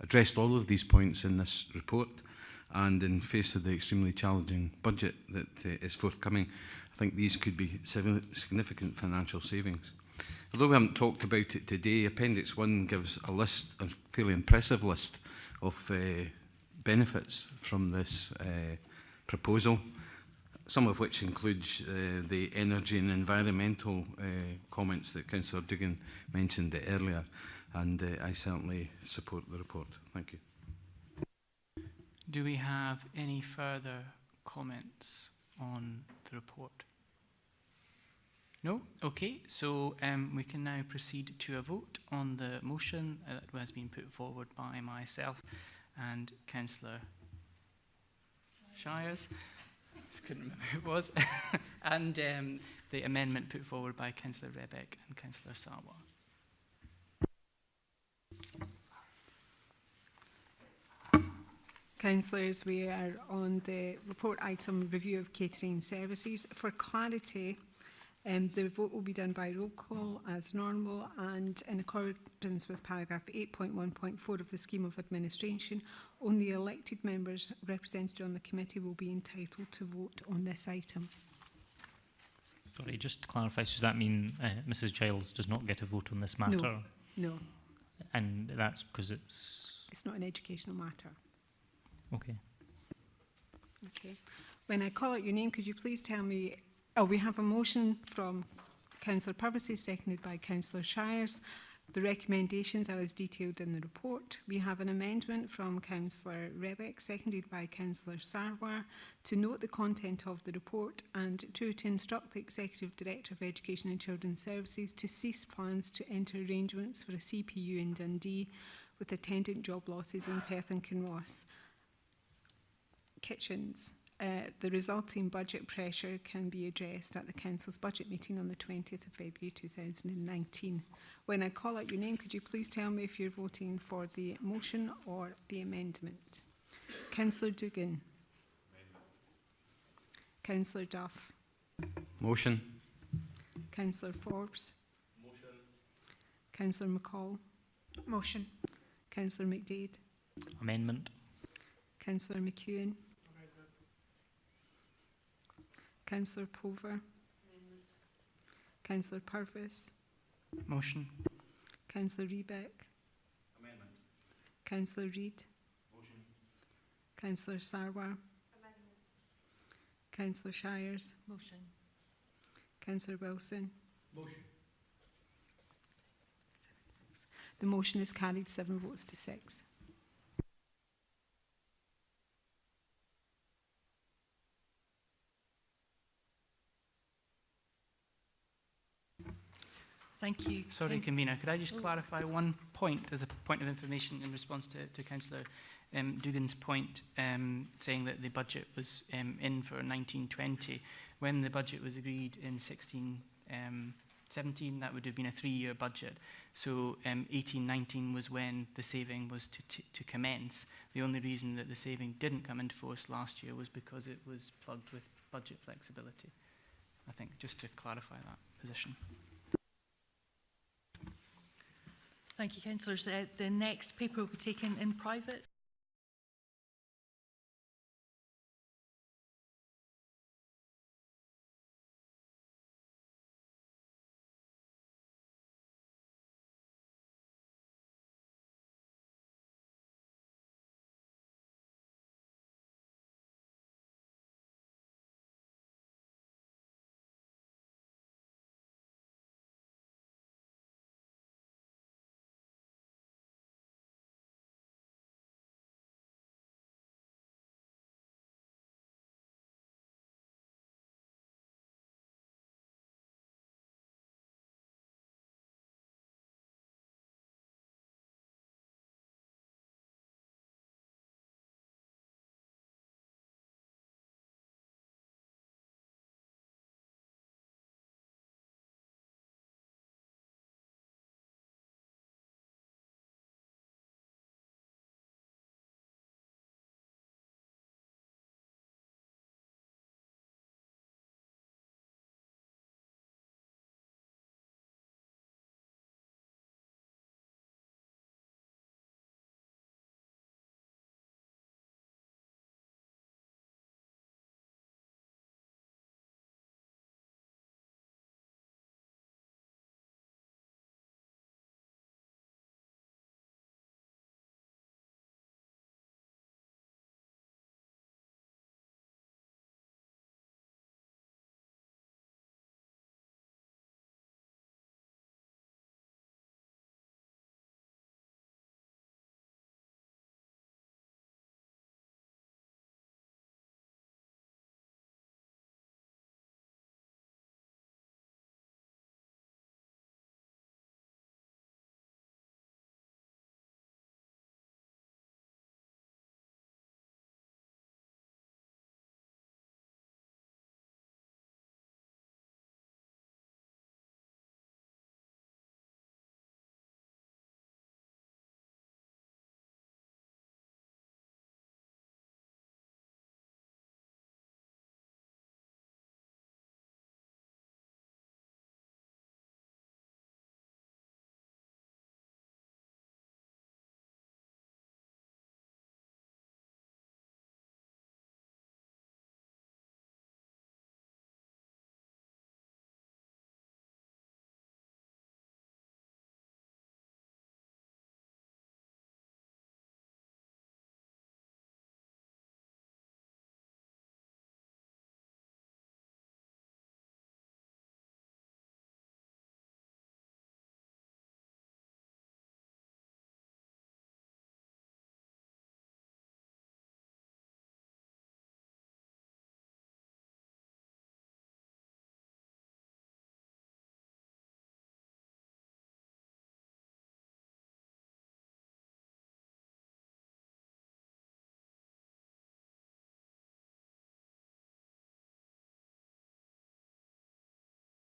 addressed all of these points in this report, and in face of the extremely challenging budget that is forthcoming, I think these could be significant financial savings. Although we haven't talked about it today, Appendix 1 gives a list, a fairly impressive list of benefits from this proposal, some of which includes the energy and environmental comments that Councillor Duggan mentioned earlier, and I certainly support the report. Thank you. Do we have any further comments on the report? No? Okay, so we can now proceed to a vote on the motion that has been put forward by myself and Councillor Shires. Just couldn't remember who it was. And the amendment put forward by Councillor Rebeck and Councillor Sarwar. Councillors, we are on the report item review of catering services. For clarity, the vote will be done by roll call as normal, and in accordance with paragraph 8.1.4 of the Scheme of Administration, only elected members represented on the committee will be entitled to vote on this item. Sorry, just to clarify, does that mean Mrs Giles does not get a vote on this matter? No. No. And that's because it's... It's not an educational matter. Okay. Okay. When I call out your name, could you please tell me... Oh, we have a motion from Councillor Purvisey, seconded by Councillor Shires. The recommendations are as detailed in the report. We have an amendment from Councillor Rebeck, seconded by Councillor Sarwar, to note the content of the report and to instruct the Executive Director of Education and Children's Services to cease plans to enter arrangements for a CPU in Dundee with attendant job losses in Perth and Kinross. Kitchens. The resulting budget pressure can be addressed at the Council's budget meeting on the 20th of February 2019. When I call out your name, could you please tell me if you're voting for the motion or the amendment? Councillor Duggan. Councillor Duff. Motion. Councillor Forbes. Motion. Councillor McCall. Motion. Councillor McDade. Amendment. Councillor McEwen. Councillor Pulver. Councillor Purvis. Motion. Councillor Rebeck. Amendment. Councillor Reid. Motion. Councillor Sarwar. Amendment. Councillor Shires. Motion. Councillor Wilson. Motion. The motion is carried 7 votes to 6. Thank you. Sorry, Convener, could I just clarify one point as a point of information in response to Councillor Duggan's point saying that the budget was in for 1920. When the budget was agreed in 16-17, that would have been a 3-year budget. So 18-19 was when the saving was to commence. The only reason that the saving didn't come into force last year was because it was plugged with budget flexibility. I think, just to clarify that position. Thank you, councillors. The next paper will be taken in private.